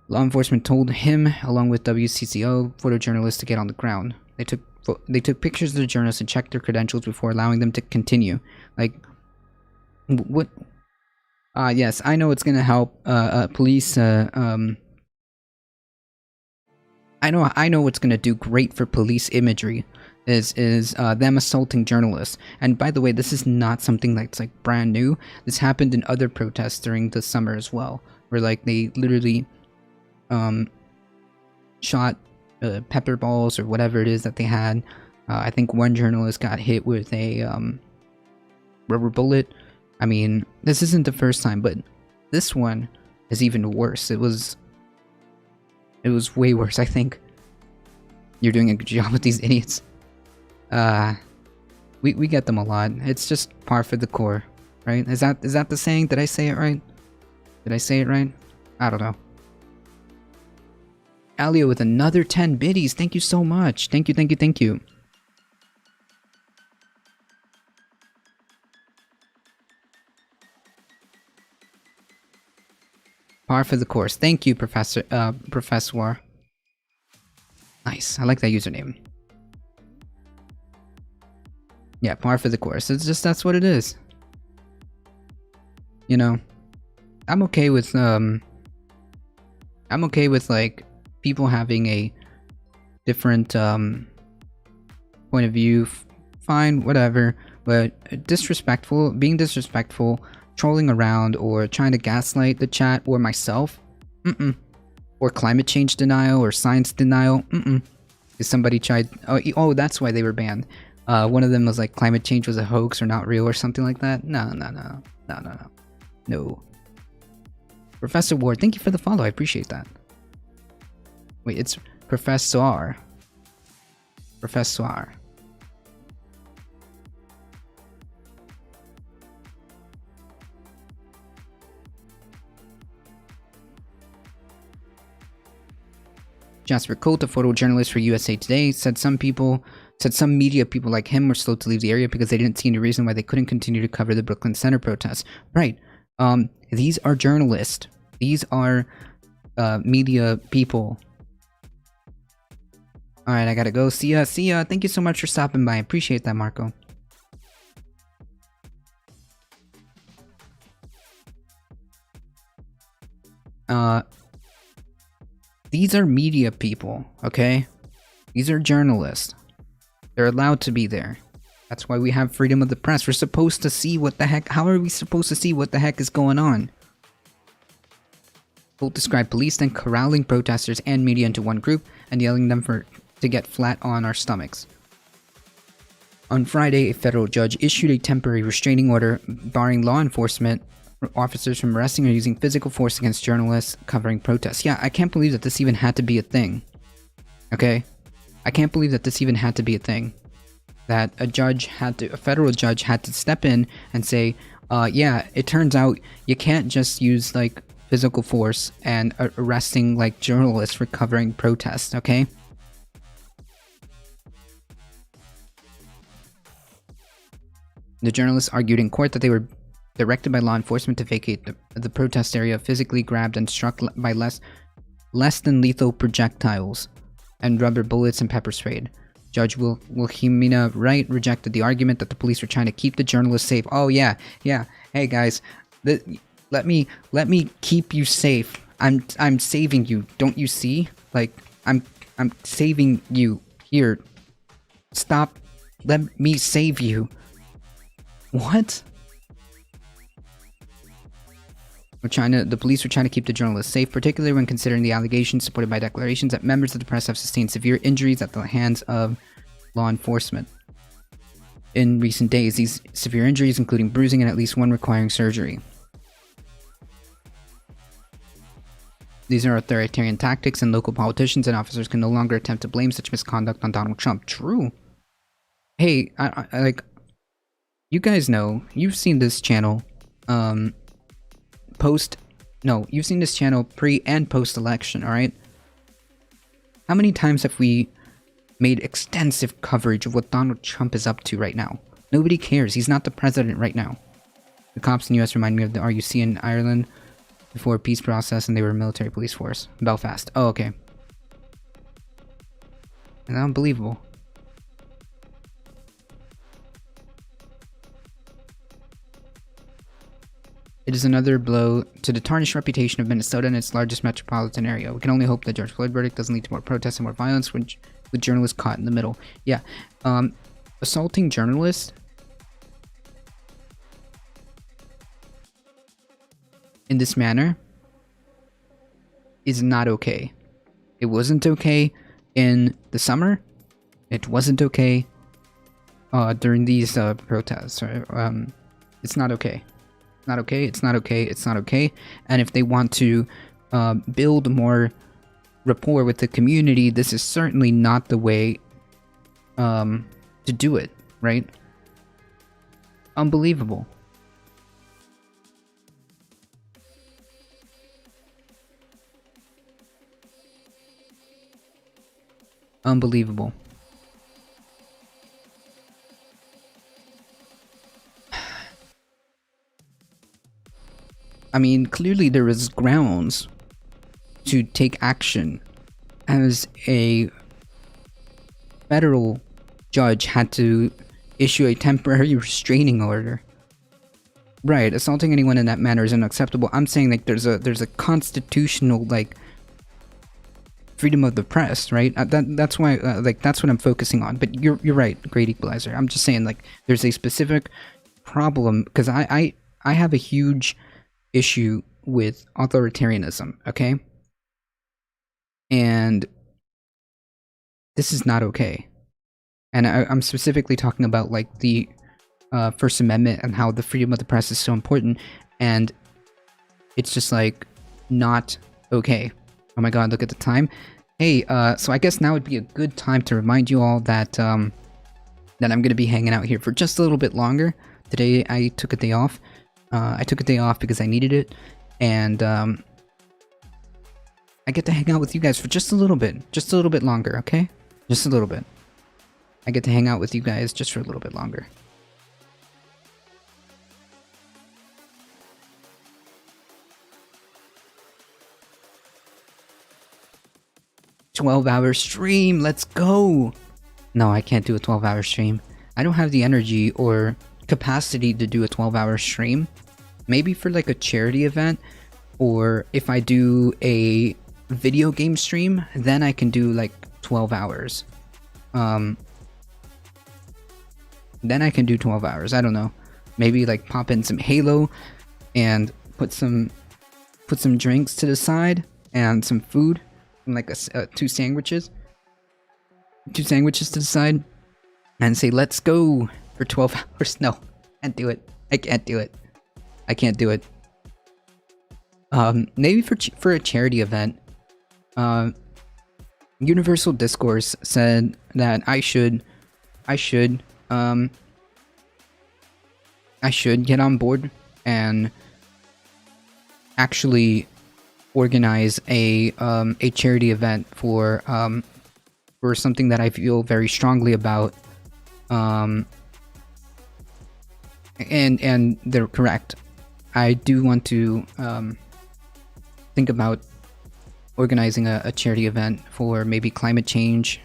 law enforcement told him, along with WCCO photojournalists, to get on the ground. They took pictures of the journalists and checked their credentials before allowing them to continue. Like, what? Yes, I know it's gonna help police. I know what's gonna do great for police imagery is them assaulting journalists. And by the way, this is not something that's like brand new. This happened in other protests during the summer as well, where like they literally shot pepper balls or whatever it is that they had. I think one journalist got hit with a rubber bullet. I mean, this isn't the first time, but this one is even worse. It was way worse. I think you're doing a good job with these idiots. We get them a lot. It's just par for the course, right? Is that the saying? Did I say it right? Did I say it right? I don't know. Alio with another 10 biddies. Thank you so much. Thank you. Par for the course. Thank you, Professor. Nice. I like that username. Yeah, par for the course. It's just, that's what it is. You know, I'm okay with like people having a different point of view. Fine, whatever. But being disrespectful, trolling around, or trying to gaslight the chat or myself, or climate change denial or science denial, If somebody tried, oh, that's why they were banned. One of them was like climate change was a hoax or not real or something like that. No. Professor Ward, thank you for the follow. I appreciate that. Wait, it's Professor. Jasper Colt, a photojournalist for USA Today, said some media people like him were slow to leave the area because they didn't see any reason why they couldn't continue to cover the Brooklyn Center protests. Right. These are journalists. These are media people. Alright, I gotta go. See ya. Thank you so much for stopping by. I appreciate that, Marco. These are media people, okay? These are journalists. They're allowed to be there. That's why we have freedom of the press. We're supposed to see what the heck. How are we supposed to see what the heck is going on? Both described police then corralling protesters and media into one group and yelling them to get flat on our stomachs. On Friday, a federal judge issued a temporary restraining order barring law enforcement officers from arresting or using physical force against journalists covering protests. Yeah, I can't believe that this even had to be a thing. Okay? I can't believe that this even had to be a thing. That a federal judge had to step in and say, yeah, it turns out you can't just use, like, physical force and arresting, like, journalists for covering protests, okay? The journalists argued in court that they were directed by law enforcement to vacate the protest area, physically grabbed and struck by less than lethal projectiles and rubber bullets and pepper sprayed. Judge Wilhelmina Wright rejected the argument that the police were trying to keep the journalists safe. Oh yeah. Hey guys, let me keep you safe. I'm saving you. Don't you see? Like I'm saving you. Here. Stop. Let me save you. What? The police were trying to keep the journalists safe, particularly when considering the allegations supported by declarations that members of the press have sustained severe injuries at the hands of law enforcement. In recent days, these severe injuries including bruising and at least one requiring surgery. These are authoritarian tactics, and local politicians and officers can no longer attempt to blame such misconduct on Donald Trump. True. Hey, I like, you guys know, you've seen this channel, you've seen this channel pre and post election, alright? How many times have we made extensive coverage of what Donald Trump is up to right now? Nobody cares. He's not the president right now. The cops in the US remind me of the RUC in Ireland before a peace process, and they were a military police force. Belfast. Oh, okay. And unbelievable. It is another blow to the tarnished reputation of Minnesota and its largest metropolitan area. We can only hope that George Floyd verdict doesn't lead to more protests and more violence with journalists caught in the middle. Yeah, assaulting journalists in this manner is not okay. It wasn't okay in the summer. It wasn't okay during these protests. It's not okay. Not okay, it's not okay, it's not okay. And if they want to build more rapport with the community, this is certainly not the way to do it, right? Unbelievable. Unbelievable. I mean, clearly there is grounds to take action, as a federal judge had to issue a temporary restraining order. Right, assaulting anyone in that manner is unacceptable. I'm saying, like, there's a constitutional, like, freedom of the press, right? That's why, like, that's what I'm focusing on. But you're right, Great Equalizer. I'm just saying, like, there's a specific problem, because I have a huge issue with authoritarianism, okay? And this is not okay. And I'm specifically talking about, like, the First Amendment and how the freedom of the press is so important, and it's just, like, not okay. Oh my god, look at the time. Hey, so I guess now would be a good time to remind you all that that I'm going to be hanging out here for just a little bit longer. Today I took a day off. I took a day off because I needed it, and I get to hang out with you guys for just a little bit longer, okay? Just a little bit. I get to hang out with you guys just for a little bit longer. $12-hour stream, let's go! No, I can't do a 12-hour stream. I don't have the energy or capacity to do a 12-hour stream. Maybe for, like, a charity event, Or if I do a video game stream, then I can do like 12 hours. Then I can do 12 hours. I don't know. Maybe like pop in some Halo and put some drinks to the side and some food and like two sandwiches to the side and say let's go for 12 hours. No, can't do it. I can't do it. I can't do it. Maybe for a charity event. Universal Discourse said that I should get on board and actually organize a charity event for something that I feel very strongly about. And they're correct. I do want to think about organizing a charity event for maybe climate change.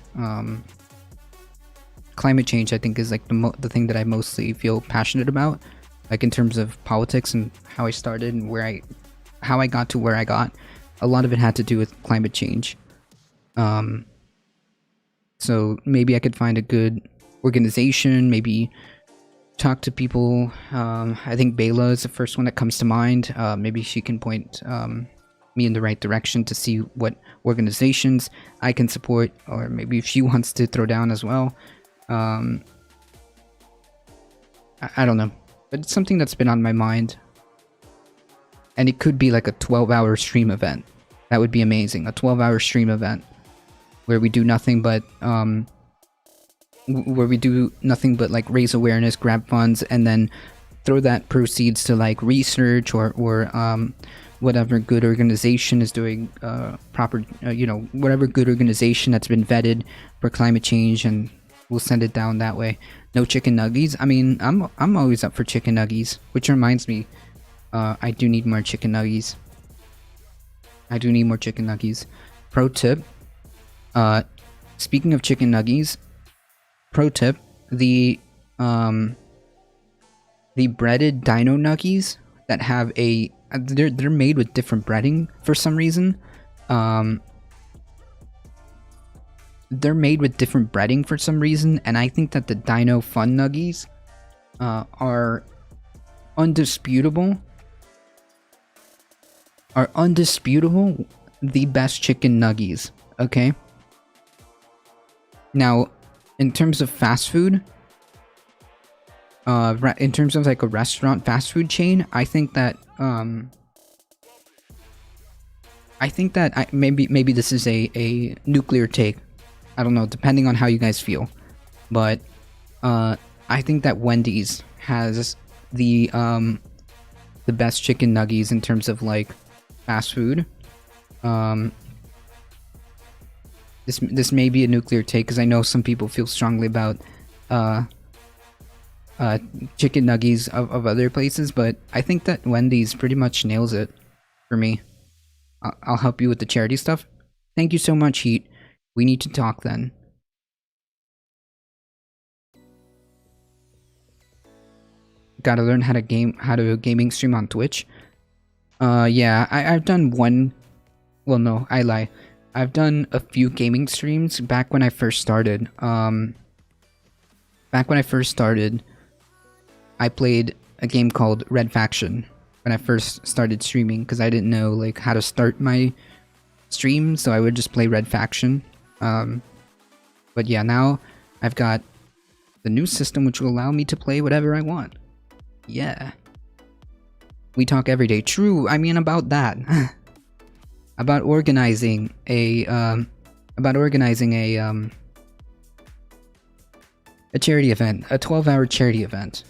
Climate change, I think, is like the thing that I mostly feel passionate about, like in terms of politics and how I started and how I got to where I got. A lot of it had to do with climate change. So maybe I could find a good organization, maybe talk to people. I think Bela is the first one that comes to mind. Maybe she can point me in the right direction to see what organizations I can support, or maybe if she wants to throw down as well. I don't know, but it's something that's been on my mind, and it could be like a 12-hour stream event. That would be amazing. A 12-hour stream event where we do nothing but like raise awareness, grab funds, and then throw that proceeds to like research or whatever good organization is doing proper, whatever good organization that's been vetted for climate change, and we'll send it down that way. No chicken nuggies. I mean, I'm always up for chicken nuggies, which reminds me, I do need more chicken nuggies. Pro tip, speaking of chicken nuggies, pro tip, the breaded dino nuggies that have they're made with different breading for some reason. They're made with different breading for some reason, and I think that the Dino Fun Nuggies are undisputable the best chicken nuggies. Okay, now in terms of fast food, in terms of like a restaurant fast food chain, I think that maybe this is a nuclear take. I don't know, depending on how you guys feel, but I think that Wendy's has the best chicken nuggies in terms of like fast food. This may be a nuclear take because I know some people feel strongly about chicken nuggies of other places, but I think that Wendy's pretty much nails it for me. I'll help you with the charity stuff. Thank you so much, Heat. We need to talk then. Gotta learn how to gaming stream on Twitch. Yeah, I've done one. Well, no, I lie. I've done a few gaming streams back when I first started. I played a game called Red Faction when I first started streaming because I didn't know like how to start my stream, so I would just play Red Faction. But yeah, now I've got the new system which will allow me to play whatever I want. Yeah. We talk every day. True, I mean about that. About organizing a charity event, a 12-hour charity event.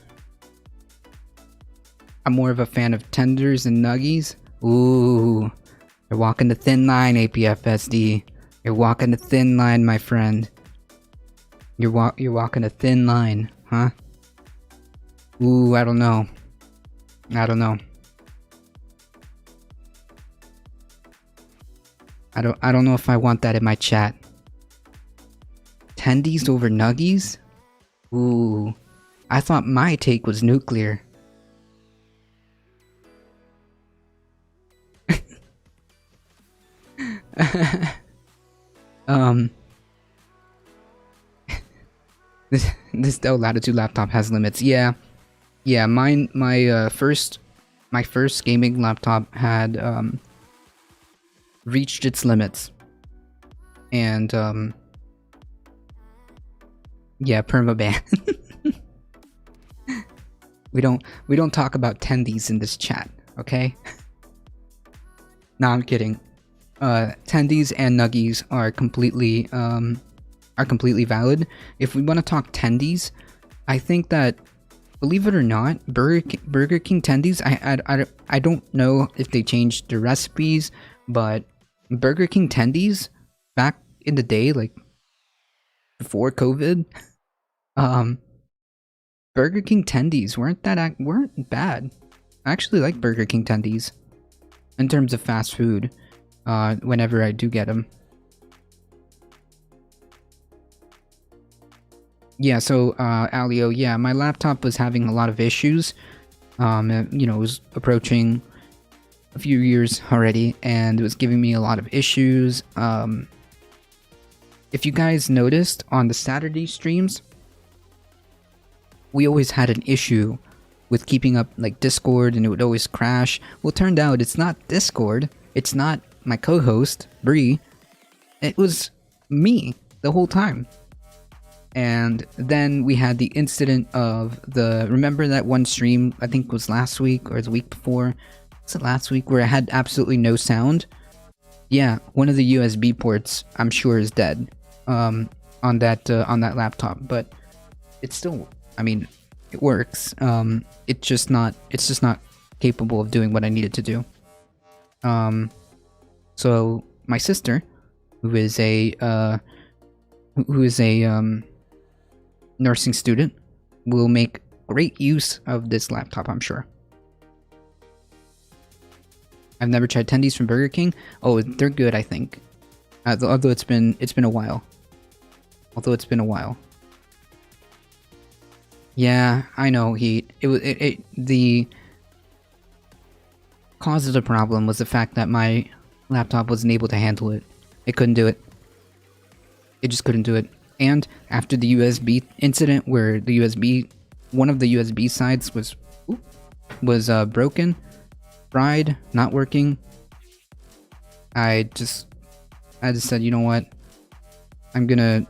I'm more of a fan of tenders and nuggies. Ooh, you're walking the thin line, APFSD. You're walking a thin line, my friend. You're walking a thin line, huh? Ooh, I don't know. I don't know if I want that in my chat. Tendies over nuggies? Ooh, I thought my take was nuclear. um, this Dell Latitude laptop has limits. Yeah, yeah. My first gaming laptop had reached its limits, and yeah, permaban. we don't talk about tendies in this chat, okay? No, I'm kidding. Tendies and nuggies are completely valid. If we want to talk tendies, I think that, believe it or not, Burger King tendies, I don't know if they changed the recipes, but Burger King tendies back in the day, like before COVID, Burger King tendies weren't bad. I actually like Burger King tendies in terms of fast food. Whenever I do get them. Yeah, so Alio, yeah, my laptop was having a lot of issues. You know, it was approaching a few years already, and it was giving me a lot of issues. If you guys noticed on the Saturday streams, we always had an issue with keeping up like Discord, and it would always crash. Well, it turned out it's not Discord. It's not my co-host, Bree. It was me the whole time. And then we had the incident of remember that one stream, I think it was last week or the week before? Was it last week, where I had absolutely no sound? Yeah, one of the USB ports, I'm sure, is dead on that laptop, but it's still, I mean, it works. It's just not capable of doing what I need it to do. So my sister, who is a nursing student, will make great use of this laptop, I'm sure. I've never tried tendies from Burger King. Oh, they're good, I think. Although it's been a while. Yeah, I know. The cause of the problem was the fact that my laptop wasn't able to handle it. It couldn't do it. It just couldn't do it. And after the USB incident, where one of the USB sides was broken, fried, not working, I just said, you know what? I'm gonna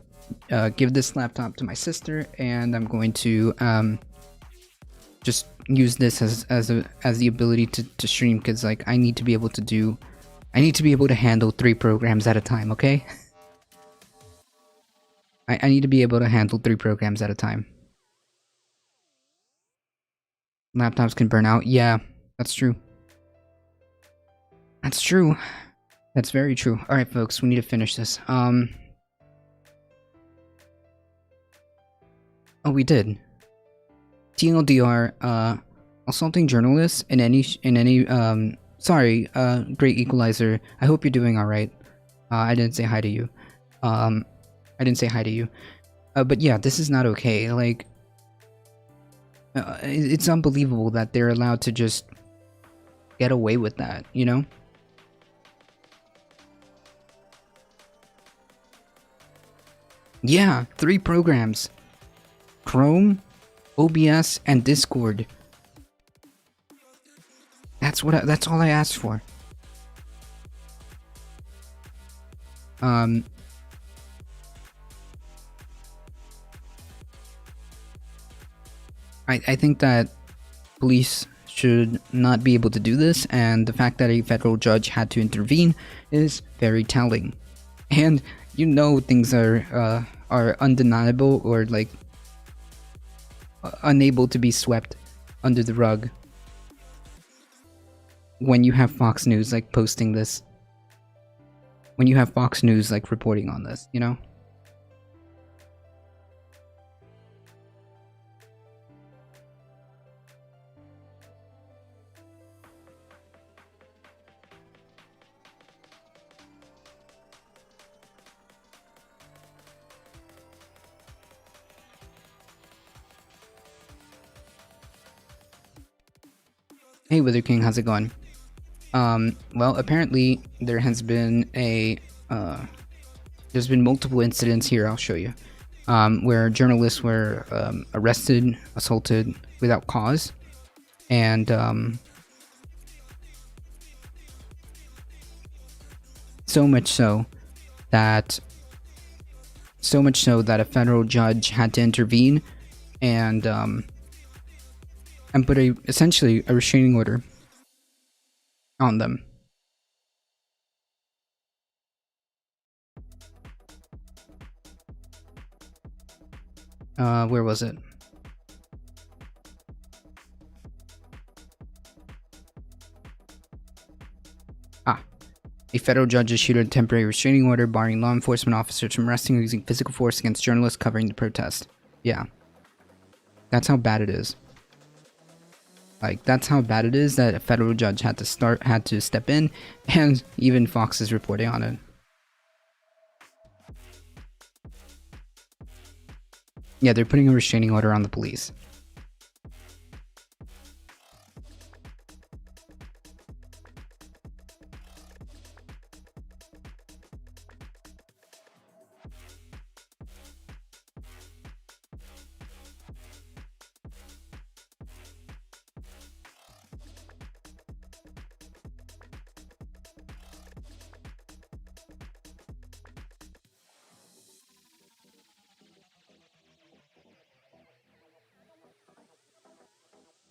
give this laptop to my sister, and I'm going to just use this as the ability to stream, because like I need to be able to handle 3 programs at a time, okay? I need to be able to handle 3 programs at a time. Laptops can burn out. Yeah, that's true. That's true. That's very true. Alright, folks, we need to finish this. Oh, we did. TLDR, assaulting journalists in any sorry, Great Equalizer. I hope you're doing alright. I didn't say hi to you. But yeah, this is not okay. Like, it's unbelievable that they're allowed to just get away with that, you know? Yeah, 3 programs. Chrome, OBS, and Discord. That's all I asked for. I think that police should not be able to do this, and the fact that a federal judge had to intervene is very telling. And you know, things are undeniable, or like unable to be swept under the rug when you have Fox News like posting this, when you have Fox News like reporting on this, you know? Hey Wither King, how's it going? Well, apparently there has been there's been multiple incidents here. I'll show you, where journalists were arrested, assaulted without cause, and so much so that a federal judge had to intervene and put essentially a restraining order on them. Where was it? A federal judge issued a temporary restraining order barring law enforcement officers from arresting or using physical force against journalists covering the protest. Yeah. That's how bad it is. Like, that's how bad it is that a federal judge had to step in, and even Fox is reporting on it. Yeah, they're putting a restraining order on the police.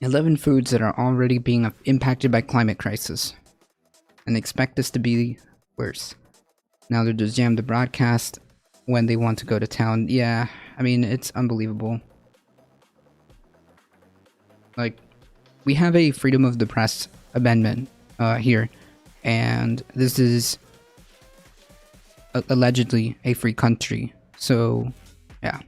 "11 foods that are already being impacted by climate crisis, and expect this to be worse. Now they're just jammed the broadcast when they want to go to town." Yeah, I mean, it's unbelievable. Like, we have a freedom of the press amendment here, and this is allegedly a free country. So, yeah.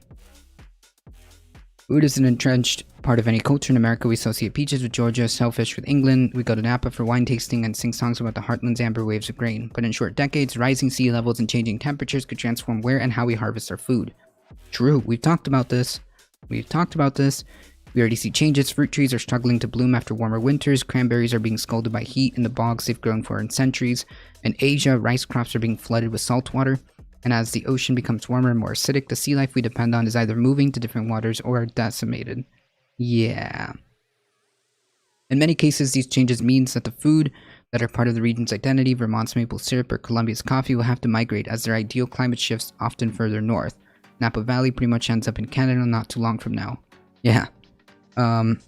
Food is an entrenched part of any culture. In America, we associate peaches with Georgia, shellfish with England. We go to Napa for wine tasting and sing songs about the heartland's amber waves of grain. But in short decades, rising sea levels and changing temperatures could transform where and how we harvest our food. True, we've talked about this. We already see changes. Fruit trees are struggling to bloom after warmer winters. Cranberries are being scalded by heat in the bogs they've grown for in centuries. In Asia, rice crops are being flooded with salt water. And as the ocean becomes warmer and more acidic, the sea life we depend on is either moving to different waters or decimated. Yeah. In many cases, these changes means that the food that are part of the region's identity, Vermont's maple syrup or Colombia's coffee, will have to migrate as their ideal climate shifts often further north. Napa Valley pretty much ends up in Canada not too long from now. Yeah. And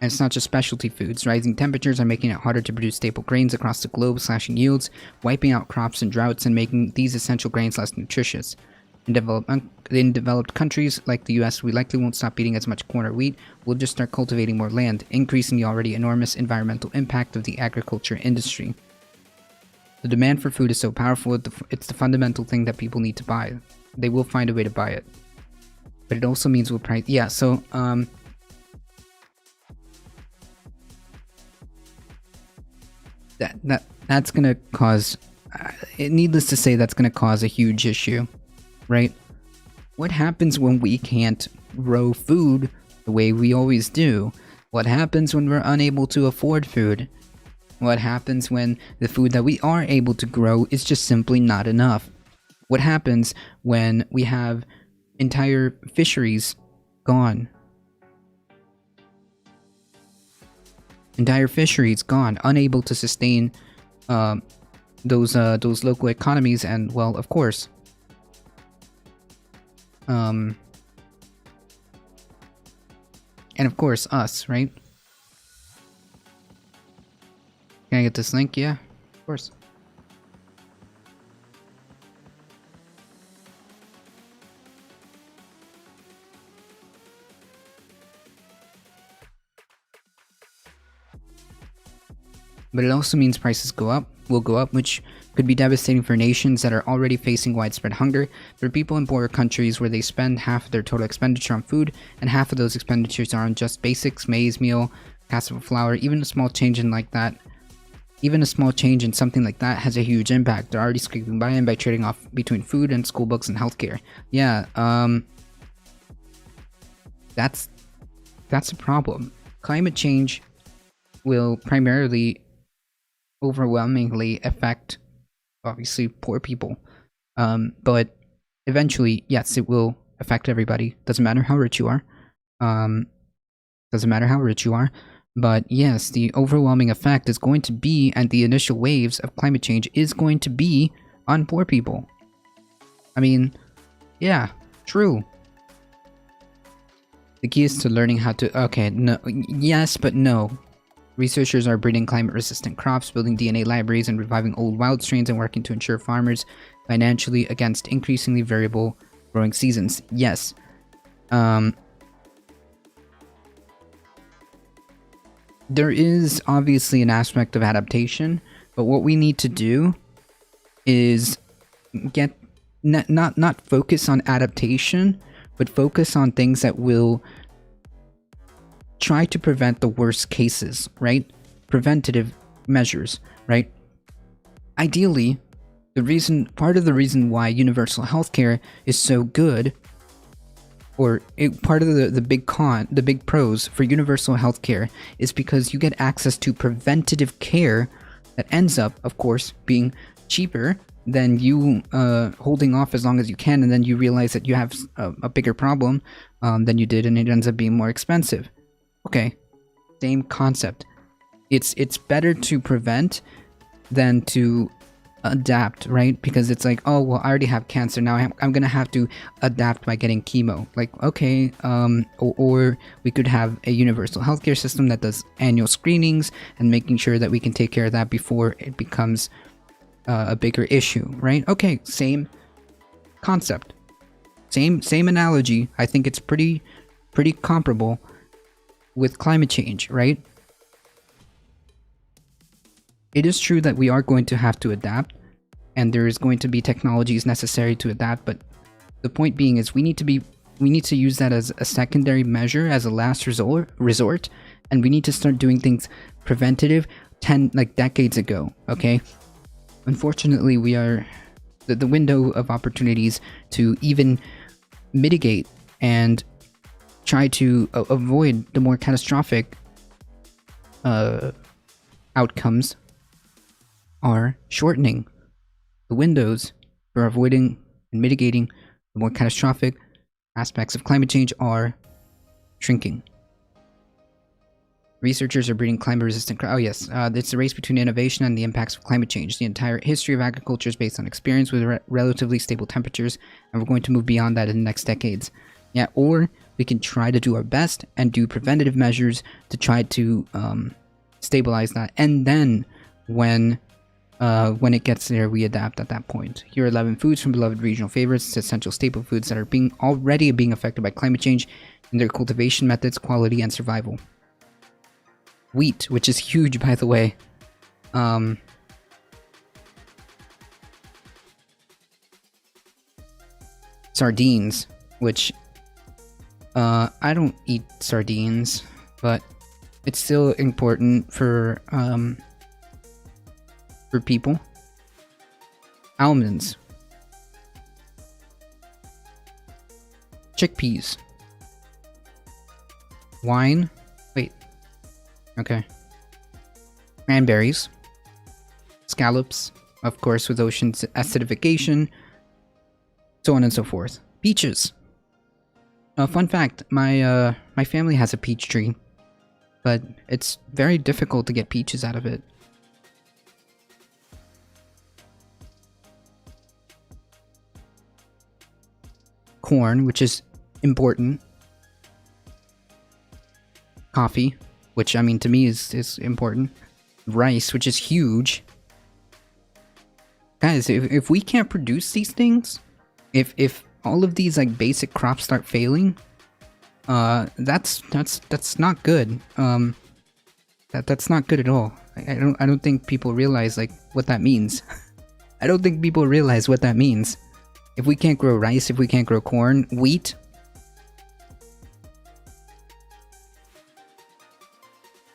it's not just specialty foods. Rising temperatures are making it harder to produce staple grains across the globe, slashing yields, wiping out crops in droughts, and making these essential grains less nutritious. In developed countries like the US, we likely won't stop eating as much corn or wheat. We'll just start cultivating more land, increasing the already enormous environmental impact of the agriculture industry. The demand for food is so powerful, it's the fundamental thing that people need to buy. They will find a way to buy it. But it also means we'll price... Yeah, so, that's gonna cause... needless to say, that's gonna cause a huge issue, right? What happens when we can't grow food the way we always do? What happens when we're unable to afford food? What happens when the food that we are able to grow is just simply not enough? What happens when we have entire fisheries gone? Entire fisheries gone, unable to sustain those local economies, and, well, of course, and of course us, right? Can I get this link? Yeah, of course. But it also means prices will go up, which could be devastating for nations that are already facing widespread hunger. For people in poorer countries where they spend half of their total expenditure on food, and half of those expenditures are on just basics, maize meal, cassava flour. Even a small change in something like that has a huge impact. They're already scraping by trading off between food and school books and healthcare. Yeah, that's a problem. Climate change will primarily overwhelmingly affect, obviously, poor people. But eventually, yes, it will affect everybody. Doesn't matter how rich you are. Doesn't matter how rich you are. But yes, the overwhelming effect is going to be, and the initial waves of climate change is going to be on poor people. I mean, yeah, true. The key is to learning how to... Okay, no, yes, but no. Researchers are breeding climate-resistant crops, building DNA libraries, and reviving old wild strains, and working to ensure farmers financially against increasingly variable growing seasons. Yes. There is obviously an aspect of adaptation, but what we need to do is get not focus on adaptation, but focus on things that will try to prevent the worst cases, right? Preventative measures, right? Ideally, part of the reason why universal healthcare is so good, or part of the big pros for universal healthcare is because you get access to preventative care that ends up, of course, being cheaper than you holding off as long as you can, and then you realize that you have a bigger problem than you did, and it ends up being more expensive. Okay, same concept. It's better to prevent than to adapt, right? Because it's like, oh well, I already have cancer, now I'm gonna have to adapt by getting chemo. Like, okay, or we could have a universal healthcare system that does annual screenings and making sure that we can take care of that before it becomes a bigger issue, right? Okay, same concept, same analogy. I think it's pretty comparable with climate change, right? It is true that we are going to have to adapt, and there is going to be technologies necessary to adapt, but the point being is we need to use that as a secondary measure, as a last resort, and we need to start doing things preventative decades ago, okay? Unfortunately, we are the window of opportunities to even mitigate and try to avoid the more catastrophic outcomes are shortening. The windows for avoiding and mitigating the more catastrophic aspects of climate change are shrinking. Researchers are breeding climate-resistant... Oh yes, it's a race between innovation and the impacts of climate change. The entire history of agriculture is based on experience with relatively stable temperatures, and we're going to move beyond that in the next decades. Yeah, or we can try to do our best and do preventative measures to try to stabilize that, and then when it gets there, we adapt at that point. Here are 11 foods from beloved regional favorites to essential staple foods that are already being affected by climate change in their cultivation methods, quality, and survival. Wheat, which is huge, by the way. Sardines, which I don't eat sardines, but it's still important for people. Almonds, chickpeas, wine. Wait. Okay. Cranberries, scallops, of course, with ocean acidification, so on and so forth. Peaches. Fun fact: my family has a peach tree, but it's very difficult to get peaches out of it. Corn, which is important. Coffee, which, I mean, to me is important. Rice, which is huge. Guys, if we can't produce these things, if all of these like basic crops start failing, that's not good. That's not good at all. I don't think people realize like what that means. I don't think people realize what that means. If we can't grow rice, if we can't grow corn, wheat,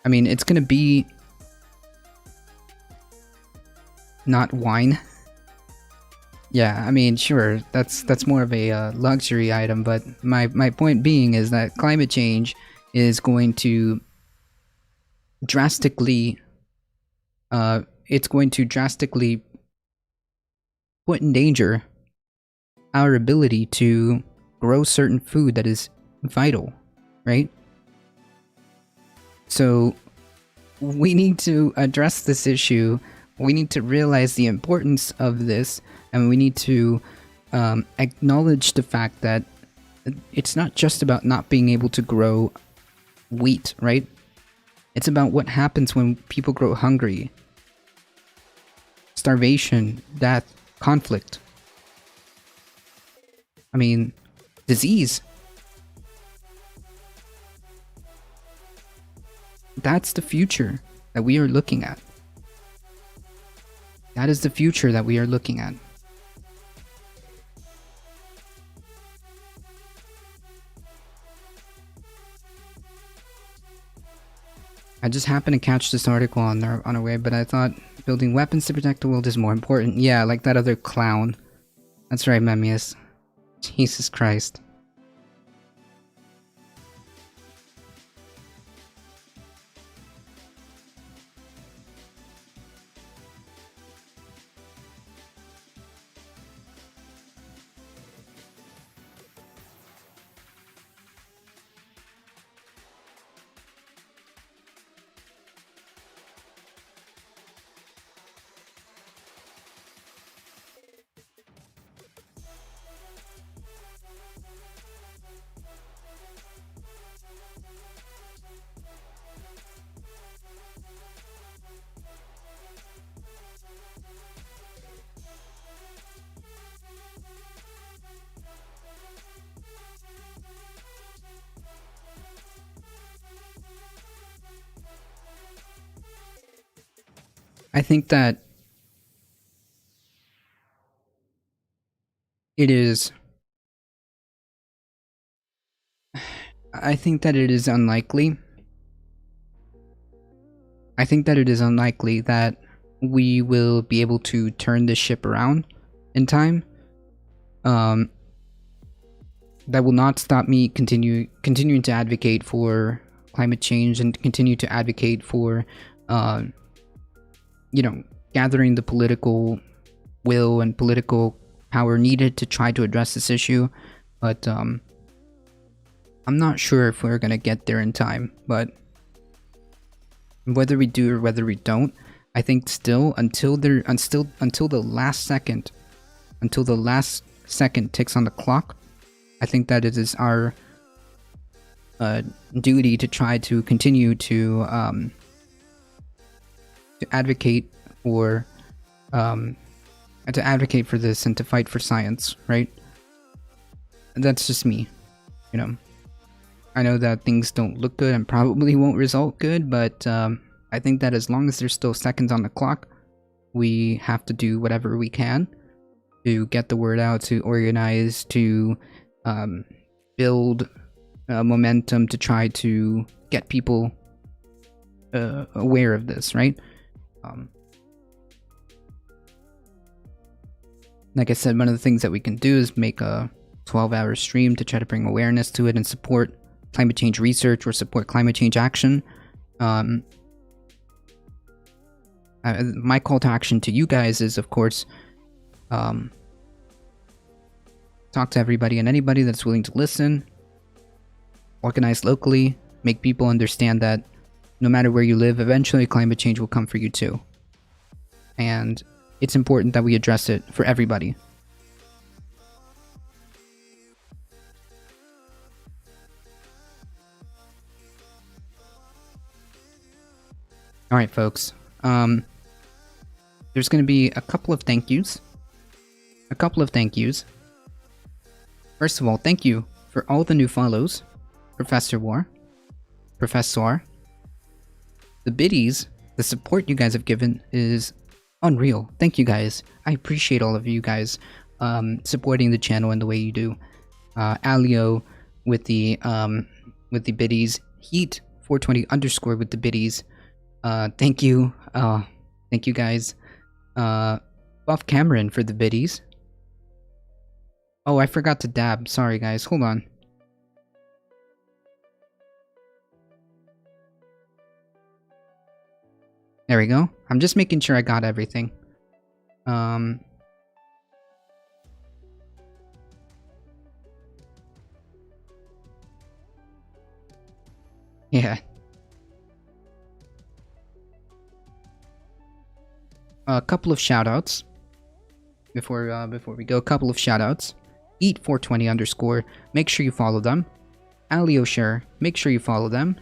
I mean, it's gonna be not wine. Yeah, I mean, sure, that's more of a luxury item, but my point being is that climate change is going to drastically it's going to drastically put in danger our ability to grow certain food that is vital, right? So we need to address this issue. We need to realize the importance of this, and we need to acknowledge the fact that it's not just about not being able to grow wheat, right? It's about what happens when people grow hungry. Starvation, death, conflict. I mean, disease. That's the future that we are looking at. That is the future that we are looking at. I just happened to catch this article on our way, but I thought building weapons to protect the world is more important. Yeah, like that other clown. That's right, Memmius. Jesus Christ. I think that it is... I think that it is unlikely. I think that it is unlikely that we will be able to turn this ship around in time. That will not stop me continuing to advocate for climate change and continue to advocate for you know, gathering the political will and political power needed to try to address this issue. But I'm not sure if we're gonna get there in time. But whether we do or whether we don't, I think still until the last second ticks on the clock, I think that it is our duty to try to continue to advocate for this and to fight for science, right? That's just me, you know. I know that things don't look good and probably won't result good, but I think that as long as there's still seconds on the clock, we have to do whatever we can to get the word out, to organize, to build momentum, to try to get people aware of this, right? Like I said, one of the things that we can do is make a 12-hour stream to try to bring awareness to it and support climate change research or support climate change action. My call to action to you guys is, of course, talk to everybody and anybody that's willing to listen, organize locally, make people understand that no matter where you live, eventually climate change will come for you too. And it's important that we address it for everybody. Alright, folks. There's going to be a couple of thank yous. First of all, thank you for all the new follows. Professor, the biddies, the support you guys have given is unreal. Thank you guys. I appreciate all of you guys supporting the channel in the way you do. Alio with the biddies. Heat 420 underscore with the biddies. Thank you. Thank you guys. Buff Cameron for the biddies. Oh, I forgot to dab. Sorry guys. Hold on. There we go. I'm just making sure I got everything. Yeah. A couple of shoutouts before we go. A couple of shoutouts. Eat420 underscore. Make sure you follow them. Aliosher. Make sure you follow them.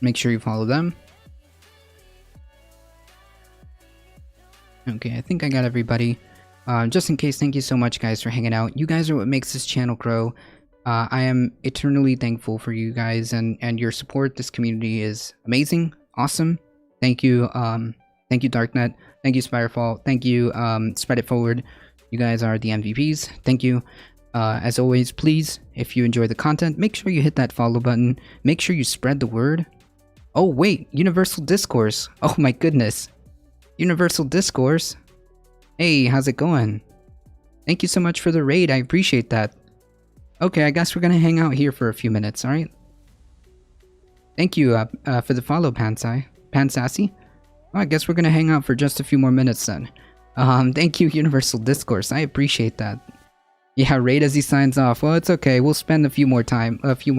Make sure you follow them. Okay, I think I got everybody. Just in case, thank you so much, guys, for hanging out. You guys are what makes this channel grow. I am eternally thankful for you guys and your support. This community is amazing, awesome. Thank you, Darknet. Thank you, Spirefall. Thank you, Spread It Forward. You guys are the MVPs. Thank you. As always, please, if you enjoy the content, make sure you hit that follow button. Make sure you spread the word. Oh, wait, Universal Discourse. Oh my goodness. Universal Discourse. Hey, how's it going? Thank you so much for the raid. I appreciate that. Okay, I guess we're gonna hang out here for a few minutes, alright? Thank you for the follow, Pansassy. Well, I guess we're gonna hang out for just a few more minutes then. Thank you, Universal Discourse. I appreciate that. Yeah, raid as he signs off. Well, it's okay. We'll spend a few more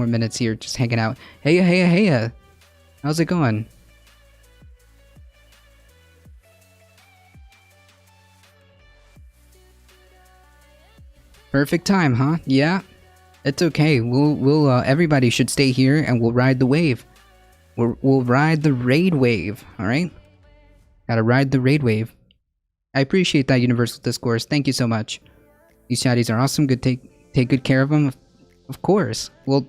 minutes here just hanging out. Hey. How's it going? Perfect time, huh? Yeah. It's okay. We'll everybody should stay here and we'll ride the wave. We'll ride the raid wave, all right? Gotta ride the raid wave. I appreciate that, Universal Discourse. Thank you so much. These chatties are awesome. Good, take good care of them. Of course. Well,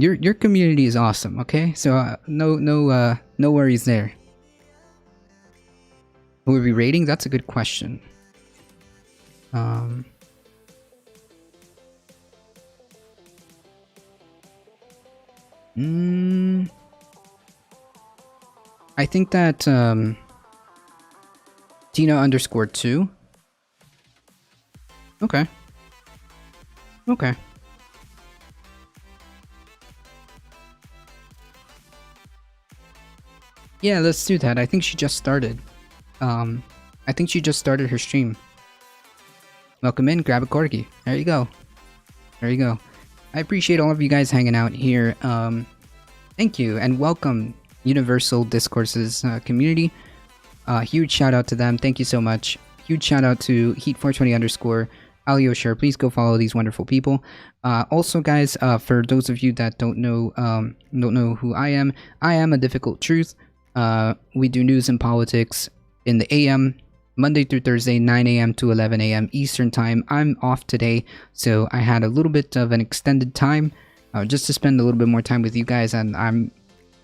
your community is awesome. Okay, so no worries there. Who are we raiding? That's a good question. I think that Tina underscore 2. Okay. Yeah, let's do that. I think she just started. I think she just started her stream. Welcome in, grab a corgi. There you go. I appreciate all of you guys hanging out here. Thank you, and welcome, Universal Discourses community. Huge shout out to them. Thank you so much. Huge shout out to Heat420 underscore. Aliosher, please go follow these wonderful people. Also, guys, for those of you that don't know who I am a Difficult Truth. We do news and politics in the AM, Monday through Thursday, 9 a.m. to 11 a.m. Eastern Time. I'm off today, so I had a little bit of an extended time just to spend a little bit more time with you guys, and I'm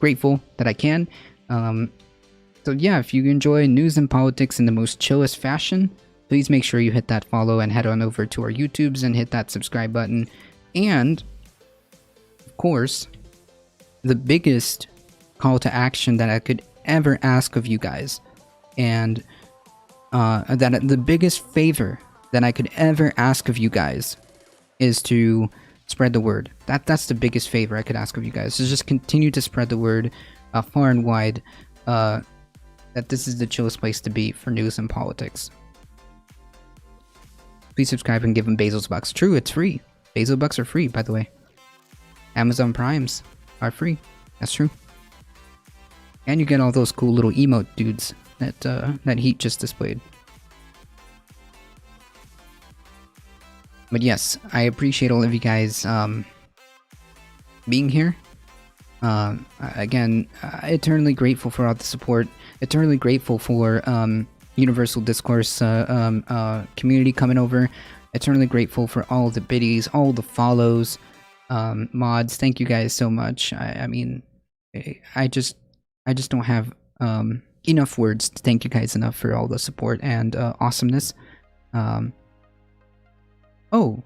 grateful that I can. So yeah, if you enjoy news and politics in the most chillest fashion, please make sure you hit that follow and head on over to our YouTubes and hit that subscribe button. And, of course, the biggest call to action that I could ever ask of you guys, and the biggest favor that I could ever ask of you guys is to spread the word. That's the biggest favor I could ask of you guys, is just continue to spread the word far and wide that this is the chillest place to be for news and politics. Please subscribe and give them Basil's Bucks. True, it's free. Basil Bucks are free, by the way. Amazon Primes are free. That's true. And you get all those cool little emote dudes that Heat just displayed. But yes, I appreciate all of you guys being here. Again, eternally grateful for all the support. Eternally grateful for Universal Discourse community coming over. Eternally grateful for all the biddies, all the follows, mods. Thank you guys so much. I mean, I just don't have enough words to thank you guys enough for all the support and awesomeness. Oh,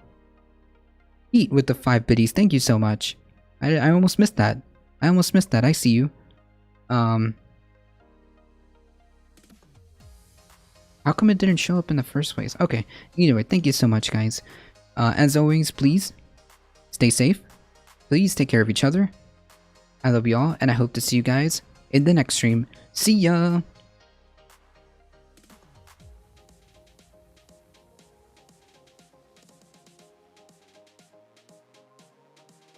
Eat with the 5 biddies. Thank you so much. I almost missed that. I see you. How come it didn't show up in the first place? Okay, either way, thank you so much, guys. As always, please stay safe. Please take care of each other. I love you all, and I hope to see you guys in the next stream. See ya!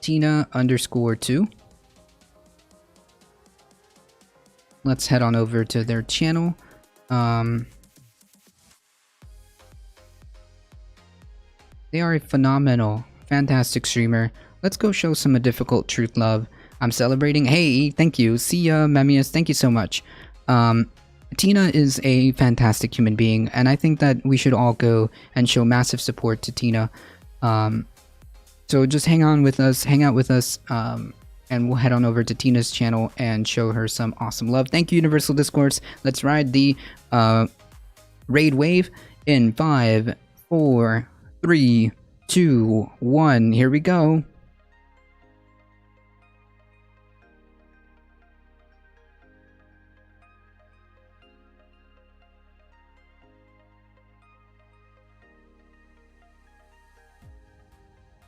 Tina_2. Let's head on over to their channel. They are a phenomenal, fantastic streamer. Let's go show some difficult truth love. I'm celebrating. Hey, thank you. See ya, Memius. Thank you so much. Tina is a fantastic human being, and I think that we should all go and show massive support to Tina. So just hang out with us, and we'll head on over to Tina's channel and show her some awesome love. Thank you, Universal Discourse. Let's ride the raid wave in 5, 4, 3, 2, 1. Here we go.